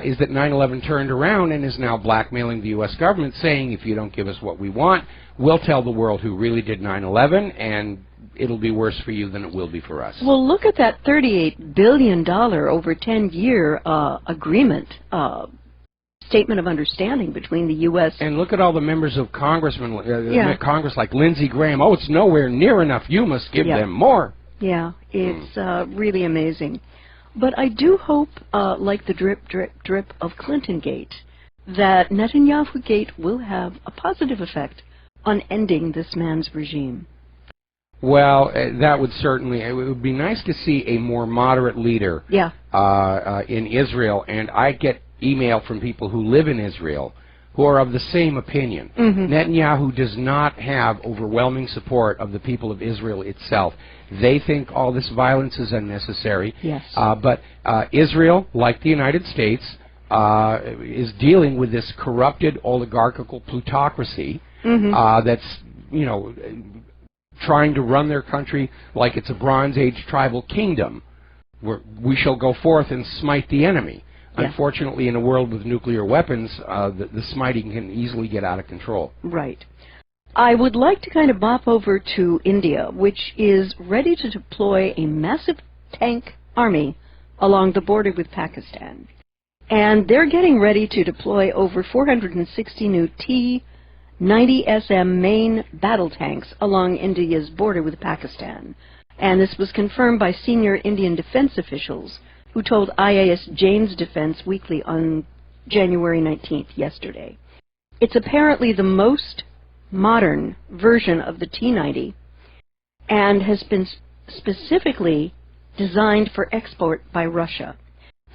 is that 9/11 turned around and is now blackmailing the U.S. government, saying, if you don't give us what we want, we'll tell the world who really did 9/11, and it'll be worse for you than it will be for us. Well, look at that $38 billion over 10-year agreement, statement of understanding between the U.S. And look at all the members of Congress like Lindsey Graham. Oh, it's nowhere near enough. You must give them more. Yeah, it's really amazing. But I do hope, like the drip, drip, drip of Clinton Gate, that Netanyahu Gate will have a positive effect on ending this man's regime. Well, that would certainly, it would be nice to see a more moderate leader in Israel, and I get email from people who live in Israel who are of the same opinion. Netanyahu does not have overwhelming support of the people of Israel itself. They think all this violence is unnecessary. But Israel, like the United States, is dealing with this corrupted oligarchical plutocracy that's, trying to run their country like it's a Bronze Age tribal kingdom, where we shall go forth and smite the enemy. Yeah. Unfortunately, in a world with nuclear weapons, the smiting can easily get out of control. Right. I would like to kind of bop over to India, which is ready to deploy a massive tank army along the border with Pakistan. And they're getting ready to deploy over 460 new T-90SM main battle tanks along India's border with Pakistan. And this was confirmed by senior Indian defense officials who told Aiea Jane's Defense Weekly on January 19th, yesterday. It's apparently the most modern version of the T-90 and has been specifically designed for export by Russia.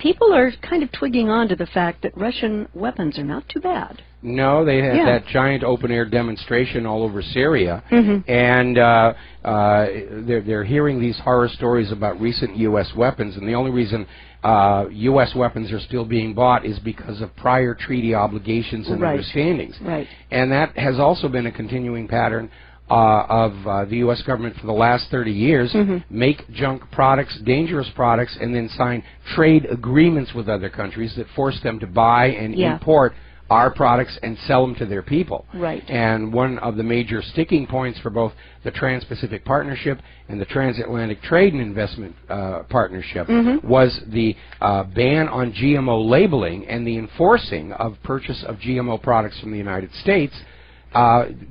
People are kind of twigging on to the fact that Russian weapons are not too bad. No, they had that giant open-air demonstration all over Syria, and they're hearing these horror stories about recent U.S. weapons, and the only reason U.S. weapons are still being bought is because of prior treaty obligations and understandings. Right. And that has also been a continuing pattern of the U.S. government for the last 30 years, make junk products, dangerous products, and then sign trade agreements with other countries that force them to buy and import our products and sell them to their people. Right. And one of the major sticking points for both the Trans-Pacific Partnership and the Transatlantic Trade and Investment Partnership was the ban on GMO labeling and the enforcing of purchase of GMO products from the United States,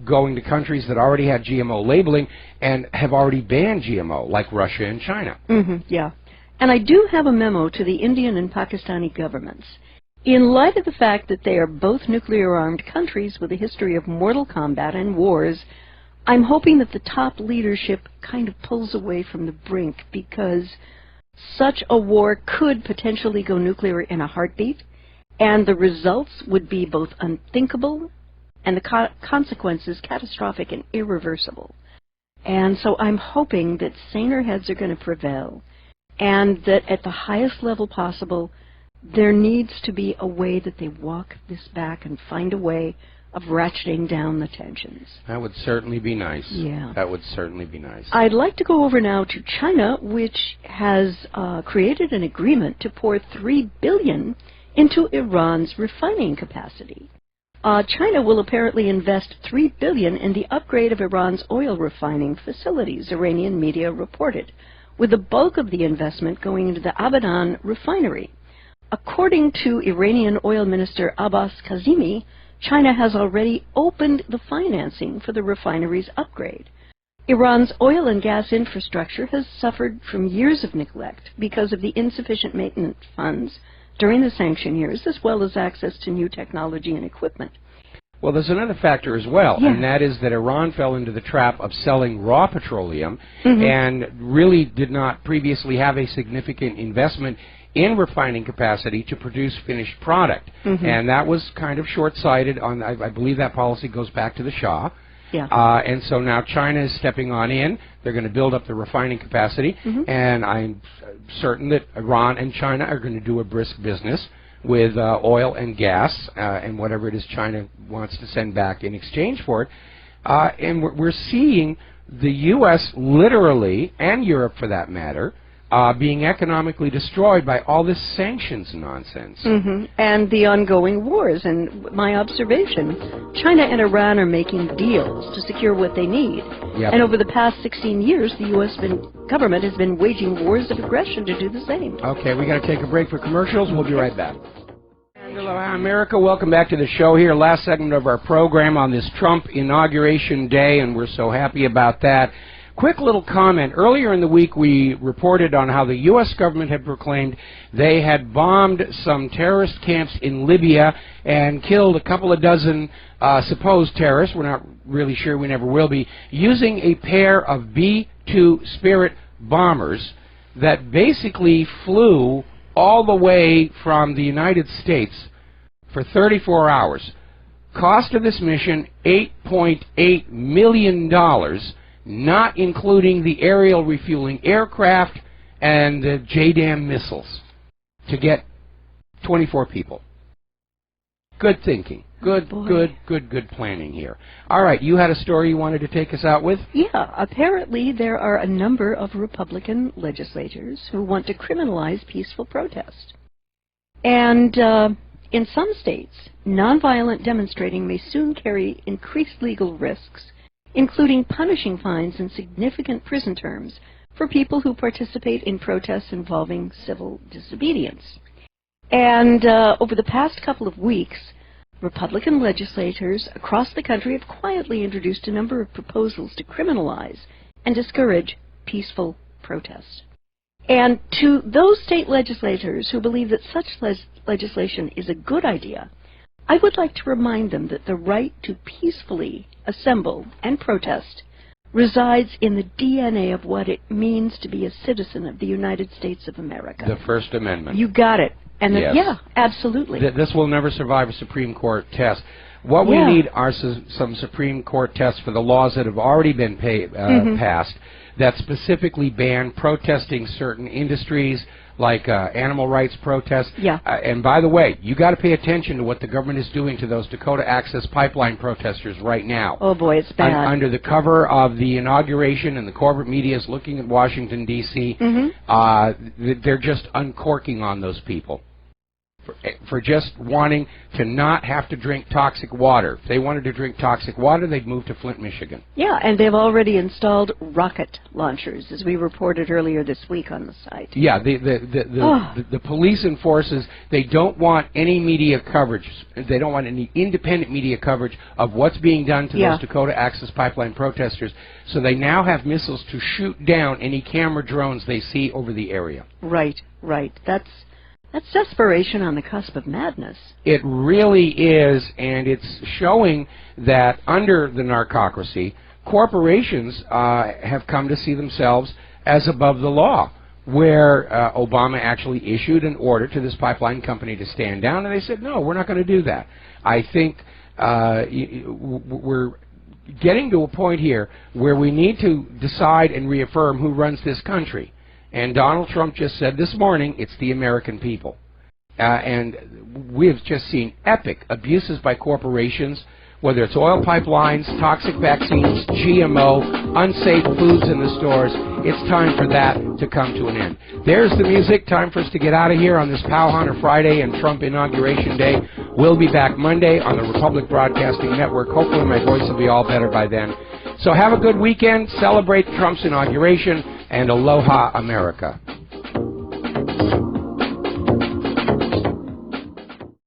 going to countries that already had GMO labeling and have already banned GMO, like Russia and China. Yeah. And I do have a memo to the Indian and Pakistani governments. In light of the fact that they are both nuclear-armed countries with a history of mortal combat and wars, I'm hoping that the top leadership kind of pulls away from the brink, because such a war could potentially go nuclear in a heartbeat, and the results would be both unthinkable and the consequences catastrophic and irreversible. And so I'm hoping that saner heads are going to prevail, and that at the highest level possible, there needs to be a way that they walk this back and find a way of ratcheting down the tensions. That would certainly be nice. Yeah. That would certainly be nice. I'd like to go over now to China, which has created an agreement to pour $3 billion into Iran's refining capacity. China will apparently invest $3 billion in the upgrade of Iran's oil refining facilities, Iranian media reported, with the bulk of the investment going into the Abadan refinery. According to Iranian Oil Minister Abbas Kazemi, China has already opened the financing for the refinery's upgrade. Iran's oil and gas infrastructure has suffered from years of neglect because of the insufficient maintenance funds during the sanction years, as well as access to new technology and equipment. Well, there's another factor as well, and that is that Iran fell into the trap of selling raw petroleum and really did not previously have a significant investment in refining capacity to produce finished product. And that was kind of short-sighted. I believe that policy goes back to the Shah. And so now China is stepping on in. They're going to build up the refining capacity, and I'm certain that Iran and China are going to do a brisk business with oil and gas and whatever it is China wants to send back in exchange for it. And we're seeing the U.S. literally, and Europe for that matter, being economically destroyed by all this sanctions nonsense. And the ongoing wars. And my observation, China and Iran are making deals to secure what they need. And over the past 16 years, the U.S. government has been waging wars of aggression to do the same. Okay, we got to take a break for commercials. We'll be right back. Hello, America. Welcome back to the show here. Last segment of our program on this Trump inauguration day, and we're so happy about that. Quick little comment. Earlier in the week, we reported on how the U.S. government had proclaimed they had bombed some terrorist camps in Libya and killed a couple of dozen supposed terrorists. We're not really sure, we never will be, using a pair of B-2 Spirit bombers that basically flew all the way from the United States for 34 hours. Cost of this mission, $8.8 million. Not including the aerial refueling aircraft and the JDAM missiles, to get 24 people. Good thinking. Good planning here. All right, you had a story you wanted to take us out with? Yeah, apparently there are a number of Republican legislators who want to criminalize peaceful protest. And in some states, nonviolent demonstrating may soon carry increased legal risks, including punishing fines and significant prison terms for people who participate in protests involving civil disobedience. And over the past couple of weeks, Republican legislators across the country have quietly introduced a number of proposals to criminalize and discourage peaceful protest. And to those state legislators who believe that such legislation is a good idea, I would like to remind them that the right to peacefully assemble and protest resides in the DNA of what it means to be a citizen of the United States of America. The First Amendment. You got it. And yes. Yeah, absolutely. This will never survive a Supreme Court test. What we need are some Supreme Court tests for the laws that have already been passed that specifically ban protesting certain industries, like animal rights protests. Yeah. And by the way, you got to pay attention to what the government is doing to those Dakota Access Pipeline protesters right now. Oh boy, it's bad. Under the cover of the inauguration, and the corporate media is looking at Washington, D.C., they're just uncorking on those people for just wanting to not have to drink toxic water. If they wanted to drink toxic water, they'd move to Flint, Michigan. Yeah, and they've already installed rocket launchers, as we reported earlier this week on the site. Yeah, the police and forces, they don't want any media coverage. They don't want any independent media coverage of what's being done to those Dakota Access Pipeline protesters. So they now have missiles to shoot down any camera drones they see over the area. Right. That's desperation on the cusp of madness. It really is, and it's showing that under the narcocracy, corporations have come to see themselves as above the law, where Obama actually issued an order to this pipeline company to stand down, and they said, no, we're not going to do that. I think we're getting to a point here where we need to decide and reaffirm who runs this country. And Donald Trump just said this morning, it's the American people. And we've just seen epic abuses by corporations, whether it's oil pipelines, toxic vaccines, GMO, unsafe foods in the stores. It's time for that to come to an end. There's the music. Time for us to get out of here on this Kaahumanu Friday and Trump Inauguration Day. We'll be back Monday on the Republic Broadcasting Network. Hopefully my voice will be all better by then. So have a good weekend. Celebrate Trump's inauguration. And aloha, America.